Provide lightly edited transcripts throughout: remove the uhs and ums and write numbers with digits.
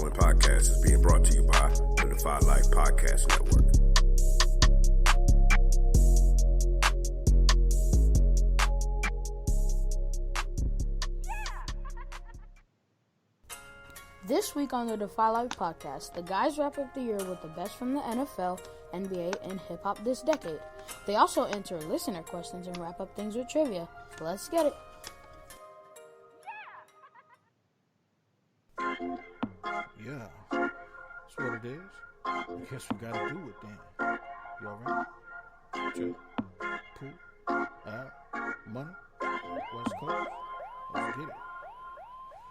following podcast is being brought to you by the Defy Life Podcast Network. This week on the Defy Life Podcast, the guys wrap up the year with the best from the NFL, NBA, and hip-hop this decade. They also answer listener questions and wrap up things with trivia. Let's get it. Yeah, that's what it is. I guess we gotta do it then. You alright? Chill, pool, out, money, West Coast, let's get it.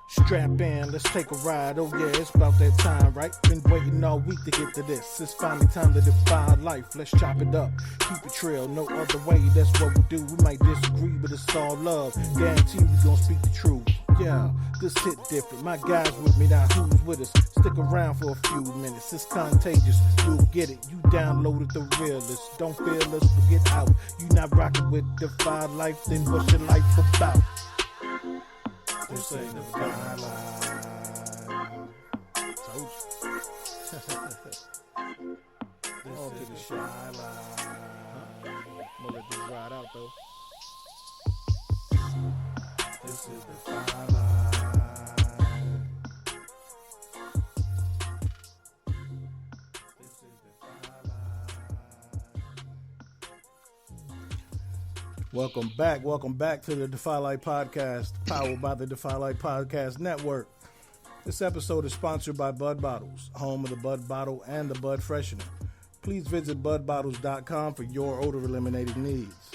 Strap in, let's take a ride. Oh yeah, it's about that time, right? Been waiting all week to get to this. It's finally time to defy life. Let's chop it up, keep it real, no other way. That's what we do. We might disagree, but it's all love. Guarantee we gon' speak the truth. Yeah, this hit different. My guys with me, now who's with us? Stick around for a few minutes. It's contagious. You'll get it. You downloaded the realest. Don't feel us, forget out. You not rocking with Defy Life, then what's your life about? This ain't the Defy Life. Told you. This is the Defy Life. I'm gonna let this ride out though. This is the Defy Life. This is the Defy Life. Welcome back to the Defy Life Podcast, powered by the Defy Life Podcast Network. This episode is sponsored by Bud Bottles, home of the Bud Bottle and the Bud Freshener. Please visit budbottles.com for your odor eliminating needs.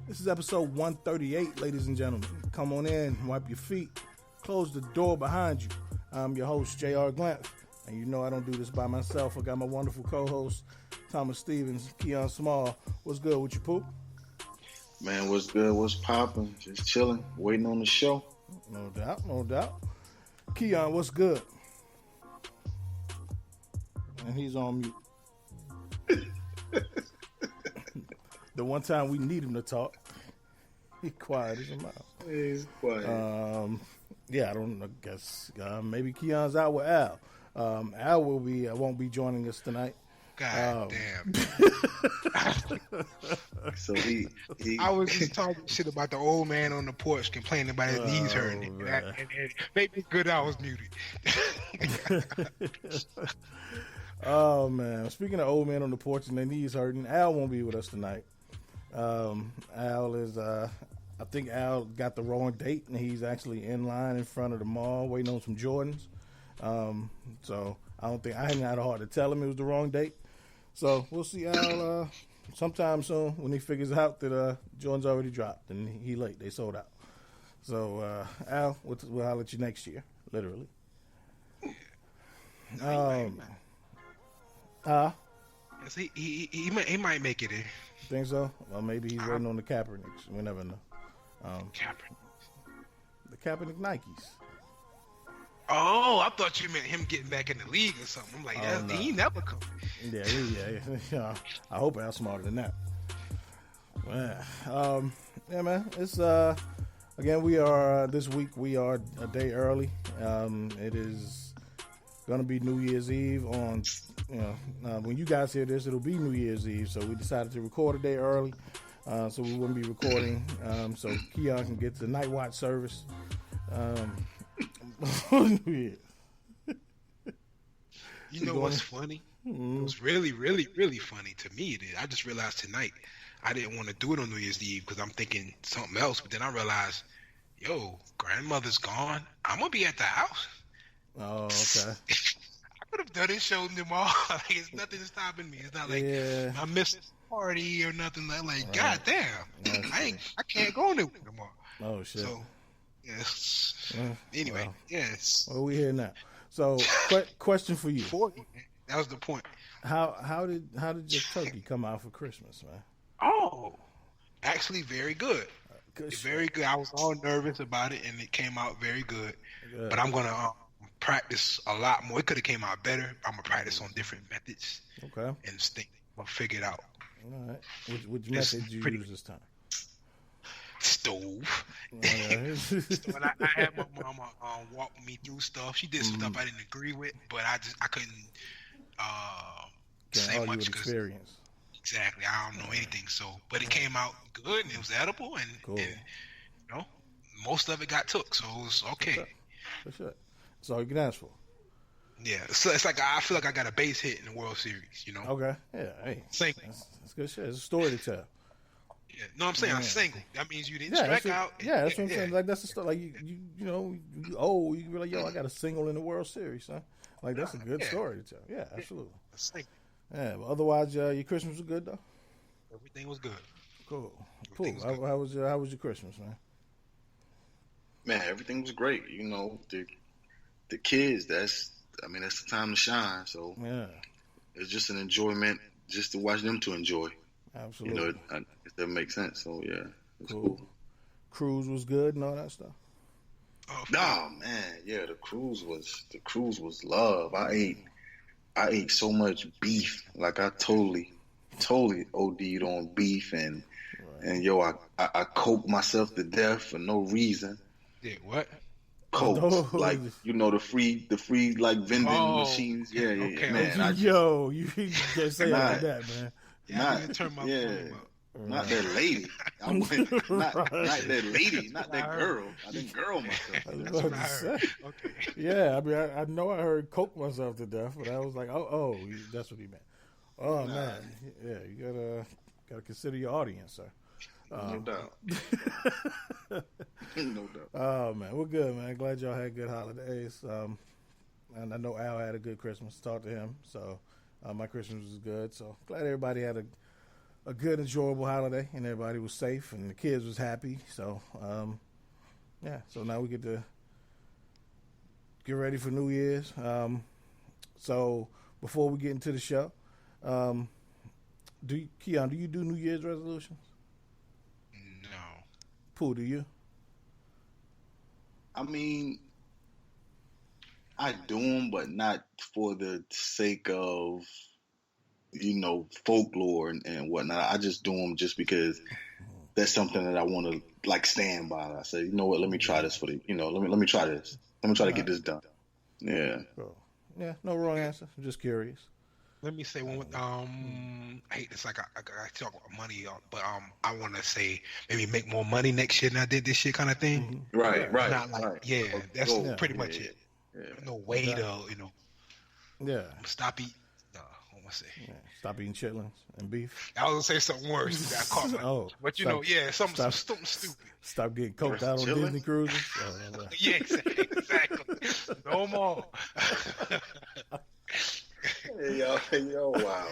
This is episode 138, ladies and gentlemen. Come on in, wipe your feet, close the door behind you. I'm your host, J.R. Glantz, and you know I don't do this by myself. I got my wonderful co-host, Thomas Stevens, Keon Small. What's good with you, Poop? Man, what's good? What's popping? Just chilling, waiting on the show. No doubt. Keon, what's good? And he's on mute. The one time we need him to talk, he's quiet as a mouse. He's quiet. I guess maybe Keon's out with Al. Al won't be joining us tonight. God damn. So he I was just talking shit about the old man on the porch complaining about his knees hurting. And made me good I was muted. Oh man. Speaking of old man on the porch and their knees hurting, Al won't be with us tonight. Al is I think Al got the wrong date and he's actually in line in front of the mall waiting on some Jordans. So I hadn't had a heart to tell him it was the wrong date. So we'll see Al sometime soon when he figures out that Jordan's already dropped and he late. They sold out. So Al, we'll holler at you next year, literally. He might make it in. Think so? Well, maybe he's waiting on the Kaepernicks. We never know. The Kaepernick Nikes. Oh, I thought you meant him getting back in the league or something. I'm like, no. He never come. Yeah. I hope Al's smarter than that. Man. It's again we are this week we are a day early. It is gonna be New Year's Eve on. When you guys hear this, it'll be New Year's Eve. So we decided to record a day early, so we wouldn't be recording. So Keon can get to the night watch service. You know what's funny? Mm-hmm. It was really, really, really funny to me. I just realized tonight I didn't want to do it on New Year's Eve because I'm thinking something else. But then I realized, grandmother's gone. I'm gonna be at the house. Oh, okay. I could have done it, showed them all. Like, it's nothing stopping me. It's not like I missed a party or nothing. Like, God damn, I can't go nowhere no more. Oh shit. So, yes. Anyway, well, yes. Well, we here now. So, question for you. 40, man. That was the point. How did your turkey come out for Christmas, man? Oh, actually, very good. Very good. I was all nervous about it, and it came out very good. But I'm gonna practice a lot more. It could have came out better. I'm gonna practice on different methods. Okay. And I'll figure it out. All right. Which method did you use this time? stove. Yeah. So, and I had my mama walk me through stuff. She did some stuff I didn't agree with, but I couldn't say argue much with because experience. exactly I don't know anything. So, but it came out good and it was edible, and, Cool. and you know, most of it got took, so it was okay. For sure. That's all you can ask for. Yeah, so it's like I feel like I got a base hit in the World Series, you know. Okay. Yeah. Hey. Single. That's good shit. It's a story to tell. Yeah. No, I'm saying I'm single. That means you didn't Yeah, strike that's out. Yeah, that's what I'm saying. Like that's the stuff. Like you know, you be like, yo, I got a single in the World Series, son. Like that's a good story to tell. Yeah, absolutely. Single. Yeah, but otherwise, your Christmas was good though. Everything was good. Cool. Everything was good. How was your Christmas, man? Man, everything was great. You know, the kids. That's the time to shine. So Yeah, it's just an enjoyment just to watch them to enjoy. absolutely. You know, if that makes sense. So yeah, it's cool. Cruise was good and all that stuff. Oh, No, man, yeah, the cruise was love. I ate so much beef, like I totally OD'd on beef, and yo, I coked myself to death for no reason. Yeah, what? Coked, Oh. like the free like vending machines. Yeah, okay. man. Yo, you can't say it like that, man. Yeah, I didn't turn my phone up. Not that lady. Not that lady. Not that girl. I didn't girl myself. I was That's about what I to heard. say. Okay. Yeah, I know I heard coke myself to death, but I was like, oh, that's what he meant. Oh man, yeah, you gotta consider your audience, sir. No doubt. No doubt. Oh man, we're good, man. Glad y'all had good holidays. And I know Al had a good Christmas. Talked to him, so my Christmas was good. So glad everybody had a good, enjoyable holiday, and everybody was safe, and the kids was happy. So yeah. So now we get to get ready for New Year's. So before we get into the show, Keon, do you do New Year's resolutions? No. Pooh, do you? I mean, I do them, but not for the sake of, folklore and whatnot. I just do them just because that's something that I want to like stand by. I say, you know what? Let me try this let me try this. Let me try to get this done. Yeah. Cool. Yeah, no wrong answer. I'm just curious. Let me say one. I hate this. Like I talk about money, but I want to say maybe make more money next year than I did this year, kind of thing. Mm-hmm. Right. Not like right. that's pretty much it. Yeah. No way to Yeah. stop eating. What am I say? Yeah. Stop eating chitlins and beef. I was gonna say something worse. I caught my, but something stupid. Stop getting coked out on Chilling? Disney cruises. Yeah, exactly. No more. Hey, yo, wow.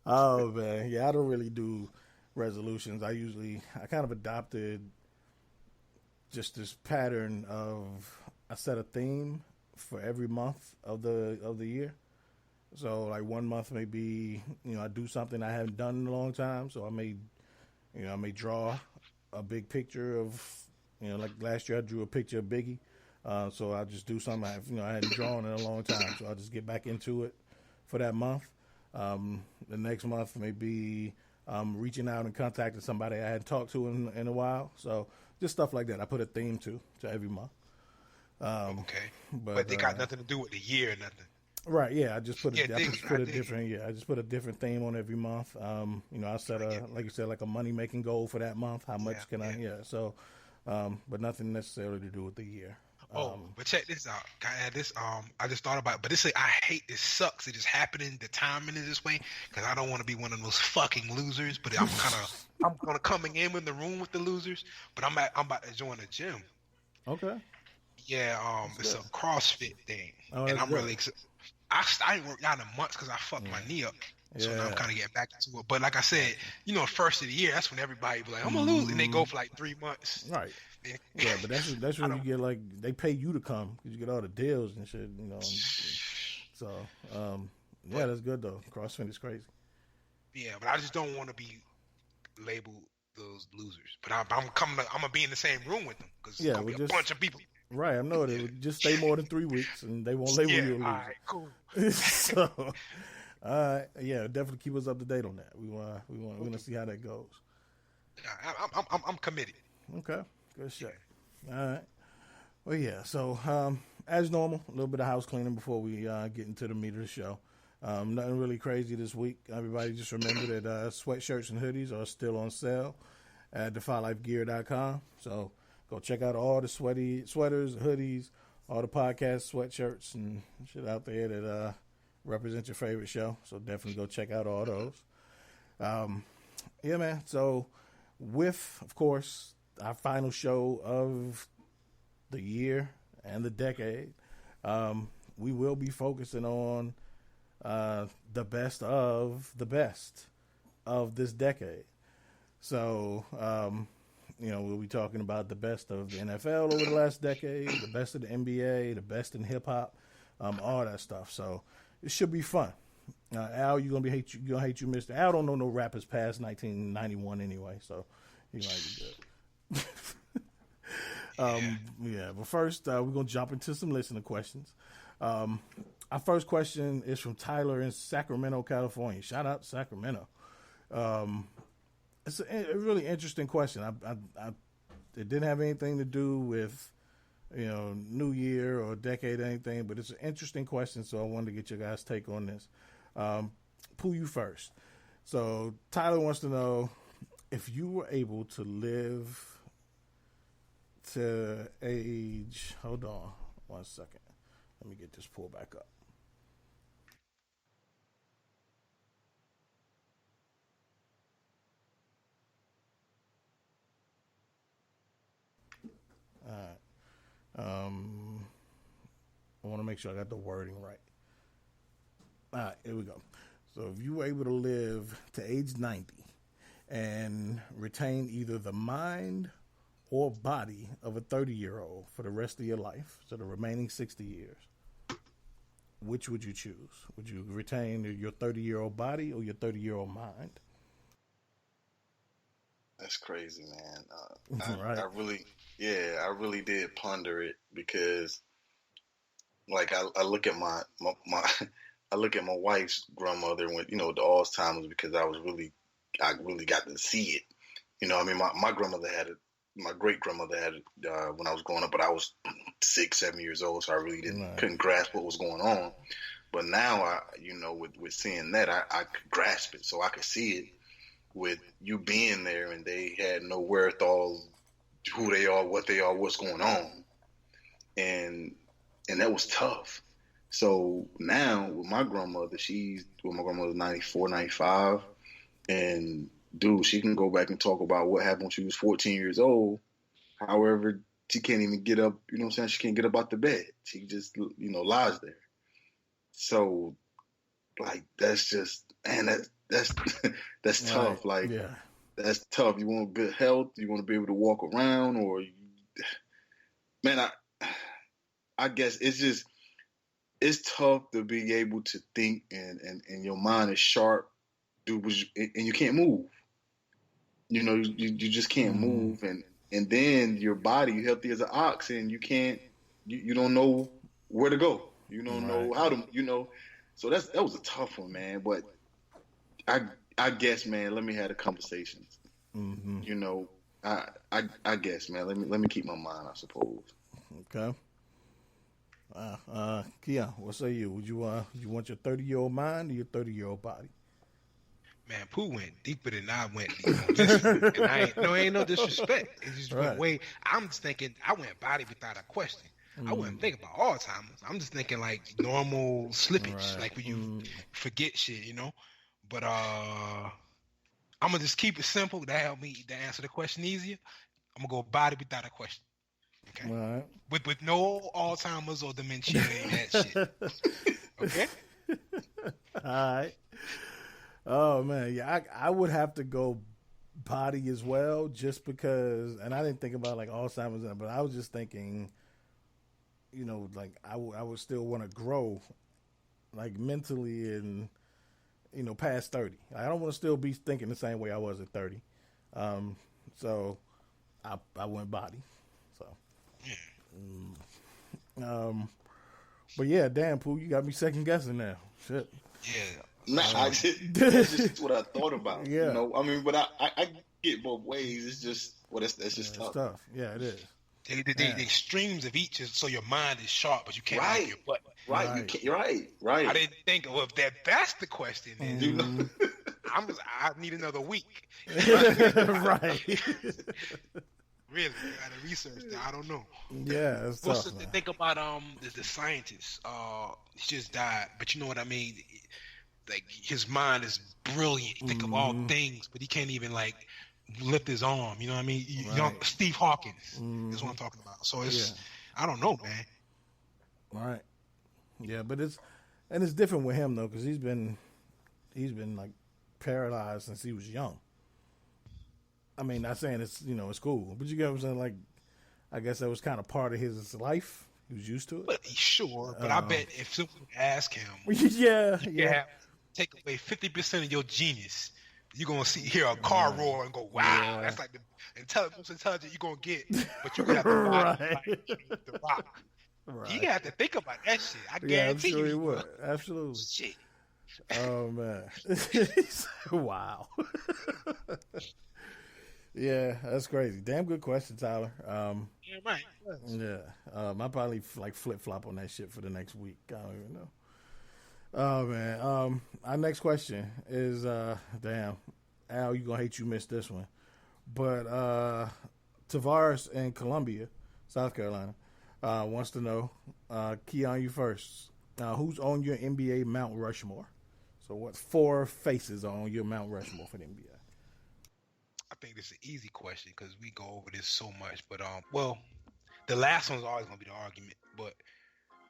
Oh man, yeah, I don't really do resolutions. I kind of adopted just this pattern of I set a theme for every month of the year. So like one month may be, I do something I haven't done in a long time. So I may draw a big picture of, like last year I drew a picture of Biggie. So I just do something I hadn't drawn in a long time. So I'll just get back into it for that month. The next month may be reaching out and contacting somebody I hadn't talked to in a while. So just stuff like that. I put a theme to every month. Okay, but they got nothing to do with the year or nothing. Right, yeah. I just put a different theme on every month. I set like you said, like a money making goal for that month. How much can I? Yeah. So, but nothing necessarily to do with the year. But check this out. Can I add this? I just thought about it, but I hate it sucks. It just happening. The timing is this way because I don't want to be one of those fucking losers. But I'm gonna coming in the room with the losers. But I'm about to join a gym. Okay. Yeah. It's a CrossFit thing, and I'm really excited. I didn't work out in months because I fucked my knee up. So now I'm kind of getting back into it. But like I said, first of the year, that's when everybody be like, I'm going to lose. And they go for like 3 months. Right. Yeah, but that's when you get like, they pay you to come because you get all the deals and shit, So, yeah, that's good though. CrossFit is crazy. Yeah, but I just don't want to be labeled those losers. But I'm going to be in the same room with them because it's going to be a bunch of people. Right, I know it. Just stay more than 3 weeks, and they won't label you a loser. All right, cool. So, definitely keep us up to date on that. We want to see how that goes. I'm committed. Okay, good shit. All right. Well, yeah. So, as normal, a little bit of house cleaning before we get into the meat of the show. Nothing really crazy this week. Everybody just remember that sweatshirts and hoodies are still on sale at defylifegear.com. So go check out all the sweaters, hoodies, all the podcast sweatshirts and shit out there that represent your favorite show. So definitely go check out all those. Yeah, man. So with, of course, our final show of the year and the decade, we will be focusing on the best of this decade. So, we'll be talking about the best of the NFL over the last decade, the best of the NBA, the best in hip hop, all that stuff. So it should be fun. Al, you're gonna hate you, Mr. Al. Don't know no rappers past 1991 anyway, so he might be good. Yeah. But first, we're gonna jump into some listener questions. Our first question is from Tyler in Sacramento, California. Shout out to Sacramento. It's a really interesting question. It didn't have anything to do with, New Year or decade or anything, but it's an interesting question, so I wanted to get your guys' take on this. Pooh, you first. So Tyler wants to know if you were able to live to age. Hold on 1 second. Let me get this pulled back up. All right. I want to make sure I got the wording right. All right, here we go. So if you were able to live to age 90 and retain either the mind or body of a 30-year-old for the rest of your life, so the remaining 60 years, which would you choose? Would you retain your 30-year-old body or your 30-year-old mind? That's crazy, man. Right. I really did ponder it because, like, I look at my I look at my wife's grandmother when the Alzheimer's because I really got to see it. My grandmother had it. My great grandmother had it when I was growing up, but I was 6, 7 years old, so I really couldn't grasp what was going on. But now with seeing that, I could grasp it, so I could see it. With you being there and they had no wherewithal, who they are, what they are, what's going on. And that was tough. So now with my grandmother, my grandmother's 94, 95. And dude, she can go back and talk about what happened when she was 14 years old. However, she can't even get up, you know what I'm saying? She can't get up out the bed. She just, lies there. So like, that's just, man, that's tough. Like, that's tough. You want good health. You want to be able to walk around, man, I guess it's tough to be able to think and your mind is sharp, dude, and you can't move. You just can't move, and then your body, you're healthy as an ox, and you don't know where to go. You don't know how to, So that was a tough one, man. But I guess, man, let me have the conversations. Mm-hmm. I guess, man, let me keep my mind, I suppose. Okay. Kia, what say you? Would you want your 30-year-old mind or your 30-year-old body? Man, Pooh went deeper than I went deep on this. And ain't no disrespect. It just went way. I'm just thinking, I went body without a question. I wouldn't think about Alzheimer's. I'm just thinking like normal slippage, like when you forget shit, But I'm gonna just keep it simple. That help me to answer the question easier. I'm gonna go body without a question. Okay. Right. With no Alzheimer's or dementia and that shit. Okay. All right. Oh man, yeah, I would have to go body as well, just because. And I didn't think about like Alzheimer's, but I was just thinking, like I would still want to grow, like mentally and past 30. I don't want to still be thinking the same way I was at 30. So I went body. So. But yeah, damn, Pooh, you got me second guessing now. Shit. Yeah. Nah, that's just what I thought about. Yeah. But get both ways. It's just that's just tough. It's tough. Yeah, it is. The extremes of each is so your mind is sharp, but you can't make your butt. Right. You can't. You're right. I didn't think of that's the question. Then You know. I need another week. Right. Really, I gotta research that. I don't know. Yeah, it's tough. Think about the scientist. He just died, but you know what I mean. Like his mind is brilliant. Think of all things, but he can't even like lift his arm. You know what I mean? Young Steve Hawkins is what I'm talking about. So it's I don't know, man. Right. Yeah, but it's different with him though, because he's been like paralyzed since he was young. I mean, not saying it's it's cool, but you get what I'm saying. Like, I guess that was kind of part of his life. He was used to it. But sure, but I bet if someone asked him, take away 50% of your genius, you're gonna hear a car roar and go, "Wow, that's like the most intelligent you're gonna get." But you have to the rock. Right. You have to think about that shit. I guarantee I'm sure you. He would. Absolutely. Shit. Oh man. Wow. Yeah, that's crazy. Damn good question, Tyler. Yeah, right. Yeah. I probably like flip flop on that shit for the next week. I don't even know. Oh man. Our next question is damn, Al, you gonna hate you missed this one. But Tavaris in Columbia, South Carolina, wants to know, Keon, you first. Who's on your NBA Mount Rushmore? So what 4 faces are on your Mount Rushmore for the NBA? I think this is an easy question because we go over this so much. But well, the last one's always gonna be the argument. But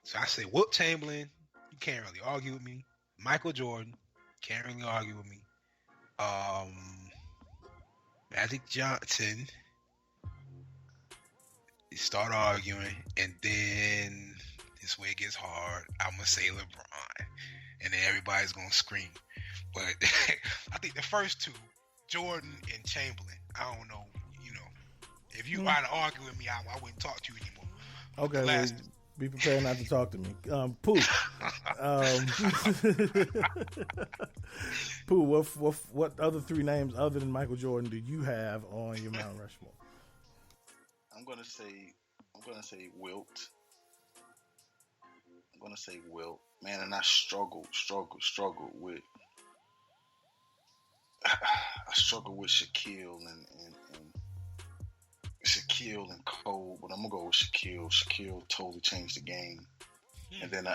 so I say Wilt Chamberlain, you can't really argue with me. Michael Jordan, can't really argue with me. Magic Johnson, you start arguing, and then this way it gets hard. I'm gonna say LeBron, and then everybody's gonna scream. But I think the first two, Jordan and Chamberlain, I don't know. If you want to argue with me, I wouldn't talk to you anymore. Okay, well, be prepared not to talk to me. Pooh. Pooh, what other 3 names other than Michael Jordan do you have on your Mount Rushmore? I'm gonna say Wilt. I'm gonna say Wilt. Man, and I struggled with Shaquille and Cole, but I'm gonna go with Shaquille. Shaquille totally changed the game, and then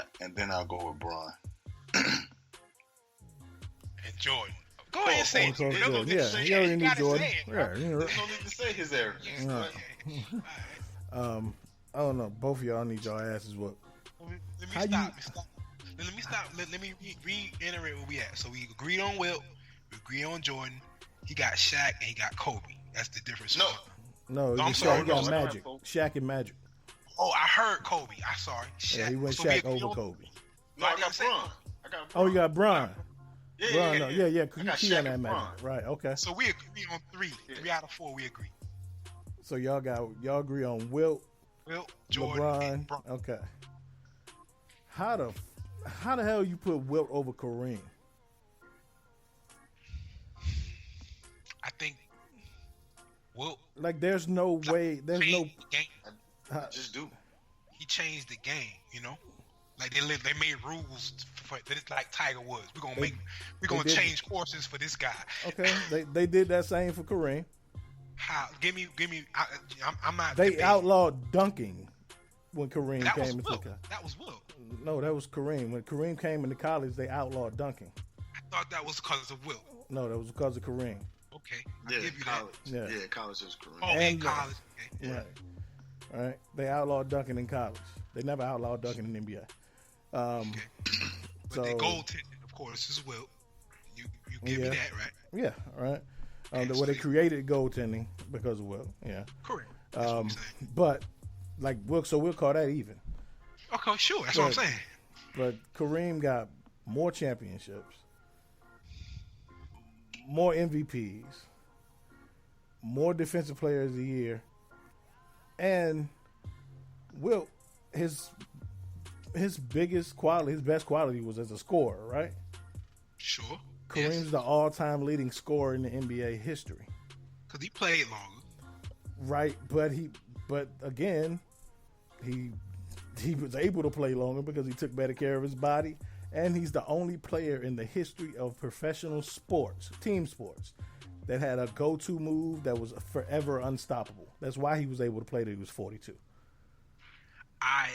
I'll go with Bron. And Jordan. Go ahead and say it. He already knew Jordan. There's no need to say his era. I don't know. Both of y'all need y'all asses whooped. Let me stop. Let me reiterate where we at. So we agreed on Wilt. We agreed on Jordan. He got Shaq and he got Kobe. That's the difference. No, I'm sorry. He got Magic. Shaq and Magic. Oh, I heard Kobe. I'm sorry. Shaq. Yeah, he went Shaq over Kobe. No, I got Bron. Oh, you got Bron. Yeah. He on that Magic. Right, okay. So we agree on 3. 3 out of 4 we agree. So y'all agree on Wilt, Jordan, LeBron. and Bron. Okay. How the hell you put Wilt over Kareem? I think Wilt. Like, there's no way. There's no. Just do. He changed the game. Like they made rules for like Tiger Woods. We're gonna change courses for this guy. Okay, they did that same for Kareem. How? Give me. I'm not. They debating. outlawed dunking when Kareem came into college. That was Wilt. No, that was Kareem. When Kareem came into college, they outlawed dunking. I thought that was because of Wilt. No, that was because of Kareem. Okay, I give you college. that. Yeah, college is Kareem. Oh, in college. Okay. Right. All right. They outlawed dunking in college. They never outlawed dunking in the NBA. Okay. But the goaltending, of course, is Wilt. You give me that, right? Yeah. All right. They created goaltending because of Wilt. Yeah. Correct. That's what I'm saying. But like we'll call that even. Okay, sure. That's what I'm saying. But Kareem got more championships, more MVPs, more Defensive Players of the Year, and Wilt, his biggest quality, his best quality was as a scorer, right? Sure. Kareem's the all-time leading scorer in the NBA history. because he played longer. Right, but again, he was able to play longer because he took better care of his body, and he's the only player in the history of professional sports, team sports, that had a go-to move that was forever unstoppable. That's why he was able to play till he was 42. I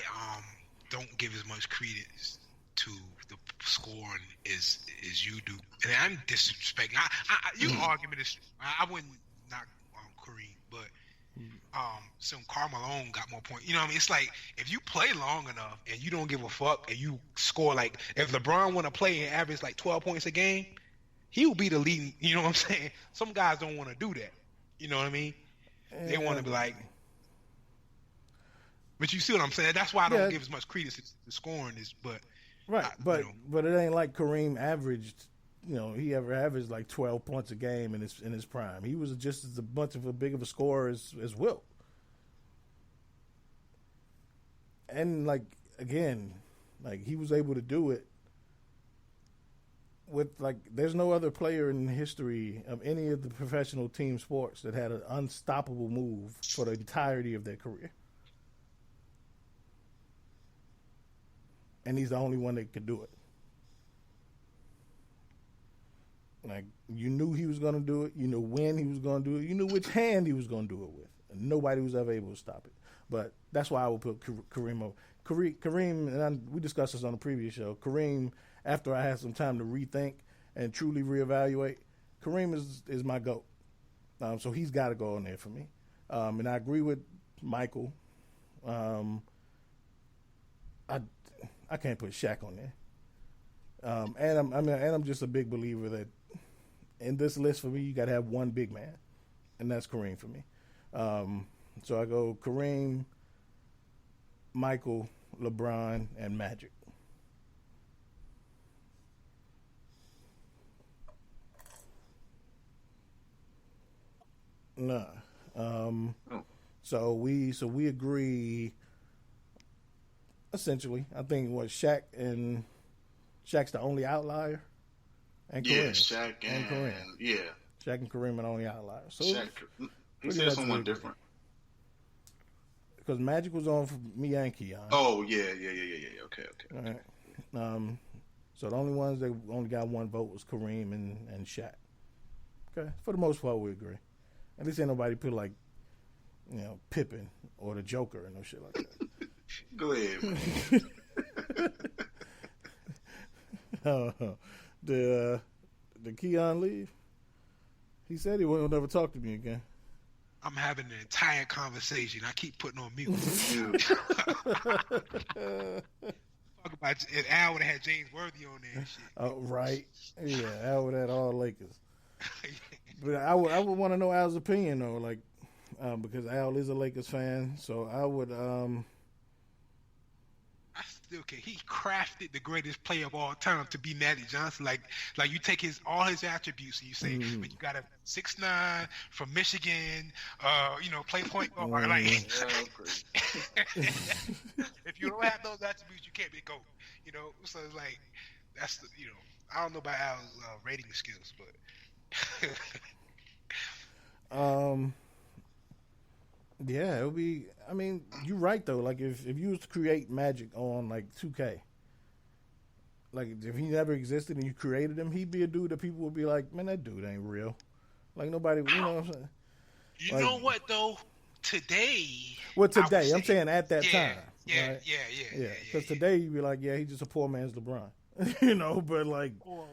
don't give as much credence to the scoring as you do, and I'm disrespecting. Your argument is I wouldn't knock Kareem, but some Carmelo got more points. You know what I mean? It's like if you play long enough and you don't give a fuck and you score, like if LeBron want to play and average like 12 points a game, he will be the leading. You know what I'm saying? Some guys don't want to do that. You know what I mean? They want to be like. But you see what I'm saying? That's why I don't give as much credence to scoring is, but right. But it ain't like Kareem averaged. You know, he ever averaged like 12 points a game in his prime. He was just as big of a scorer as Wilt. And like again, like he was able to do it with like there's no other player in the history of any of the professional team sports that had an unstoppable move for the entirety of their career. And he's the only one that could do it. Like, you knew he was going to do it. You knew when he was going to do it. You knew which hand he was going to do it with. And nobody was ever able to stop it. But that's why I would put Kareem over. Kareem, and we discussed this on the previous show, Kareem, after I had some time to rethink and truly reevaluate, Kareem is my GOAT. So he's got to go on there for me. And I agree with Michael. I can't put Shaq on there. And I'm just a big believer that in this list for me, you got to have one big man, and that's Kareem for me. So I go Kareem, Michael, LeBron, and Magic. Nah. So we agree. Essentially, I think Shaq's the only outlier, and Kareem. Yeah, Shaq and Kareem. Yeah, Shaq and Kareem are the only outliers. So Shaq, he said someone different. Because Magic was on for me and Keon. Oh yeah. Okay. All right. So the only ones that only got one vote was Kareem and Shaq. Okay, for the most part we agree. At least ain't nobody put like, Pippen or the Joker and no shit like that. Go ahead, man. Did Keon leave? He said he won't never talk to me again. I'm having an entire conversation. I keep putting on mute. Talk about if Al would have had James Worthy on there and shit. Oh, right. Yeah, Al would have had all Lakers. But I would want to know Al's opinion though, like because Al is a Lakers fan, so I would I still can't. He crafted the greatest player of all time to be Magic Johnson. Like you take all his attributes and you say, but you got a 6'9" from Michigan, play point guard. Like, if you don't have those attributes, you can't be a GOAT. So it's like that's the I don't know about Al's rating skills, but yeah, it would be. I mean, you're right though. Like if you was to create Magic on like 2K, like if he never existed and you created him, he'd be a dude that people would be like, man, that dude ain't real. Like nobody, you know what I'm saying? You know what though? Today. Well, today I'm saying at that time. Yeah, right? yeah. Because today you'd be like, yeah, he's just a poor man's LeBron. But like, or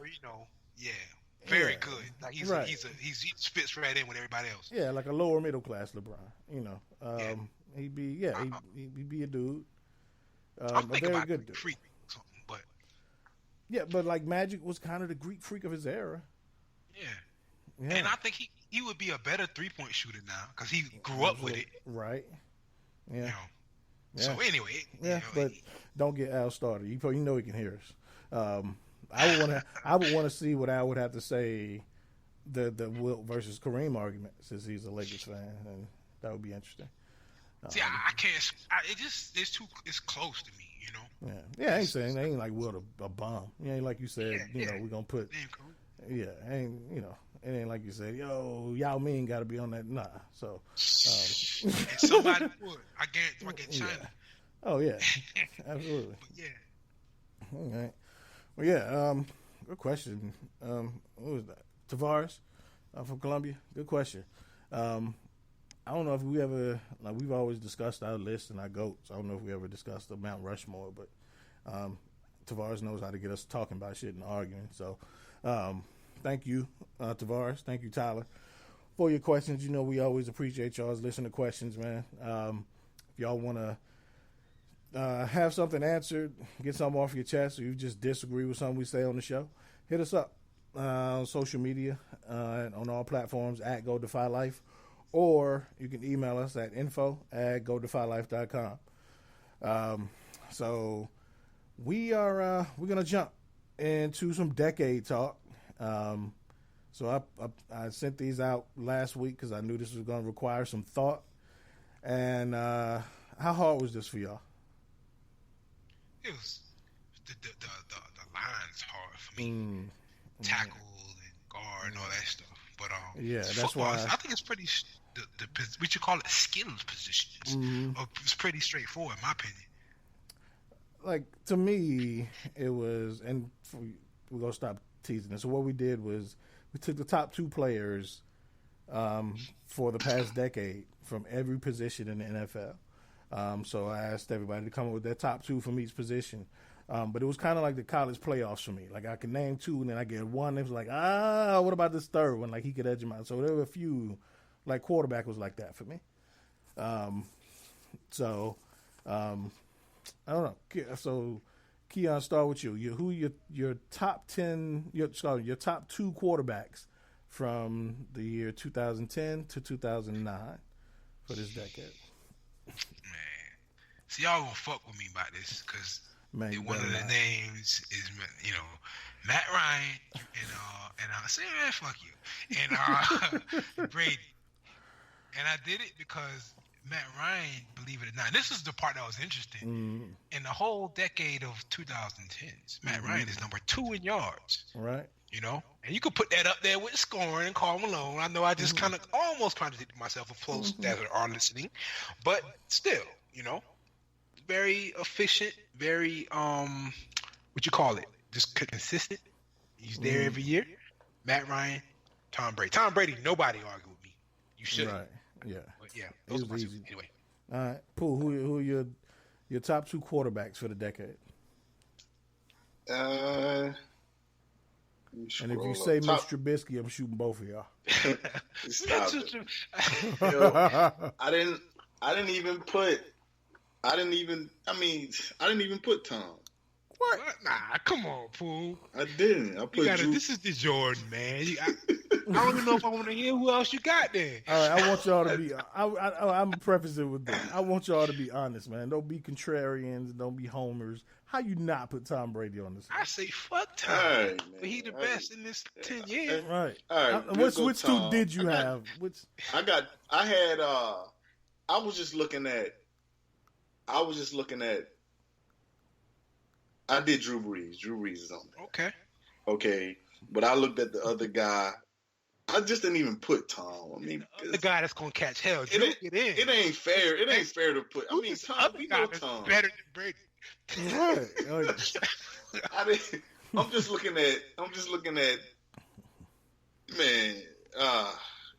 very good. Like he fits right in with everybody else. Yeah, like a lower middle class LeBron. He'd be a dude. I'm thinking about good dude. Freak or something, but yeah, but like Magic was kind of the Greek freak of his era. Yeah. And I think he would be a better 3-point shooter now because he grew up with it. Right. Yeah. So anyway. But don't get Al started. You know he can hear us. I would want to see what Al would have to say the Wilt versus Kareem argument since he's a Lakers fan, and that would be interesting. See, I can't. It's close to me, Yeah. I ain't saying they ain't like Wilt a bomb. Ain't like you said. We're gonna put. Ain't It ain't like you said, yo, Yao Ming got to be on that. Nah. So And somebody would. I get China. Yeah. Oh yeah, absolutely. But yeah. All right. Well, yeah. Good question. What was that? Tavaris from Colombia. Good question. I don't know if we ever, like, we've always discussed our list and our GOATs. I don't know if we ever discussed the Mount Rushmore, but Tavaris knows how to get us talking about shit and arguing. So thank you, Tavaris. Thank you, Tyler, for your questions. You know, we always appreciate y'all's listening to questions, man. If y'all want to have something answered, get something off your chest, or you just disagree with something we say on the show, hit us up on social media, on all platforms at Go Defy Life. Or you can email us at info@godefylife.com. So we're gonna jump into some decade talk. So I sent these out last week because I knew this was gonna require some thought. And how hard was this for y'all? It was the lines hard for me. Tackle and guard and all that stuff. But yeah, that's football, why I think it's pretty. We should call it skills positions. It's pretty straightforward, in my opinion. Like, to me, it was, and we're going to stop teasing it. So what we did was we took the top 2 players for the past decade from every position in the NFL. So I asked everybody to come up with their top 2 from each position. But it was kind of like the college playoffs for me. Like, I could name 2, and then I get 1. It was like, what about this third one? Like, he could edge him out. So there were a few, like, quarterback was like that for me. I don't know. So, Keon, start with you. Who your top 10? Your top 2 quarterbacks from the year 2010 to 2009 for this decade. Man, see, y'all gonna fuck with me about this because one of the names is, Matt Ryan and I say, man, fuck you, and Brady. And I did it because Matt Ryan, believe it or not, this is the part that was interesting. In the whole decade of 2010s, Matt Ryan is number 2 in yards. Right. And you could put that up there with scoring and Karl Malone. I know I just kind of almost contradicted myself for folks that are listening, but still, very efficient, very what you call it, just consistent. He's there every year. Matt Ryan, Tom Brady. Tom Brady, nobody argue with me. You should. Right. Yeah. But yeah, those are easy. Anyway. All right. Pooh, who are your top 2 quarterbacks for the decade? And if you say Mitch Trubisky, I'm shooting both of y'all. Stop it. Yo, I didn't even put Tom. What? Nah, come on, Pooh. I didn't. I put Drew. This is the Jordan, man. I don't even know if I want to hear who else you got there. All right, I want y'all to be. I'm prefacing it with this. I want y'all to be honest, man. Don't be contrarians. Don't be homers. How you not put Tom Brady on this? I say fuck Tom. Right, but he the best in this 10 years. Right. All right. Which 2 did you have? I was just looking at. I did Drew Brees. Drew Brees is on there. Okay. But I looked at the other guy. I just didn't even put Tom. I mean, the guy that's gonna catch hell. Drew, get in. It ain't fair. It ain't fair to put. I mean, Tom. We know Tom. Better than Brady. Right. I'm just looking at. Man,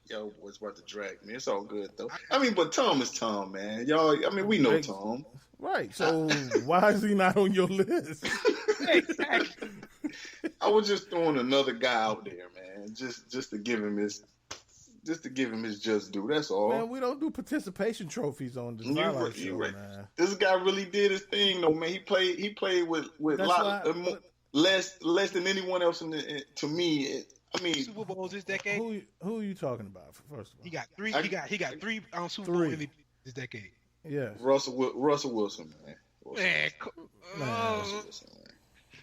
yo, boys about to drag me. It's all good though. I mean, but Tom is Tom, man. Y'all. I mean, we know Tom. Right. So why is he not on your list? Exactly. I was just throwing another guy out there, man, just to give him his just due. That's all. Man, we don't do participation trophies on this show, right. Man. This guy really did his thing, though, man. He played with less than anyone else to me. I mean, Super Bowls this decade. Who are you talking about? First of all, he got 3. He got 3 Super Bowl MVP this decade. Yes. Russell Wilson, man.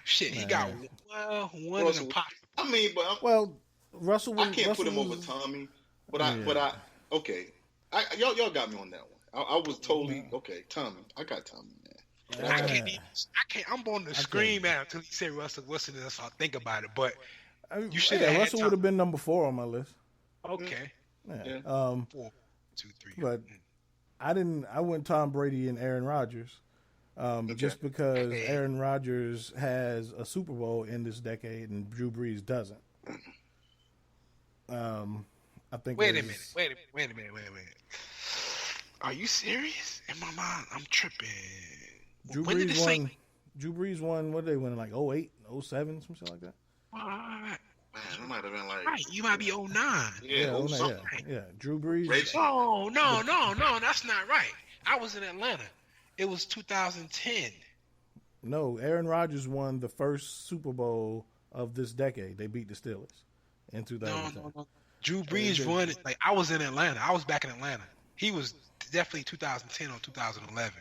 Shit, he got one in the pocket. I mean, but Russell. I can't put him over Tommy, but okay. Y'all got me on that one. I was totally okay. Tommy, I got Tommy, man. I can't. I'm going to scream at him until he say Russell Wilson, and so I'll think about it. But You should have. Russell would have been number 4 on my list. Okay. Yeah. 4, 2, 3. But I went Tom Brady and Aaron Rodgers, just because Aaron Rodgers has a Super Bowl in this decade and Drew Brees doesn't. I think. Wait a minute. Are you serious? In my mind, I'm tripping. Drew Brees won. What did they win? Like 08, 07, something like that. Man, it might have been like. Right, you might be 09. Yeah. Drew Brees. Oh no, that's not right. I was in Atlanta. It was 2010. No, Aaron Rodgers won the first Super Bowl of this decade. They beat the Steelers in 2010. No. Drew Brees won it. Like, I was in Atlanta. I was back in Atlanta. He was definitely 2010 or 2011.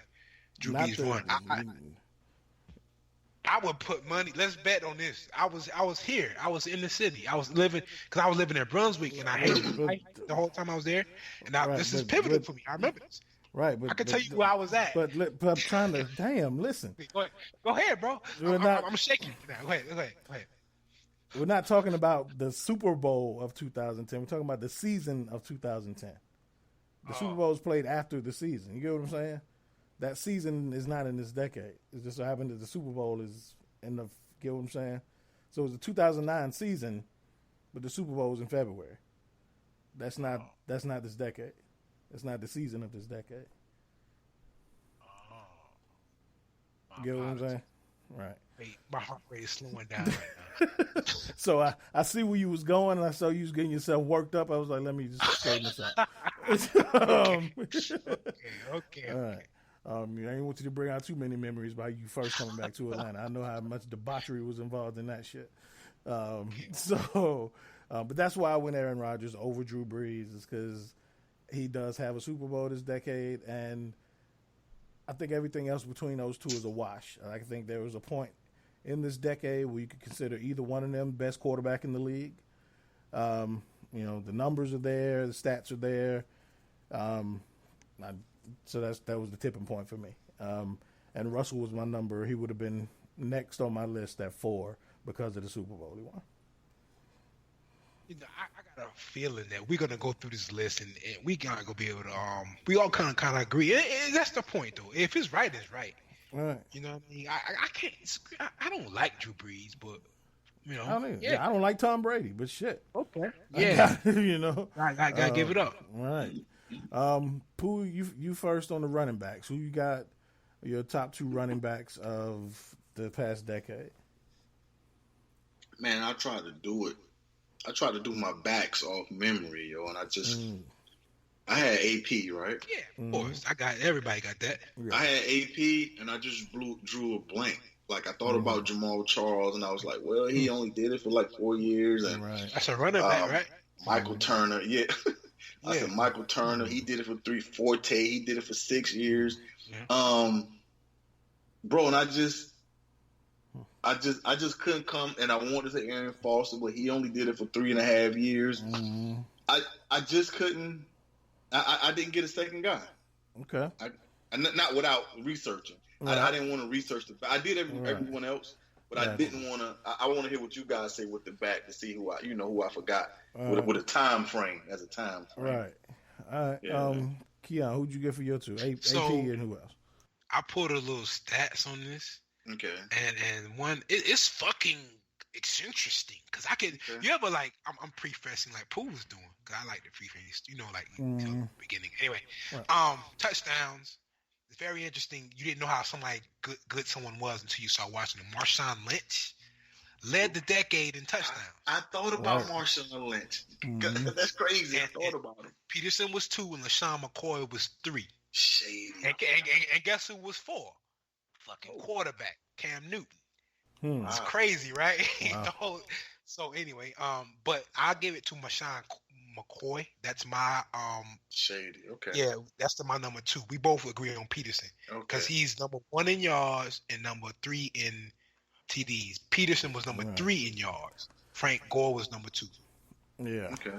Drew Brees won. I would put money. Let's bet on this. I was here. I was in the city. I was living in Brunswick, and I hated it the whole time I was there. And this is pivotal for me. I remember this. Right, but I can tell you where I was at. But I'm trying to. Damn, listen. Go ahead, bro. I'm shaking now. Go ahead. We're not talking about the Super Bowl of 2010. We're talking about the season of 2010. The Super Bowl was played after the season. You get what I'm saying? That season is not in this decade. It just so happened that the Super Bowl is in the. Get what I'm saying? So it was the 2009 season, but the Super Bowl was in February. That's not this decade. It's not the season of this decade. You get what I'm saying? Right. My heart rate is slowing down right now. So I see where you was going, and I saw you was getting yourself worked up. I was like, let me just straighten this out. Okay. All right. I didn't want you to bring out too many memories about you first coming back to Atlanta. I know how much debauchery was involved in that shit. But that's why I went Aaron Rodgers over Drew Brees, is because he does have a Super Bowl this decade, and I think everything else between those two is a wash. I think there was a point in this decade where you could consider either one of them best quarterback in the league. The numbers are there, the stats are there. So that was the tipping point for me. And Russell was my number. He would have been next on my list at 4 because of the Super Bowl he won. I got a feeling that we're gonna go through this list and we gotta go be able to. We all kind of agree. And that's the point, though. If it's right, it's right. Right. You know what I mean? I can't. I don't like Drew Brees, but I don't like Tom Brady, but shit. Okay. Yeah. I gotta give it up. Right. Pooh, you first on the running backs. Who you got? Your top 2 running backs of the past decade. Man, I tried to do it. I tried to do my backs off memory, and I just I had AP, right? Yeah, of course. Everybody got that. Yeah. I had AP, and I just drew a blank. Like, I thought about Jamal Charles, and I was like, well, he only did it for like 4 years. And that's a running back, right? Michael Turner, yeah. I said Michael Turner. He did it for 3. Forte, he did it for 6 years. Yeah. Bro, and I just couldn't come, and I wanted to say Arian Foster, but he only did it for 3.5 years. Mm-hmm. I just couldn't. I didn't get a second guy. Okay. Not without researching. Right. I didn't want to research I did everyone else, but I didn't want to. I want to hear what you guys say with the back to see who I forgot with a time frame as a time frame. Right. All right. Yeah. Keon, who'd you get for your 2? AP and who else? I pulled a little stats on this. Okay. And one, it's interesting because you ever like, I'm prefacing like Pooh was doing, because I like the preface, the beginning. Anyway, touchdowns. It's very interesting. You didn't know how somebody good someone was until you started watching them. Marshawn Lynch led the decade in touchdowns. I thought about Marshawn Lynch. That's crazy. I thought about him. Peterson was 2 and LaShawn McCoy was 3. Shady. And guess who was 4? Fucking quarterback, Cam Newton. It's crazy, right? Wow. So anyway, but I'll give it to Marshawn McCoy. That's my shady. Okay. Yeah, that's my number 2. We both agree on Peterson because he's number 1 in yards and number 3 in TDs. Peterson was number 3 in yards. Frank Gore was number 2. Yeah. Okay.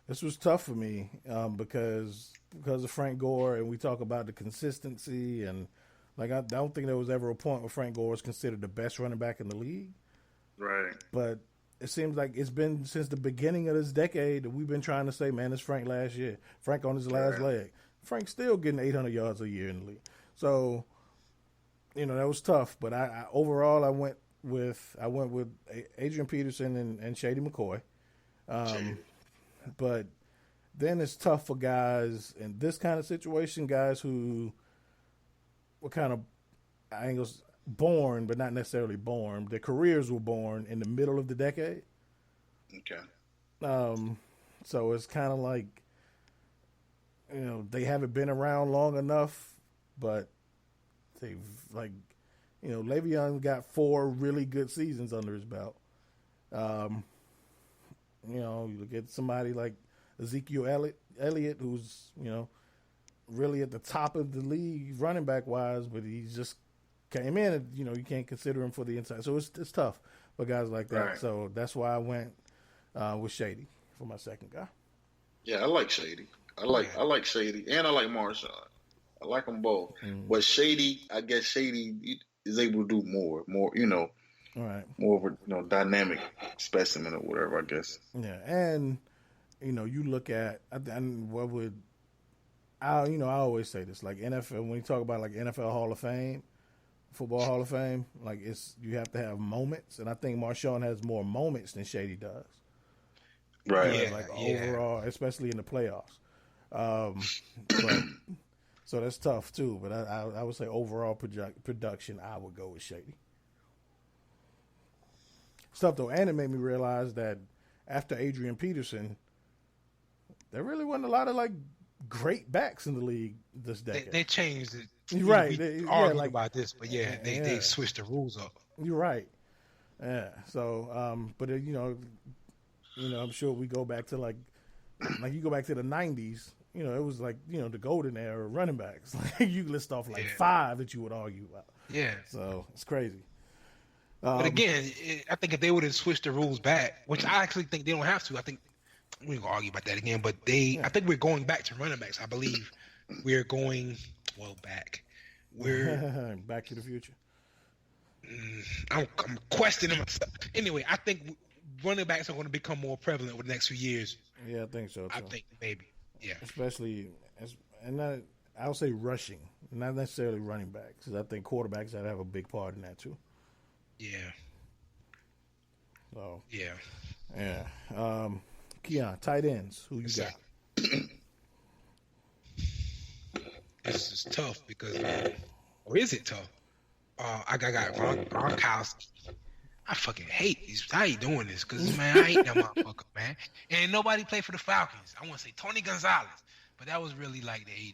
This was tough for me because of Frank Gore, and we talk about the consistency, and like I don't think there was ever a point where Frank Gore was considered the best running back in the league. Right. But it seems like it's been since the beginning of this decade that we've been trying to say, man, it's Frank last year. Frank on his last leg. Frank's still getting 800 yards a year in the league. So, that was tough. But I overall, I went with Adrian Peterson and Shady McCoy. But then it's tough for guys in this kind of situation, guys who were kind of angles born, but not necessarily born. Their careers were born in the middle of the decade. Okay. So it's kind of like, they haven't been around long enough, but they've Le'Veon got 4 really good seasons under his belt. You look at somebody like Ezekiel Elliott, who's, really at the top of the league running back wise, but he's just came in and, you can't consider him for the inside. So it's tough for guys like that. Right. So that's why I went with Shady for my second guy. Yeah, I like Shady. I like Shady, and I like Marshawn. I like them both. Mm-hmm. But Shady, I guess Shady is able to do more, all right, more of a dynamic specimen or whatever, I guess. Yeah, and you look at what would I always say this, like NFL, when you talk about like NFL Hall of Fame, Football Hall of Fame, like you have to have moments, and I think Marshawn has more moments than Shady does. Right. Overall, especially in the playoffs. So that's tough too. But I would say overall production, I would go with Shady. Stuff though, and it made me realize that after Adrian Peterson, there really wasn't a lot of like great backs in the league this decade. They changed it. Right. We argued about this, but they switched the rules up. You're right. Yeah. So, but I'm sure we go back to like you go back to the 90s. It was like the golden era of running backs. Like you list off like 5 that you would argue about. Yeah. So it's crazy. But again, I think if they would have switched the rules back, which I actually think they don't have to. I think we ain't gonna argue about that again. But I think we're going back to running backs. I believe we're going back. We're Back to the Future. I'm questioning myself. Anyway, I think running backs are going to become more prevalent over the next few years. Yeah, I think so too. I think maybe. Yeah. Especially, I'll say rushing, not necessarily running backs. Because I think quarterbacks that have a big part in that too. Yeah. So. Yeah. Yeah. Keon, tight ends. Who you got? This is tough because, or is it tough? I got Gronkowski. I fucking hate these. I ain't doing this because, man, I hate that motherfucker, man. And nobody played for the Falcons. I want to say Tony Gonzalez, but that was really like the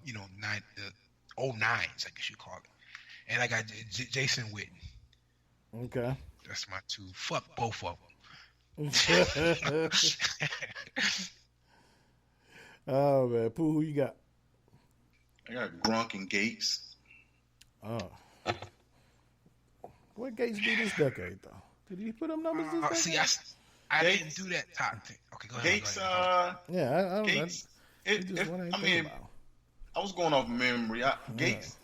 09s, I guess you call it. And I got Jason Witten. Okay. That's my 2. Fuck both of them. Oh, man. Pooh, who you got? I got Gronk and Gates. Oh. What Gates do this decade, though? Did he put up numbers this decade? See, I didn't do that top thing. Okay, go ahead. Gates, yeah, I Gates. About. I was going off memory. Gates,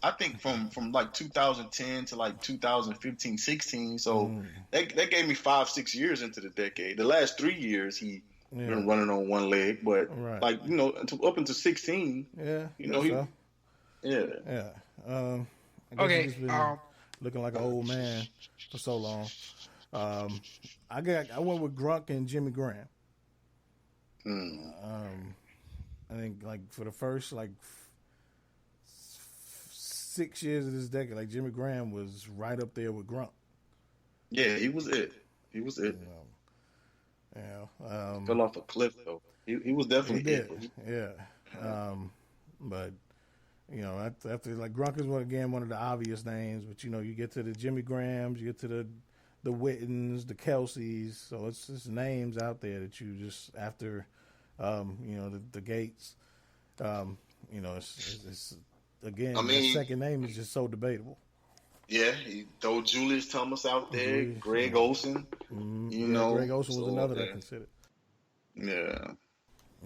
I think from like 2010 to like 2015, 16. So that gave me 5-6 years into the decade. The last 3 years he been running on one leg, but like up until 16. Yeah, yeah. Okay. He's been looking like an old man for so long. I went with Gronk and Jimmy Graham. I think like for the first like 6 years of this decade, like Jimmy Graham was right up there with Gronk. Yeah, he was it. Fell off a cliff though. He was definitely it. Yeah. But after like Gronk is one of the obvious names, but you get to the Jimmy Grahams, you get to the Wittens, the Kelseys, so it's just names out there that you just after the Gates, it's again, the second name is just so debatable. Yeah, he throw Julius Thomas out there, Greg Olsen. Greg Olsen was another I considered. Yeah.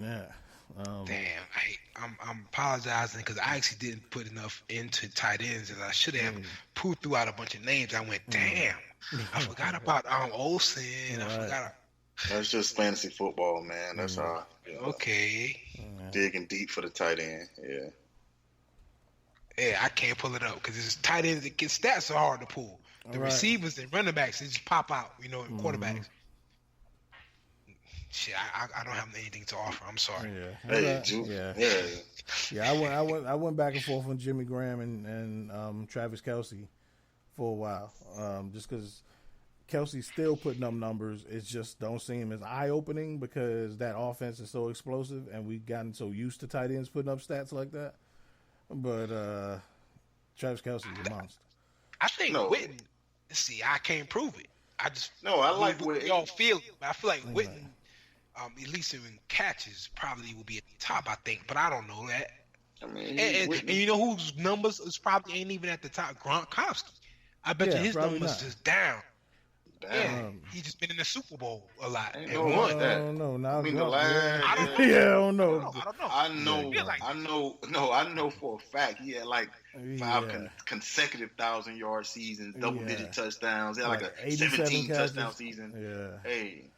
Yeah. Damn, I'm apologizing because I actually didn't put enough into tight ends, and I should have pulled throughout a bunch of names. I went, damn, I forgot about Olsen. I forgot. That's just fantasy football, man. That's how. Okay. Digging deep for the tight end. Yeah. Yeah, I can't pull it up because it's tight ends that get stats are hard to pull. The receivers and running backs, they just pop out, and quarterbacks. Shit, I don't have anything to offer. I'm sorry. I went back and forth on Jimmy Graham and Travis Kelce for a while, just because Kelsey's still putting up numbers. It just don't seem as eye-opening because that offense is so explosive, and we've gotten so used to tight ends putting up stats like that. But Travis Kelce is a monster. I think Witten. See, I can't prove it. I like Witten. Y'all feel it, but I feel like Witten, at least in catches, probably will be at the top. I think, but I don't know that. I mean, and you know whose numbers is probably ain't even at the top? Gronkowski. I bet you his numbers just down. Yeah, he just been in the Super Bowl a lot and won. I don't know. Now I mean, the last, I don't know. Yeah, I don't know. I know for a fact he had like 5 consecutive 1,000-yard seasons, double-digit touchdowns. He had like a 17 touchdown season. Yeah. Hey,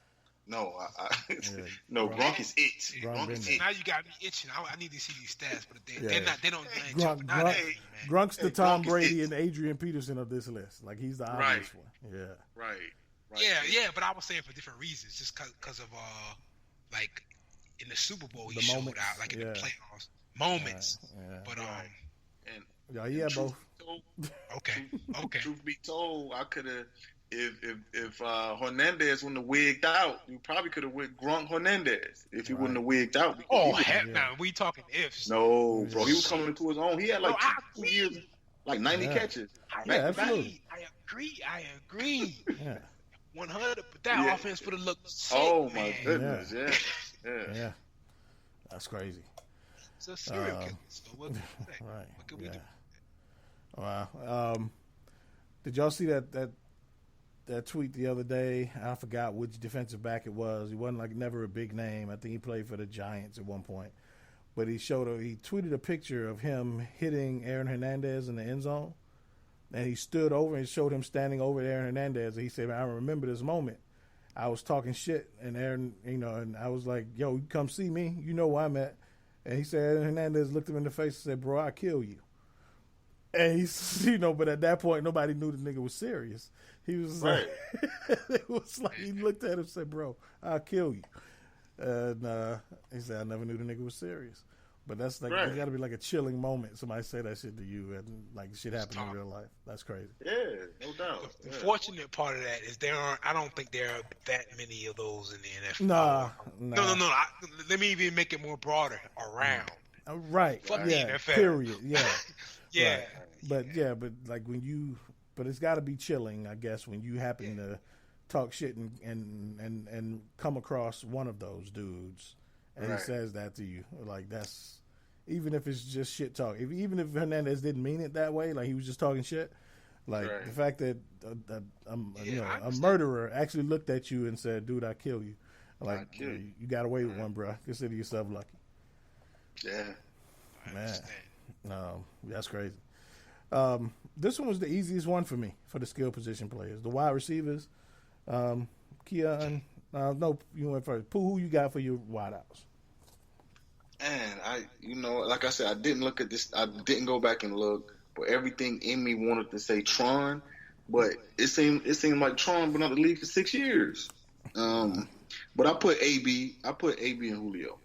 Gronk is it. Gronk is it. Now you got me itching. I need to see these stats, but they're not. They don't. Gronk's the Tom Brady and Adrian Peterson of this list. Like he's the obvious one. Yeah. Right. Yeah. But I was saying for different reasons, just because of like in the Super Bowl he showed out, like in the playoffs moments. But both. Okay. Truth be told, I could have. If Hernandez wouldn't have wigged out, you probably could have with Gronk Hernandez if he wouldn't have wigged out. Heck no, we talking ifs. No, bro, he was coming into his own. He had like 2 years, like 90 catches. Absolutely. I agree. 100. But that offense would have looked sick. Oh my goodness, yeah. That's crazy. It's a serial killer. So what can we do? Wow. Did y'all see that tweet the other day? I forgot which defensive back it was. He wasn't like never a big name. I think he played for the Giants at one point. But he tweeted a picture of him hitting Aaron Hernandez in the end zone. And he stood over and showed him standing over Aaron Hernandez. And he said, I remember this moment. I was talking shit and Aaron, and I was like, yo, you come see me. You know where I'm at. And he said, Aaron Hernandez looked him in the face and said, bro, I'll kill you. And he's, but at that point, nobody knew the nigga was serious. He was like, it was like he looked at him and said, bro, I'll kill you. And he said, I never knew the nigga was serious. But that's like, it's got to be like a chilling moment. Somebody say that shit to you and like shit happened in real life. That's crazy. Yeah, no doubt. The fortunate part of that is I don't think there are that many of those in the NFL. Nah. No. Let me even make it more broader around. Right. Fuck the NFL. Period. Yeah. Yeah. Right. But like but it's got to be chilling, I guess, when you happen to talk shit and come across one of those dudes and he says that to you. Like that's, even if it's just shit talk. Even if Hernandez didn't mean it that way, like he was just talking shit. Like the fact that a murderer actually looked at you and said, "Dude, I kill you." Like you got away with one, bro. Consider yourself lucky. Yeah, man. No, that's crazy. This one was the easiest one for me for the skill position players. The wide receivers, Keon. No, you went first. Pooh, who you got for your wideouts? And like I said, I didn't look at this. I didn't go back and look, but everything in me wanted to say Tron, but it seemed like Tron been out of the league for 6 years. But I put AB and Julio.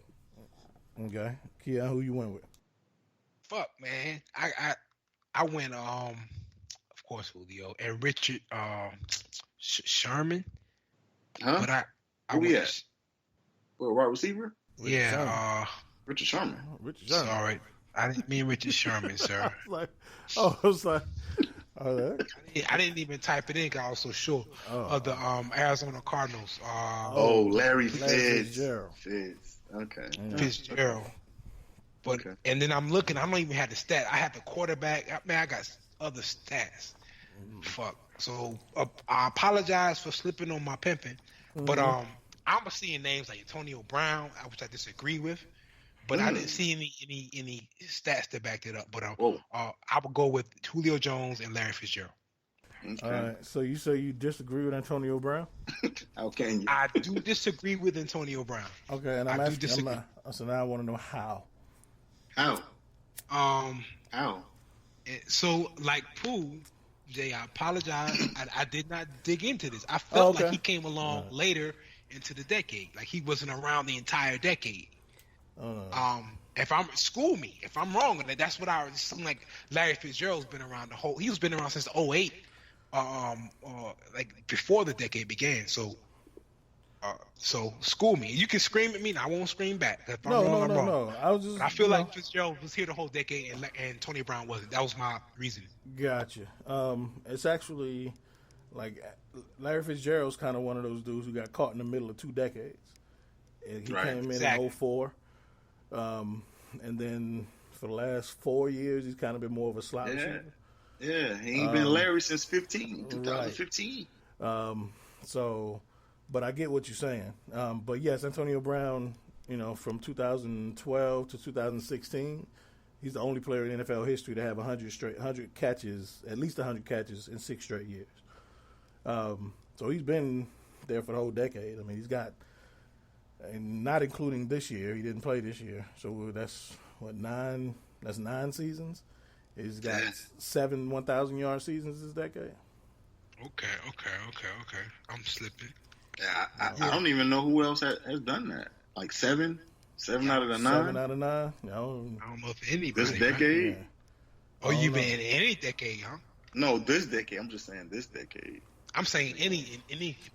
Okay, Keon, who you went with? Fuck, man, I went of course Julio and Richard Sherman. Huh? But I who he at? Wide receiver? Richard Sherman. Richard Sherman. Sorry, I didn't mean Richard Sherman, sir. I was like, I didn't even type it in because I was so sure of the Arizona Cardinals. Larry Fitzgerald. Okay. Fitzgerald. But and then I'm looking. I don't even have the stat. I have the quarterback. Man, I got other stats. Fuck. So I apologize for slipping on my pimping. But I'm seeing names like Antonio Brown, which I disagree with. but I didn't see any stats to back that up. But I would go with Julio Jones and Larry Fitzgerald. Okay. All right. So you say you disagree with Antonio Brown? How can you? I do disagree with Antonio Brown. Okay, and I'm asking. So now I want to know how. How? So, like Pooh, Jay, I apologize. I did not dig into this. I felt like he came along later into the decade. Like he wasn't around the entire decade. If I'm wrong, that's what I was something like. Larry Fitzgerald's been around he's been around since 2008, like before the decade began. So school me. You can scream at me, and I won't scream back. If I'm wrong, I'm wrong. No. I feel like Fitzgerald was here the whole decade, and Tony Brown wasn't. That was my reasoning. Gotcha. It's actually like Larry Fitzgerald's kind of one of those dudes who got caught in the middle of two decades. And he came in 2004. And then for the last 4 years, he's kind of been more of a slot receiver. Yeah, he ain't been Larry since 2015. But I get what you're saying. But yes, Antonio Brown, from 2012 to 2016, he's the only player in NFL history to have 100 catches, at least 100 catches in 6 straight years. So he's been there for the whole decade. I mean, he's got, and not including this year, he didn't play this year. So that's 9 seasons. He's got 7 1,000-yard seasons this decade. Okay. I'm slipping. Yeah, I don't even know who else has done that. Like 7 out of the 9. 7 out of 9. I don't know if anybody. This decade? Yeah. Oh, you been in any decade, huh? No, this decade. I'm just saying this decade. I'm saying any.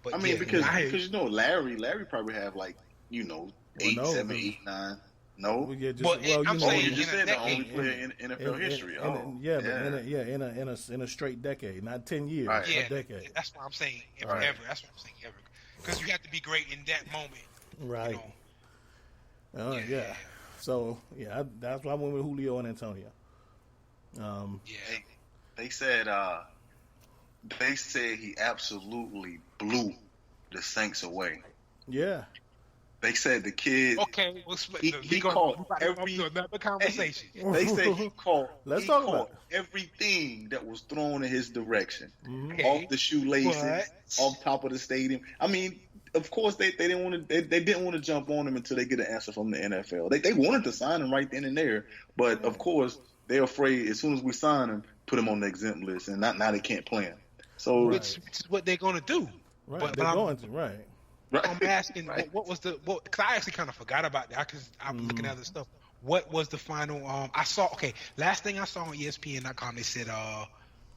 But I mean, because Larry probably have 8, 7, 8, 9. No, I'm saying you just said the only player in NFL history. In a straight decade, not 10 years, a decade. That's what I'm saying. Ever. That's what I'm saying. Ever, because you have to be great in that moment. Right. So that's why I went with Julio and Antonio. They said he absolutely blew the Saints away. Yeah. They said the kid. Okay, he caught another conversation. They said he caught. Let's talk about everything that was thrown in his direction, off the shoelaces, off top of the stadium. I mean, of course they didn't want to. They didn't want to jump on him until they get an answer from the NFL. They wanted to sign him right then and there, but of course they're afraid as soon as we sign him, put him on the exempt list, and now they can't play him. So which is what they're going to do. Right, but they're going to right. I'm asking, what was the? Because I actually kind of forgot about that because I'm looking at other stuff. What was the final? I saw. Okay, last thing I saw on ESPN.com, they said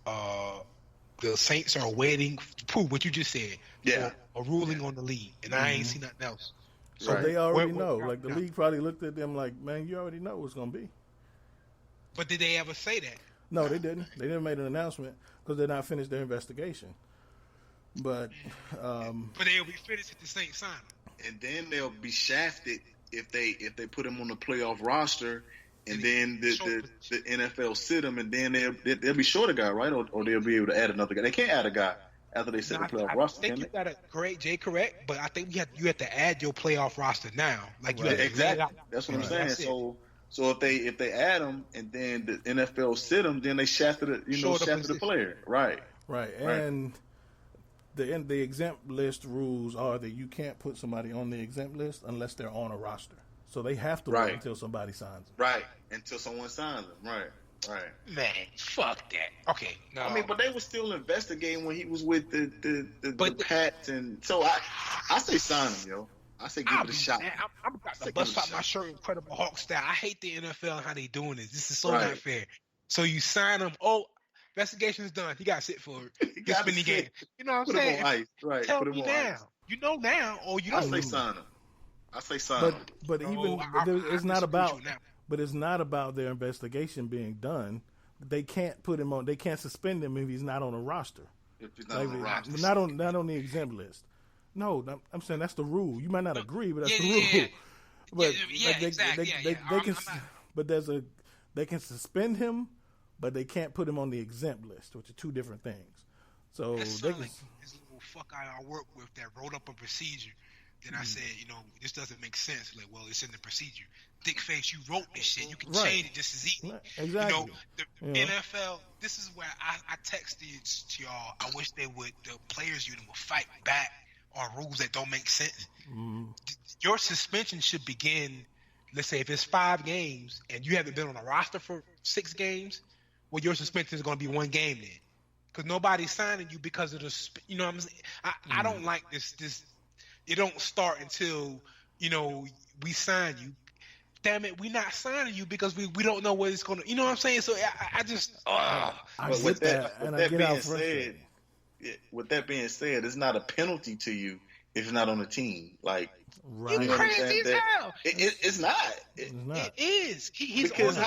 the Saints are waiting to prove what you just said. Yeah, a ruling on the league, and I ain't seen nothing else. So they already know. Like the league probably looked at them like, man, you already know what's going to be. But did they ever say that? No, they didn't. They didn't make an announcement because they're not finished their investigation. But they'll be finished if the Saints sign him. And then they'll be shafted if they put him on the playoff roster, and then the NFL sit him, and then they'll be short a guy, right? Or they'll be able to add another guy. They can't add a guy after they set the playoff roster. I think you got it correct, but I think you have to add your playoff roster now. Exactly. That's what I'm saying. So if they add him and then the NFL sit him, then they shafted the player, right? And the exempt list rules are that you can't put somebody on the exempt list unless they're on a roster. So they have to wait until somebody signs them. Right, until someone signs them. Right. Man, fuck that. Okay, no. I mean, but they were still investigating when he was with the Pats, and so I say sign him, yo. I say give it a shot. Man, I'm about to bust out my shirt, Incredible Hulk style. I hate the NFL and how they doing this. This is so not fair. So you sign him. Oh, investigation is done. He got to sit for it. He got to spend the game. You know what I'm saying? Put him on ice. Right. Tell me now. Ice. You know now, or you don't. I say sign him. But it's not about. But it's not about their investigation being done. They can't put him on. They can't suspend him if he's not on a roster. If he's not on a roster. Not on the exempt list. No, I'm saying that's the rule. You might not agree, but that's the rule. But they can. But they can suspend him, but they can't put him on the exempt list, which are two different things. So that sounds like this little fuck I work with that wrote up a procedure Then I said, this doesn't make sense. Like, well, it's in the procedure. Dick face, you wrote this shit. You can change it just as easy. Exactly. The NFL, this is where I texted to y'all. I wish the players union would fight back on rules that don't make sense. Your suspension should begin, let's say if it's 5 games and you haven't been on a roster for 6 games, well, your suspension is going to be 1 game then. Because nobody's signing you because of the, what I'm saying? I don't like this, it don't start until, we sign you. Damn it, we not signing you because we don't know what it's going to, you know what I'm saying? So I just, with that being said, it's not a penalty to you if you're not on the team. Like, right. You crazy as hell. It's not. It is. He's because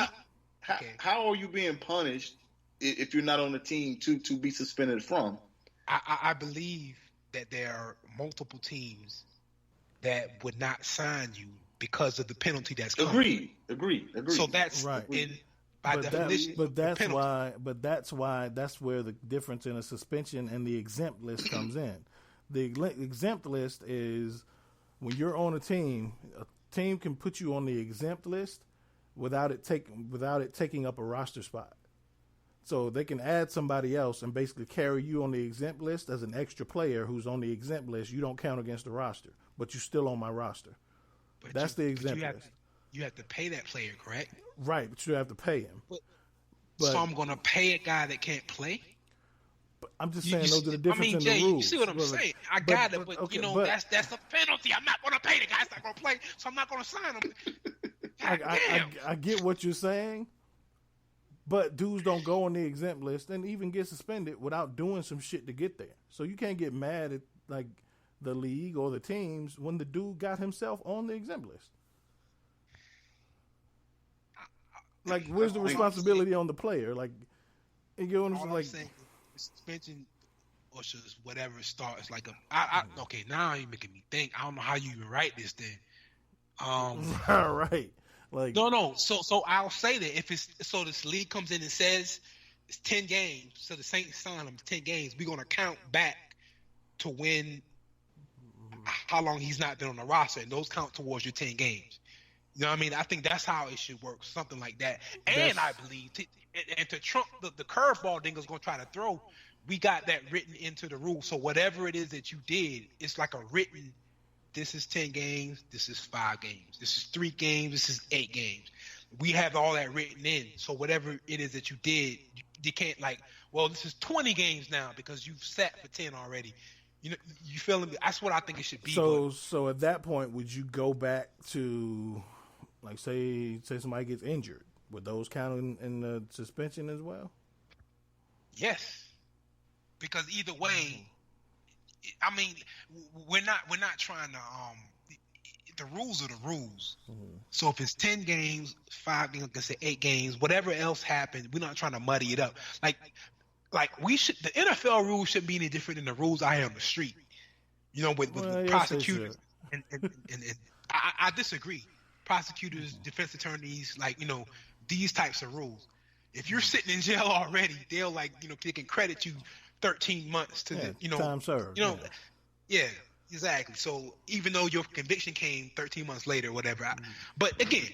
how are you being punished if you're not on the team to be suspended from? I believe that there are multiple teams that would not sign you because of the penalty that's coming. Agreed. So that's right. By definition. That's where the difference in a suspension and the exempt list comes in. The exempt list is when you're on a team can put you on the exempt list without it taking up a roster spot. So they can add somebody else and basically carry you on the exempt list as an extra player who's on the exempt list. You don't count against the roster, but you're still on my roster. That's the exempt list. You have to pay that player, correct? Right, but you have to pay him. So I'm going to pay a guy that can't play? But I'm just saying those are the difference in the rules. You see what I'm saying? I got it, but that's a penalty. I'm not going to pay the guy that's not going to play, so I'm not going to sign him. I get what you're saying, but dudes don't go on the exempt list and even get suspended without doing some shit to get there. So you can't get mad at like the league or the teams when the dude got himself on the exempt list. Like, where's the responsibility on the player? Like, you know what I'm saying? Suspension or just whatever starts like okay, now you're making me think. I don't know how you even write this thing. Right. Like no. So I'll say that if it's so this league comes in and says it's 10 games, so the Saints sign them 10 games, we're gonna count back to when how long he's not been on the roster, and those count towards your 10 games. You know what I mean? I think that's how it should work, something like that. And I believe, to trump the curveball Dingo's going to try to throw, we got that written into the rule. So whatever it is that you did, it's like a written, this is 10 games, this is 5 games, this is 3 games, this is 8 games. We have all that written in. So whatever it is that you did, you can't like, well, this is 20 games now because you've sat for 10 already. You feel me? That's what I think it should be. So at that point, would you go back to... Like, say somebody gets injured. Would those count in the suspension as well? Yes. Because either way, I mean, we're not trying to the rules are the rules. Mm-hmm. So if it's 10 games, 5 games, like I said, 8 games, whatever else happens, we're not trying to muddy it up. Like we should, the NFL rules shouldn't be any different than the rules out here on the street. With prosecutors and I disagree. Prosecutors, defense attorneys, these types of rules. If you're sitting in jail already, they'll they can credit you 13 months to time served. Yeah, exactly. So even though your conviction came 13 months later, or whatever. But again,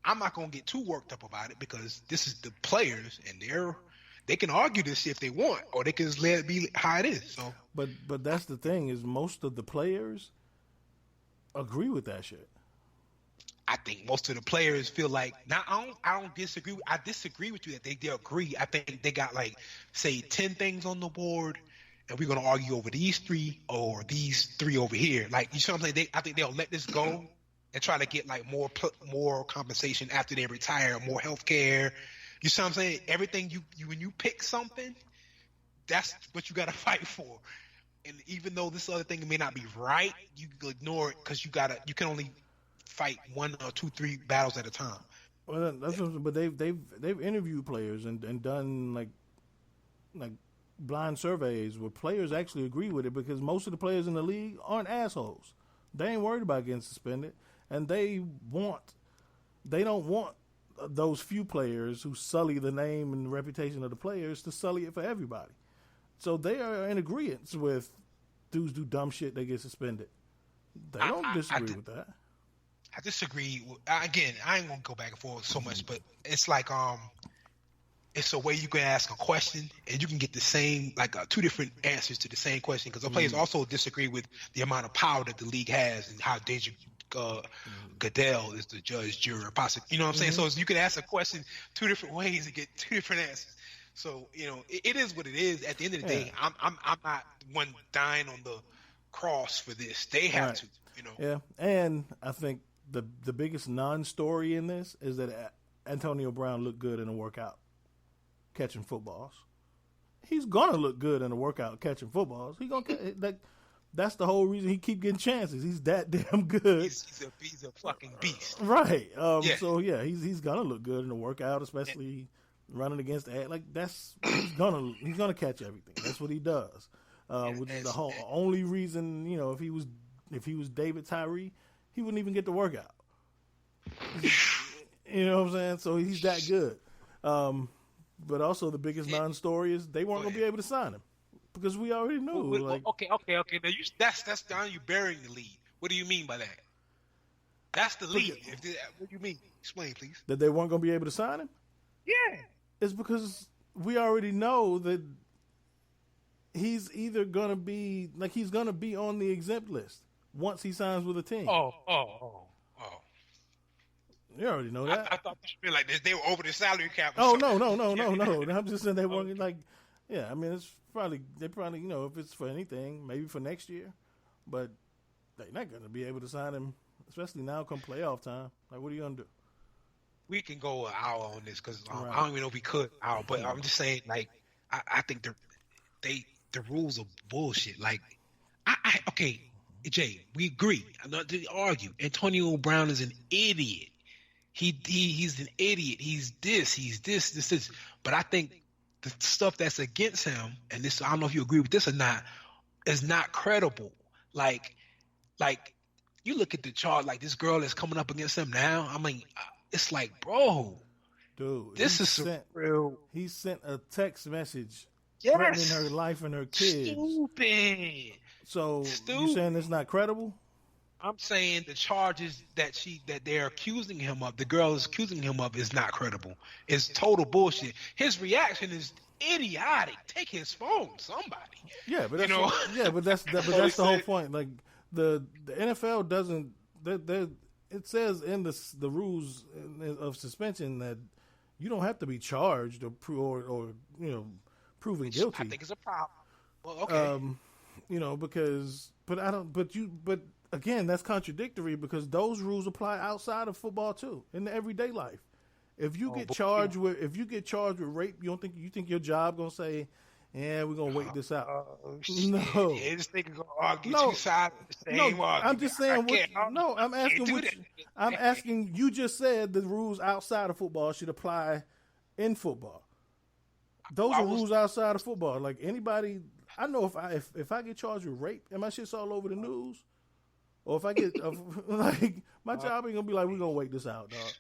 I'm not gonna get too worked up about it because this is the players, and they can argue this if they want, or they can just let it be how it is. So, but that's the thing is most of the players agree with that shit. I think most of the players feel like now. I don't disagree. I disagree with you that they agree. I think they got say 10 things on the board, and we're gonna argue over these 3 or these 3 over here. Like, you know what I'm saying? I think they'll let this go and try to get more compensation after they retire, more health care. You see what I'm saying? Everything you when you pick something, that's what you got to fight for. And even though this other thing may not be right, you can ignore it because you can only fight 1 or 2, 3 battles at a time. Well, that's but they've interviewed players and done like blind surveys where players actually agree with it because most of the players in the league aren't assholes. They ain't worried about getting suspended, and they don't want those few players who sully the name and reputation of the players to sully it for everybody. So they are in agreement with dudes do dumb shit, they get suspended. They don't disagree with that. I disagree. Again, I ain't gonna go back and forth so much, but it's like it's a way you can ask a question and you can get the same two different answers to the same question, because the players also disagree with the amount of power that the league has and how dangerous Goodell is the judge, juror, prosecutor. You know what I'm saying? So you can ask a question two different ways and get two different answers. So it is what it is. At the end of the day, I'm not one dying on the cross for this. They have to. Yeah, and I think the biggest non-story in this is that Antonio Brown looked good in a workout catching footballs. He's gonna look good in a workout catching footballs. He gonna that's the whole reason he keep getting chances. He's that damn good. He's a fucking beast. Right. So yeah, he's gonna look good in a workout, especially running against he's gonna catch everything. That's what he does. Which is the only reason, if he was David Tyree, he wouldn't even get the workout. You know what I'm saying? So he's that good. But also the biggest non-story is they weren't going to be able to sign him because we already knew. Okay. Now that's down you burying the lead. What do you mean by that? That's the lead. What do you mean? Explain, please. That they weren't going to be able to sign him? Yeah. It's because we already know that he's either going to be he's going to be on the exempt list once he signs with a team. Oh. You already know that. I thought you meant they were over the salary cap. No. I'm just saying they weren't yeah. I mean, they probably if it's for anything, maybe for next year, but they're not going to be able to sign him, especially now come playoff time. What are you going to do? We can go an hour on this because I don't even know if we could hour, but I'm just saying I think the rules are bullshit. Okay, Jay, we agree. I'm not to argue. Antonio Brown is an idiot. He's an idiot. He's this. But I think the stuff that's against him, and this, I don't know if you agree with this or not, is not credible. You look at the chart, this girl that's coming up against him now. I mean, it's bro, dude, this is real. He sent a text message threatening her life and her kids. Stupid. So you saying it's not credible? I'm saying the charges that they're accusing him of, the girl is accusing him of, is not credible. It's total bullshit. His reaction is idiotic. Take his phone, somebody. Yeah, but that's the whole point. The NFL doesn't. It says in the rules of suspension that you don't have to be charged or proven guilty. I think it's a problem. Well, okay. Because but again, that's contradictory because those rules apply outside of football too, in the everyday life. If you get charged with rape, you think your job gonna say, "Yeah, we're gonna wait this out"? No, this nigga gonna argue two sides of the same argument. I'm just saying. I'm asking. You just said the rules outside of football should apply in football. Those are rules outside of football. Anybody, I know if I get charged with rape and my shit's all over the news. Or if I get my job ain't gonna be we're gonna wait this out, dog.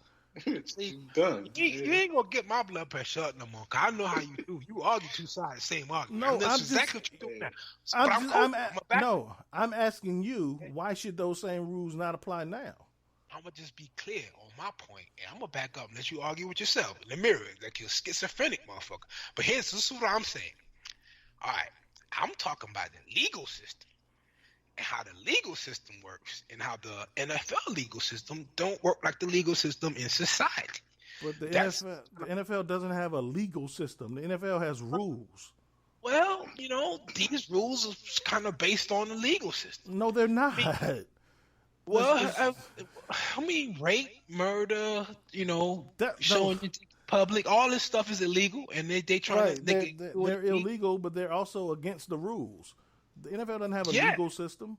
See, done. You ain't gonna get my blood pressure up no more. Cause I know how you do. You argue two sides, same argument. No, that's exactly what you're doing now. I'm asking you, why should those same rules not apply now? I'm gonna just be clear on my point, and I'm gonna back up and let you argue with yourself in the mirror, like you're schizophrenic, motherfucker. But this is what I'm saying. All right, I'm talking about the legal system. And how the legal system works and how the NFL legal system don't work like the legal system in society. But the NFL doesn't have a legal system. The NFL has rules. Well, these rules are kind of based on the legal system. No, they're not. Rape, murder, showing it to the public, all this stuff is illegal, and they try they're illegal, but they're also against the rules. The NFL doesn't have a legal system.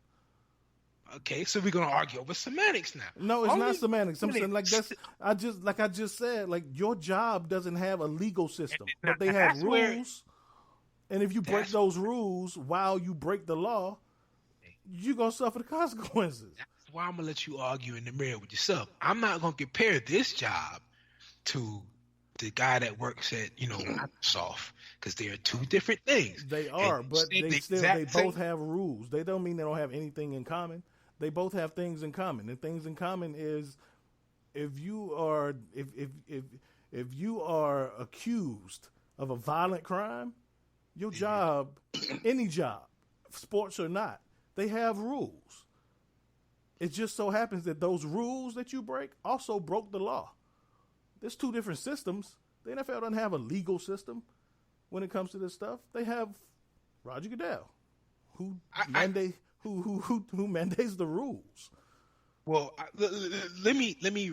Okay, so we're gonna argue over semantics now. No, it's not semantics. I'm saying I just said, your job doesn't have a legal system, but they have rules. And if you break those rules while you break the law, you're gonna suffer the consequences. That's why I'm gonna let you argue in the mirror with yourself. I'm not gonna compare this job to the guy that works at Microsoft. Because they are two different things. They are, but they both have rules. They don't mean they don't have anything in common. they both have things in common. The things in common is if you are accused of a violent crime, your job, any job, sports or not, they have rules. It just so happens that those rules that you break also broke the law. There's two different systems. The NFL doesn't have a legal system when it comes to this stuff. They have Roger Goodell, who mandates the rules. Well, let me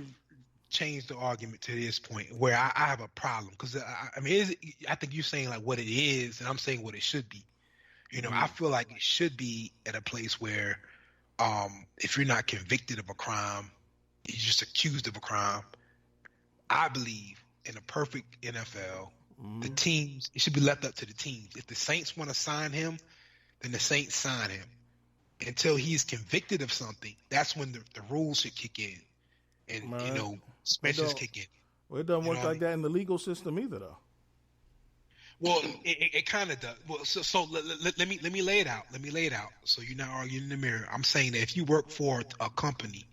change the argument to this point where I have a problem, because I think you're saying like what it is, and I'm saying what it should be. I feel like it should be at a place where if you're not convicted of a crime, you're just accused of a crime. I believe in a perfect NFL, the teams, it should be left up to the teams. If the Saints want to sign him, then the Saints sign him. Until he's convicted of something, that's when the rules should kick in. And, specials kick in. Well, it doesn't work like that in the legal system either, though. Well, it kind of does. Well, so let me lay it out. Let me lay it out. So you're not arguing in the mirror. I'm saying that if you work for a company,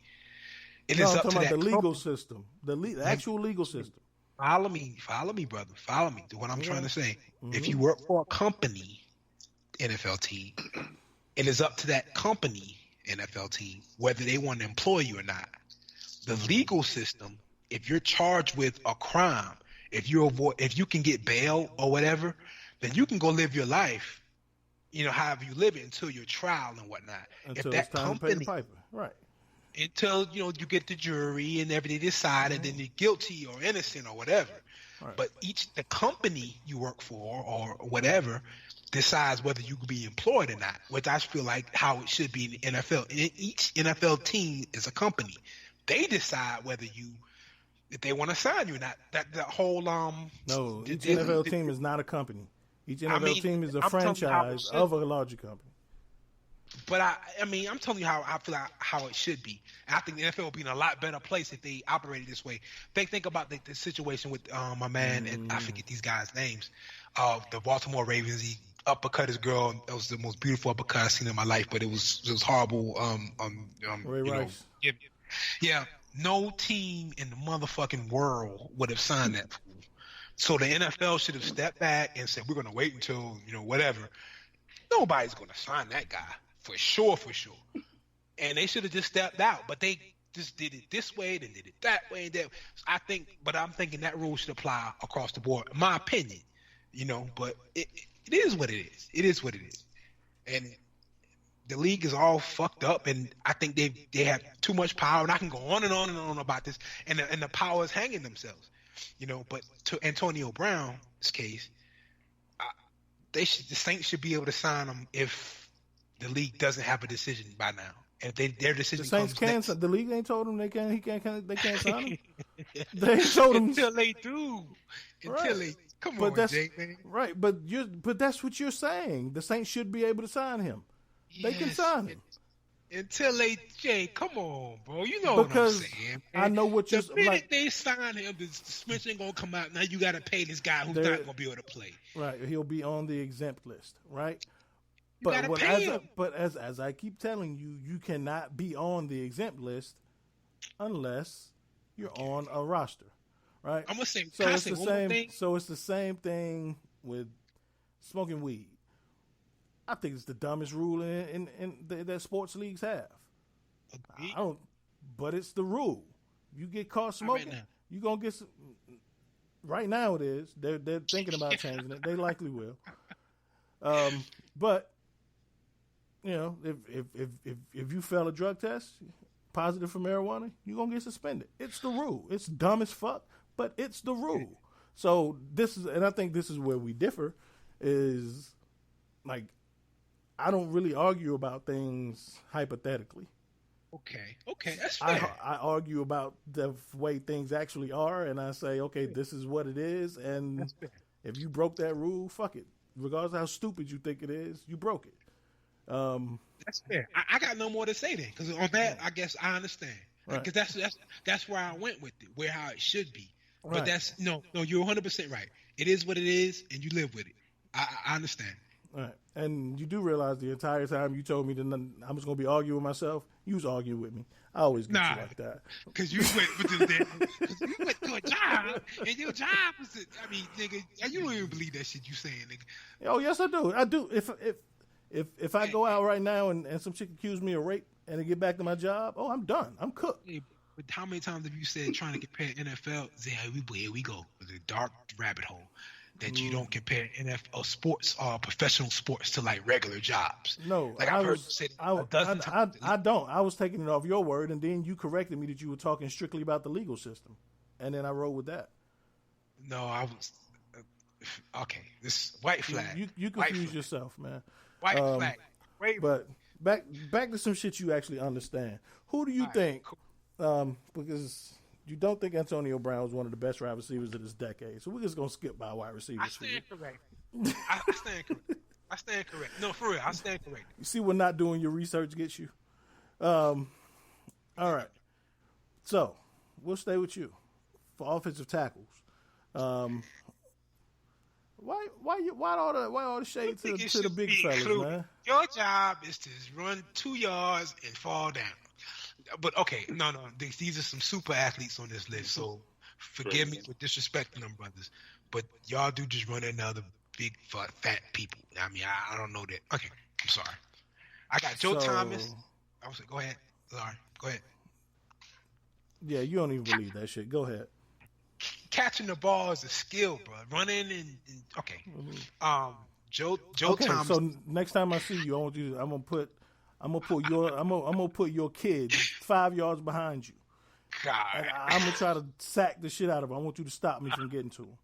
it is up to that the legal system, the actual legal system. Follow me, brother. Follow me to what I'm trying to say. If you work for a company, NFL team, it is up to that company, NFL team, whether they want to employ you or not. The legal system, if you're charged with a crime, if you can get bail or whatever, then you can go live your life, however you live it until your trial and whatnot. Until it's time to pay the piper, right? Until you get the jury and everything decided, and then you're guilty or innocent or whatever. Right. But the company you work for or whatever decides whether you can be employed or not, which I feel like how it should be in the NFL. Each NFL team is a company. They decide if they want to sign you or not. That the whole No, each NFL team is not a company. Each NFL team is a franchise of a larger company. But I'm telling you how I feel like how it should be. I think the NFL would be in a lot better place if they operated this way. Think about the situation with my man, and I forget these guys' names. The Baltimore Ravens, he uppercut his girl. That was the most beautiful uppercut I've seen in my life, but it was horrible. Ray Rice. Yeah. No team in the motherfucking world would have signed that. So the NFL should have stepped back and said, we're going to wait until, whatever. Nobody's going to sign that guy. For sure. And they should have just stepped out. But they just did it this way, then did it that way. I'm thinking that rule should apply across the board. In my opinion, but it is what it is. It is what it is. And the league is all fucked up, and I think they have too much power, and I can go on and on and on about this, and the power is hanging themselves, But to Antonio Brown's case, the Saints should be able to sign him if the league doesn't have a decision by now, and if their decision. The Saints can't. The league ain't told them they can't. They can't sign him. They ain't told them until they do. Until they come on, Jake, man. Right, but that's what you're saying. The Saints should be able to sign him. They can sign him. Until come on, bro. You know because what I'm saying. Man. I know what you're saying. The minute they sign him, the suspension ain't going to come out. Now you got to pay this guy who's not going to be able to play. Right. He'll be on the exempt list, right? You got to pay him. But as I keep telling you, you cannot be on the exempt list unless you're on a roster, right? I'm going to say so it's the same. So it's the same thing with smoking weed. I think it's the dumbest rule that sports leagues have. But it's the rule. You get caught smoking, you're gonna get some. Right now it is. They're thinking about changing it. They likely will. But if you fail a drug test, positive for marijuana, you're gonna get suspended. It's the rule. It's dumb as fuck, but it's the rule. So I think this is where we differ. Is like. I don't really argue about things hypothetically. Okay, that's fair. I argue about the way things actually are, and I say, okay, this is what it is, and if you broke that rule, fuck it. Regardless of how stupid you think it is, you broke it. That's fair. I got no more to say then, because on that, I guess I understand. Because that's where I went with it, how it should be. But that's no, you're 100% right. It is what it is, and you live with it. I understand. All right. And you do realize the entire time you told me that I was going to be arguing with myself, you was arguing with me. I always get you like that. Because you went to a job, and your job was nigga, you don't even believe that shit you saying, nigga. Oh, yes, I do. I do. If I go out right now and some chick accuse me of rape and I get back to my job, I'm done. I'm cooked. Hey, but how many times have you said trying to compare NFL? Here we go with a dark rabbit hole. That you don't compare NFL sports, professional sports, to like regular jobs. No, like I've heard you say a dozen times. I don't. I was taking it off your word, and then you corrected me that you were talking strictly about the legal system, and then I rolled with that. No, I was okay. This white flag. You confuse yourself, man. White flag. But back to some shit you actually understand. Who do you think? Cool. Because you don't think Antonio Brown was one of the best wide receivers of this decade. So we're just going to skip by wide receivers. I stand correct. I stand correct. No, for real, I stand correct. You see what not doing your research gets you? All right. So we'll stay with you for offensive tackles. Why all the shade to the big fellas, man? Your job is to run 2 yards and fall down. But okay, no, these are some super athletes on this list, so forgive me for disrespecting them, brothers. But y'all do just run another big fat people. I mean, I don't know that. Okay, I'm sorry. I got Joe Thomas. I was like, go ahead. Sorry, go ahead. Yeah, you don't even believe that shit. Go ahead. Catching the ball is a skill, bro. Running and okay. Joe okay, Thomas. So next time I see you, I'm gonna put your kid 5 yards behind you. God. And I'm gonna try to sack the shit out of him. I want you to stop me from getting to him.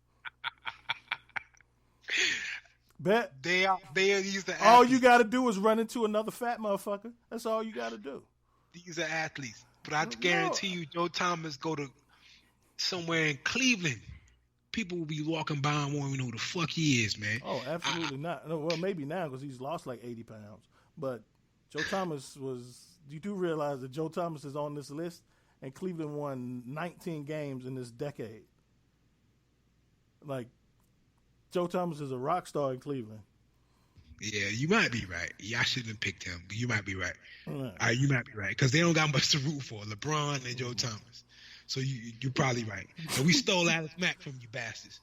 Bet they are these the athletes. All you gotta do is run into another fat motherfucker. That's all you gotta do. These are athletes. But I guarantee you, Joe Thomas go to somewhere in Cleveland. People will be walking by and won't even know who the fuck he is, man. Oh, absolutely not. No, well, maybe now because he's lost like 80 pounds. But Joe Thomas you do realize that Joe Thomas is on this list, and Cleveland won 19 games in this decade. Like, Joe Thomas is a rock star in Cleveland. Yeah, you might be right. Yeah, I shouldn't have picked him, but you might be right. You might be right because they don't got much to root for, LeBron and Joe Thomas. So you're probably right. So we stole Alex Mack from you bastards.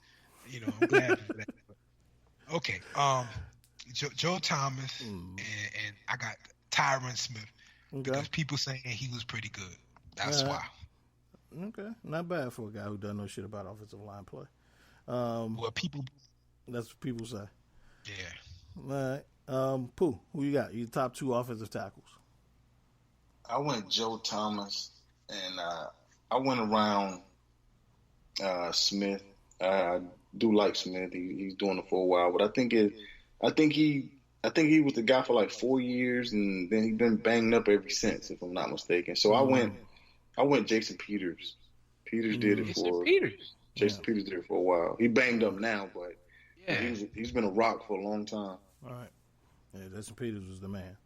You know, I'm glad for that. Okay, Joe Thomas and I got Tyron Smith because people saying he was pretty good. That's why. Okay, not bad for a guy who doesn't know shit about offensive line play. That's what people say. Yeah. All right. Pooh, who you got? Your top 2 offensive tackles. I went Joe Thomas, and I went around Smith. I do like Smith. He's doing it for a while, but I think he was the guy for like 4 years, and then he's been banged up ever since, if I'm not mistaken. So I went Jason Peters. Peters did it for Jason Peters did it for a while. He banged up now, but he's been a rock for a long time. All right. Yeah, Jason Peters was the man.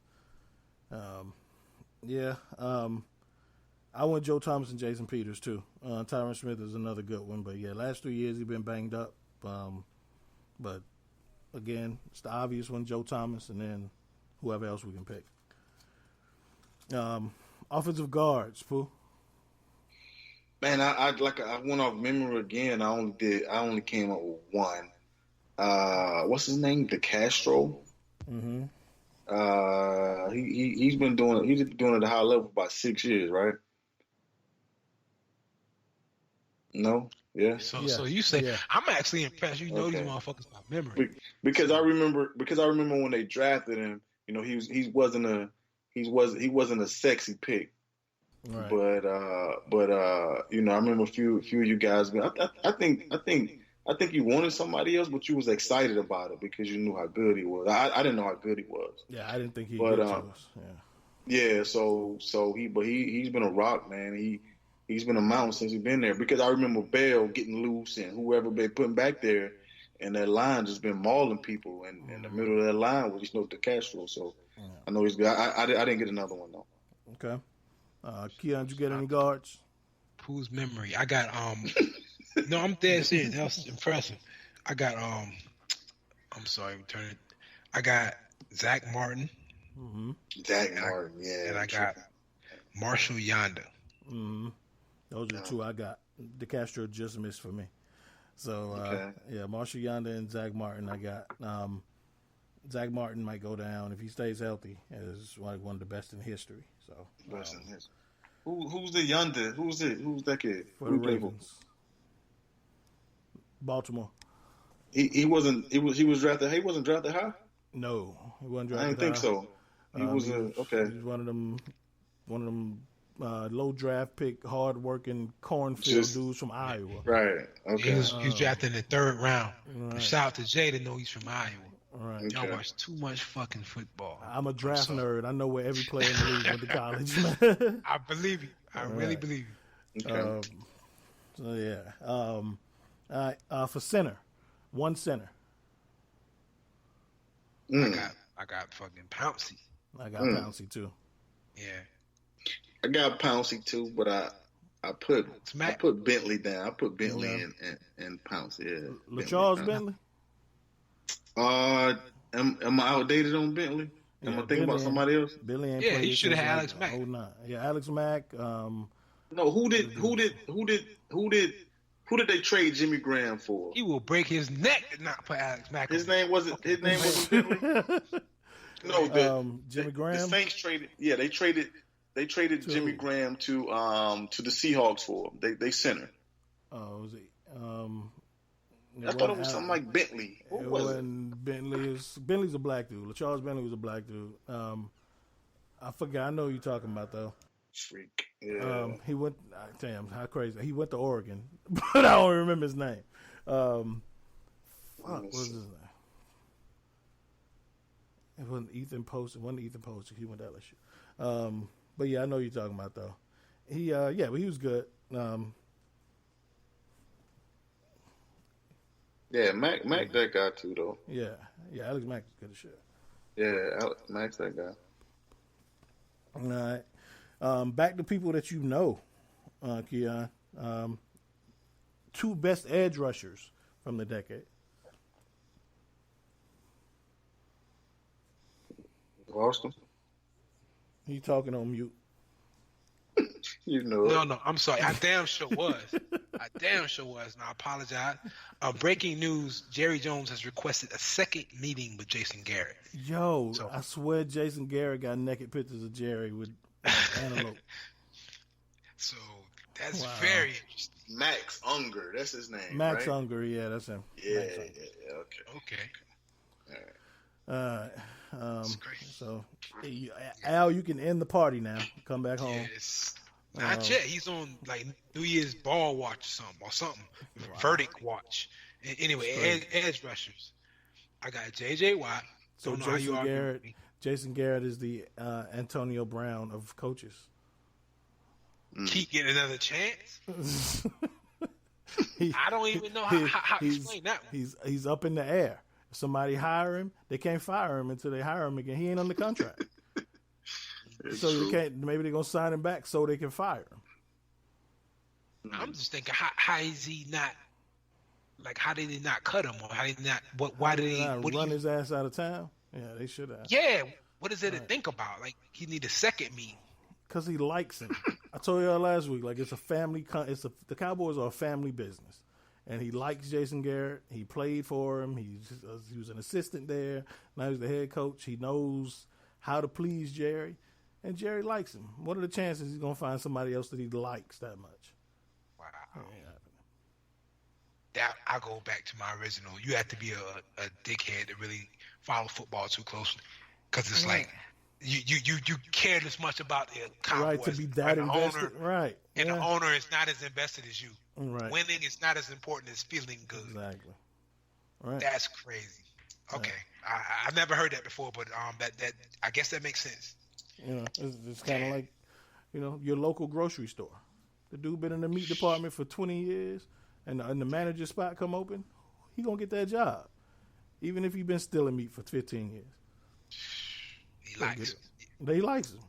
I went Joe Thomas and Jason Peters too. Tyron Smith is another good one, but yeah, last 3 years he's been banged up. But again, it's the obvious one, Joe Thomas, and then whoever else we can pick. Offensive guards, Pooh. Man, I went off memory again. I only came up with one. What's his name? De Castro. Mm-hmm. He's been doing it at a high level for about 6 years, right? No, yeah. So you say I'm actually impressed. You know these motherfuckers by memory. Because I remember when they drafted him. You know, he wasn't a sexy pick. Right. But you know, I remember a few of you guys. I think you wanted somebody else, but you was excited about it because you knew how good he was. I didn't know how good he was. Yeah, I didn't think he'd get to us. Yeah. So he's been a rock, man. He's been a mountain since he's been there. Because I remember Bell getting loose and whoever they putting back there, and that line just been mauling people. And in the middle of that line was De Castro. So I know he's good. I didn't get another one though. Okay. Keon, did you get any guards? Whose memory? I got no, I'm dead serious. That was impressive. I got I'm sorry, I'm turning. I got Zach Martin. Mm-hmm. Zach Martin, yeah. And I got Marshall Yonder. Mm-hmm. Those are two I got. DeCastro just missed for me. So, Marshall Yonder and Zach Martin I got. Zach Martin might go down if he stays healthy as one of the best in history. So, best in history. Who's the Yonder? Who's that kid? For the Ravens. Baltimore. He was drafted. He wasn't drafted high. No, he wasn't drafted. I didn't think so. He was okay. He was one of them low draft pick, hard working cornfield dudes from Iowa. Right. Okay. He was drafted in the 3rd round. Right. Shout out to Jay to know he's from Iowa. Right. Okay. Y'all watch too much fucking football. I'm a draft nerd. I know where every player in the league went to college. I believe you. I really believe you. Okay. For center, one center. I got fucking Pouncey. I got Pouncey too. Yeah. I got Pouncey too, but I put Bentley down. I put Bentley and Pouncey. Yeah. LaCharles Bentley. Am I outdated on Bentley? Am I thinking about somebody else? Billy ain't he should have had Alex Mack. Oh, nah. Yeah, Alex Mack. No, who did they trade Jimmy Graham for? He will break his neck to not put Alex Mack. His name wasn't Bentley. No, Jimmy Graham. The Saints traded. Yeah, they traded Jimmy Graham to the Seahawks for him. They center. Oh, was he? I thought it was something like Bentley. What was it? Bentley's a black dude. LaCharles Bentley was a black dude. I forgot. I know who you're talking about though. Freak. Yeah. He went. Damn, how crazy! He went to Oregon, but I don't remember his name. What was his name? It wasn't Ethan Post. It wasn't Ethan Post. He went to LSU. But yeah, I know who you're talking about though. But he was good. Yeah, Mac that guy too though. Yeah, Alex Mack is good as shit. Yeah, Alex Mack's that guy. All right. Back to people that you know, Keon. 2 best edge rushers from the decade. Lost him. You talking on mute? You know. No, I'm sorry. I damn sure was. And I apologize. Breaking news: Jerry Jones has requested a second meeting with Jason Garrett. Yo, I swear Jason Garrett got naked pictures of Jerry with antelope. So that's very interesting. Max Unger, that's his name. Max right? Unger, yeah, that's him. Yeah, Okay. All right. That's great. So, Al, you can end the party now. Come back home. Yes. Not yet. He's on like New Year's ball watch or something. Wow. Verdict watch. Anyway, edge rushers. I got J.J. Watt. So Jason Garrett is the Antonio Brown of coaches. Keep getting another chance. I don't even know how to explain that one. He's up in the air. If somebody hire him, they can't fire him until they hire him again. He ain't under contract. So true. Maybe they're gonna sign him back so they can fire him. I'm just thinking, how is he not? Like, how did they not cut him? Or how did they not? Why did he run his ass out of town? Yeah, they should have. Yeah, what is there to think about? Like, he need a second meeting. Because he likes him. I told y'all last week, like, it's a family. The Cowboys are a family business, and he likes Jason Garrett. He played for him. He was an assistant there. Now he's the head coach. He knows how to please Jerry. And Jerry likes him. What are the chances he's going to find somebody else that he likes that much? Wow. That I go back to my original. You have to be a dickhead to really follow football too closely. Because it's like you care this much about the Cowboys. Right, to be that invested. Right. And the owner is not as invested as you. Right. Winning is not as important as feeling good. Exactly. Right. That's crazy. Okay. Right. I never heard that before, but that I guess that makes sense. You know, it's kind of like, you know, your local grocery store. The dude been in the meat department for 20 years, and the manager spot come open, he gonna get that job, even if he been stealing meat for 15 years. He likes him. He likes him.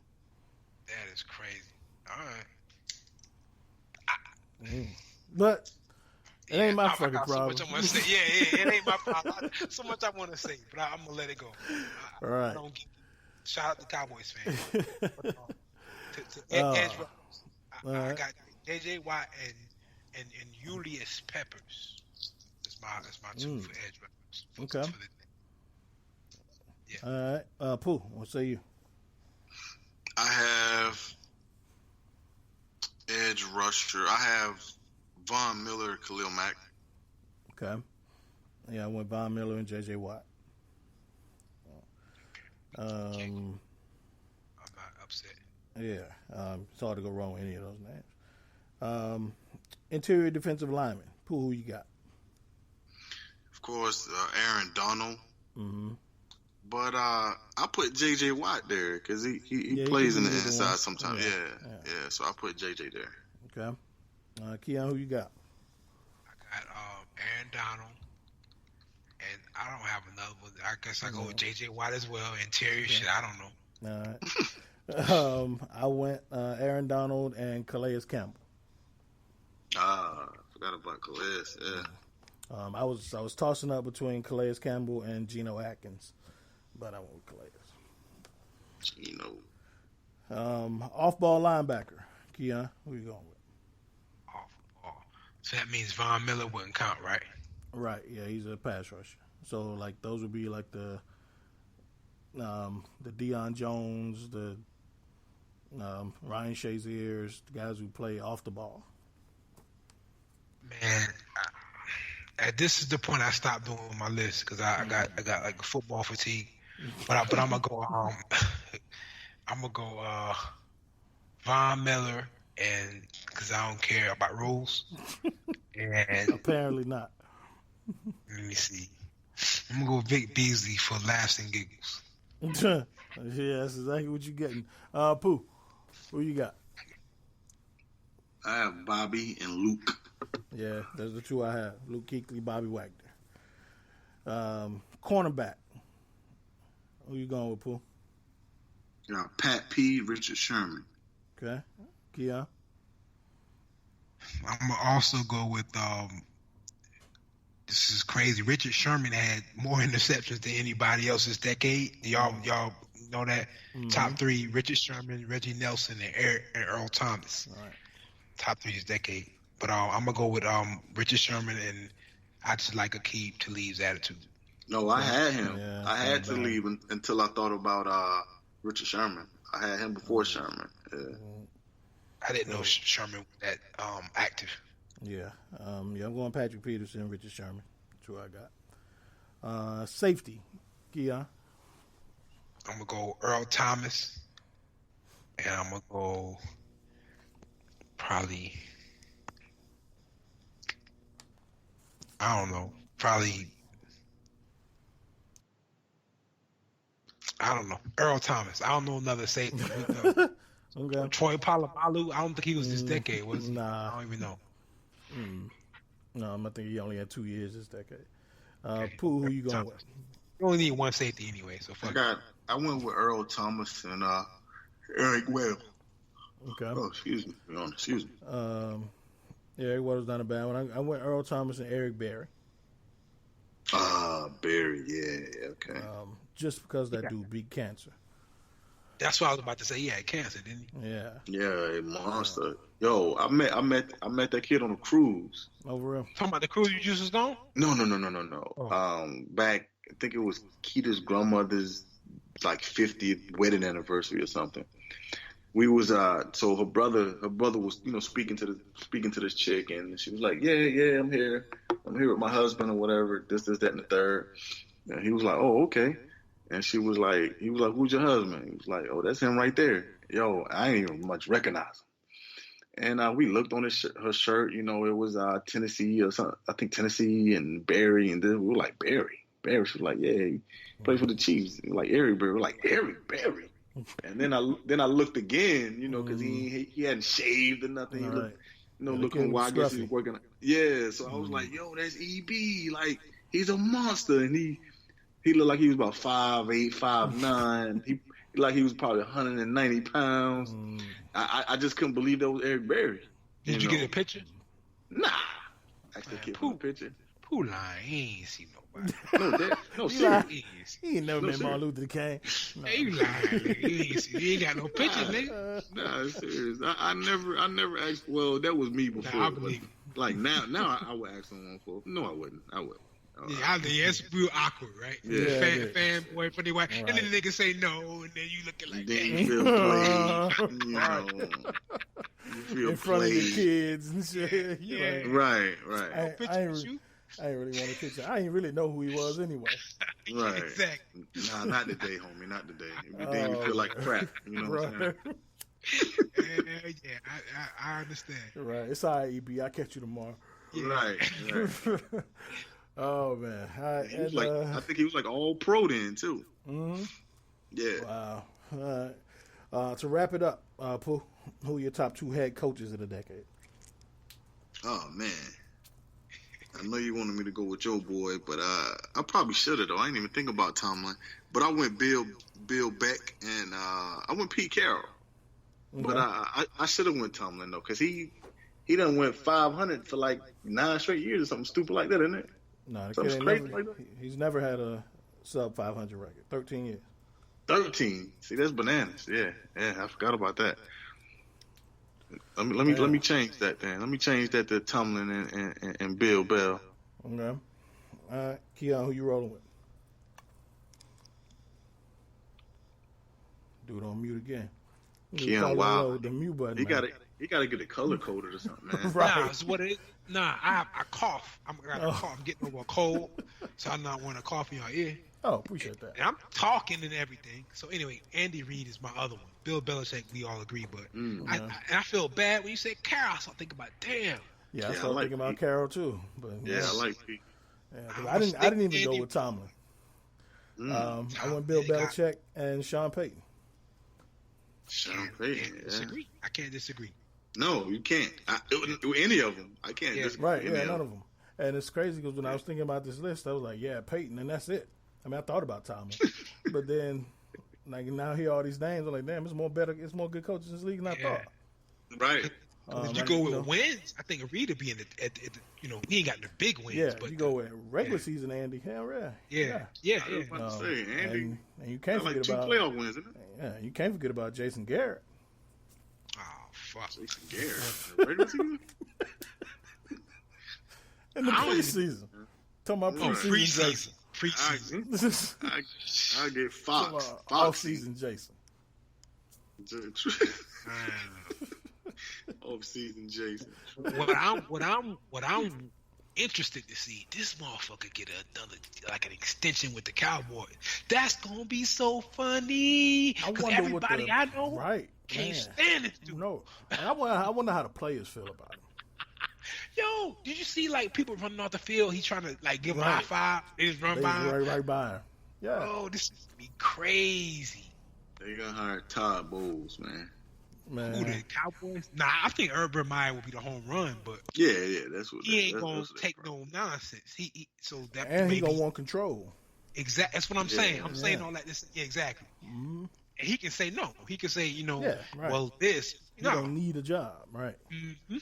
That is crazy. All right. But It ain't my I fucking got problem. So much I want to say. Yeah, it ain't my problem. So much I want to say, but I'm gonna let it go. All right. Shout out to Cowboys fans. To edge rushers, I got J.J. Watt and Julius Peppers. That's my two for edge rushers. Okay. Yeah. All right. Pooh, what say you? I have edge rusher. I have Von Miller, Khalil Mack. Okay. Yeah, I went Von Miller and J.J. Watt. I'm not upset. Yeah, it's hard to go wrong with any of those names. Interior defensive lineman. Pooh, who you got? Of course, Aaron Donald. Mm-hmm. But I put J.J. Watt there because he plays in the inside sometimes. Yeah. So I put J.J. there. Okay. Keon, who you got? I got Aaron Donald, and I don't have another one. I guess I go with J.J. Watt as well. Interior shit, I don't know. All right. I went Aaron Donald and Calais Campbell. I forgot about Calais. Yeah. I was tossing up between Calais Campbell and Geno Atkins, but I went with Calais. Geno. Off-ball linebacker. Keon, who you going with? Off-ball. So that means Von Miller wouldn't count, right? Right. Yeah, he's a pass rusher. So like those would be like the Deion Jones, the Ryan Shaziers, the guys who play off the ball. Man, this is the point I stopped doing my list because I got like football fatigue. But I'm gonna go. I'm gonna go Von Miller, and because I don't care about rules. And apparently not. Let me see. I'm gonna go Vic Beasley for laughs and giggles. Yeah, that's exactly what you're getting. Pooh, who you got? I have Bobby and Luke. Yeah, those are the two I have. Luke Kuechly, Bobby Wagner. Cornerback. Who you going with, Pooh? Pat P, Richard Sherman. Okay. Keon? I'm going to also go with, this is crazy, Richard Sherman had more interceptions than anybody else this decade. Y'all know that? Mm-hmm. Top three, Richard Sherman, Reggie Nelson, and Earl Thomas. All right. Top three this decade. But I'm going to go with Richard Sherman, and I just like Aqib Talib's attitude. No, I had him. Yeah, I had to leave until I thought about Richard Sherman. I had him before Sherman. Yeah. I didn't know Sherman was that active. Yeah. I'm going Patrick Peterson, Richard Sherman. That's who I got. Safety. Keon? I'm going to go Earl Thomas, and I'm going to go probably, I don't know, Earl Thomas. I don't know another safety. Okay. Troy Polamalu, I don't think he was this decade, was he? Nah. I don't even know. No, I think he only had 2 years this decade. Pooh, who you going with? You only need one safety anyway, so fuck it. I went with Earl Thomas and Eric Well. Okay. Oh, excuse me. Eric Weddle's not a bad one. I went Earl Thomas and Eric Berry. Berry, yeah, okay. Just because that dude beat cancer. That's what I was about to say. He had cancer, didn't he? Yeah. Yeah, a monster. Yo, I met that kid on a cruise. Over him. Talking about the cruise you just was on? No. Oh. Back, I think it was Keita's grandmother's 50th wedding anniversary or something. We was so her brother was speaking to this chick, and she was like, yeah, I'm here with my husband or whatever, this that and the third. And he was like, oh, okay. And he was like, who's your husband? He was like, oh, that's him right there. Yo, I ain't even much recognize him. And we looked on her shirt, it was Tennessee or something. I think Tennessee and Barry, and then we were like, Barry. She was like, yeah, he played for the Chiefs. Like Eric Berry. We're like, Eric Berry. And then I looked again, because he hadn't shaved or nothing. He looked, looking wild. I guess he was working. Yeah, so I was like, yo, that's EB. Like, he's a monster, and he looked like he was about 5'8", 5'9". He was probably 190 pounds. I just couldn't believe that was Eric Berry. Did you get a picture? Nah, Ask the kid from the picture. Pooh lying. He ain't see nobody. Serious. He ain't never met Martin Luther King. No. Hey, you lying, nigga. You ain't got no pictures, nigga. Nah, serious. I never asked. Well, that was me before. Nah, I believe. Like now I would ask someone for. No, I wouldn't. Yeah, it's real awkward, right? Yeah, Fanboy for the white, and then the nigga say no, and then you looking like then that. you feel played. You know, you feel in front played. of your kids and shit. Yeah. Right. I ain't really want a picture. I ain't really know who he was anyway. Right. Exactly. Nah, not today, homie. Not today. Then you feel like crap. You know what I'm saying? I understand. Right. It's all right, EB. I'll catch you tomorrow. Yeah. Right. Oh, man. He was I think he was like all pro then, too. Mm-hmm. Yeah. Wow. All right. To wrap it up, Pooh, who are your top 2 head coaches of the decade? Oh, man. I know you wanted me to go with your boy, but I probably should have, though. I didn't even think about Tomlin. But I went Bill Beck, and I went Pete Carroll. Okay. But I should have went Tomlin, though, because he done went 500 for like 9 straight years or something stupid like that, isn't it? No, he's never had a sub 500 record. 13 years. 13. See, that's bananas. Yeah, I forgot about that. Let me change that then. Let me change that to Tomlin and Bill Bell. Okay. All right, Keon, who you rolling with? Do it on mute again. Keon, wow. The mute button. He got to get it color coded or something, man. Right. Nah, it's what it is. Nah, I cough. I'm getting over a cold, so I'm not want to cough in your ear. Oh, appreciate that. And I'm talking and everything. So anyway, Andy Reid is my other one. Bill Belichick, we all agree, but I feel bad when you say Carroll. So I think about, damn. Yeah, I started thinking about Carroll too. But I like Pete. Yeah, I didn't even go with Tomlin. I went Bill Belichick and Sean Payton. Sean Payton. I can't disagree. No, you can't. Any of them. I can't disagree. Right, none of them. And it's crazy because when I was thinking about this list, I was like, yeah, Peyton, and that's it. I mean, I thought about Tomlin. But then, like, now I hear all these names, I'm like, damn, it's more good coaches in this league than I thought. Right. If you go with wins, I think Reid would be in he ain't got the big wins. Yeah, but you go with regular season Andy. Hell yeah. Yeah. I was about to say, Andy. And you can't forget like 2 playoff wins, isn't it? Yeah, you can't forget about Jason Garrett. Oh, fuck. Jason Garrett. Regular season? In the preseason. Talking about preseason. Preseason. I get Fox. Off-season Jason. Off-season Jason. What I'm interested to see, this motherfucker get another like an extension with the Cowboys. That's gonna be so funny. Because everybody I know can't stand this dude. No, I wonder how the players feel about him. Yo, did you see like people running off the field? He's trying to like give him a high five. They just run by him. Right by him. Yeah. Oh, this is gonna be crazy. They gonna hire Todd Bowles, man. Who, the Cowboys? Nah, I think Urban Meyer will be the home run, but yeah, that's what he ain't gonna take no nonsense. He gonna want control. Exactly, that's what I'm saying. I'm saying all that. Exactly. Mm-hmm. And he can say no. He can say, well, this. You don't need a job, right? Mm-hmm.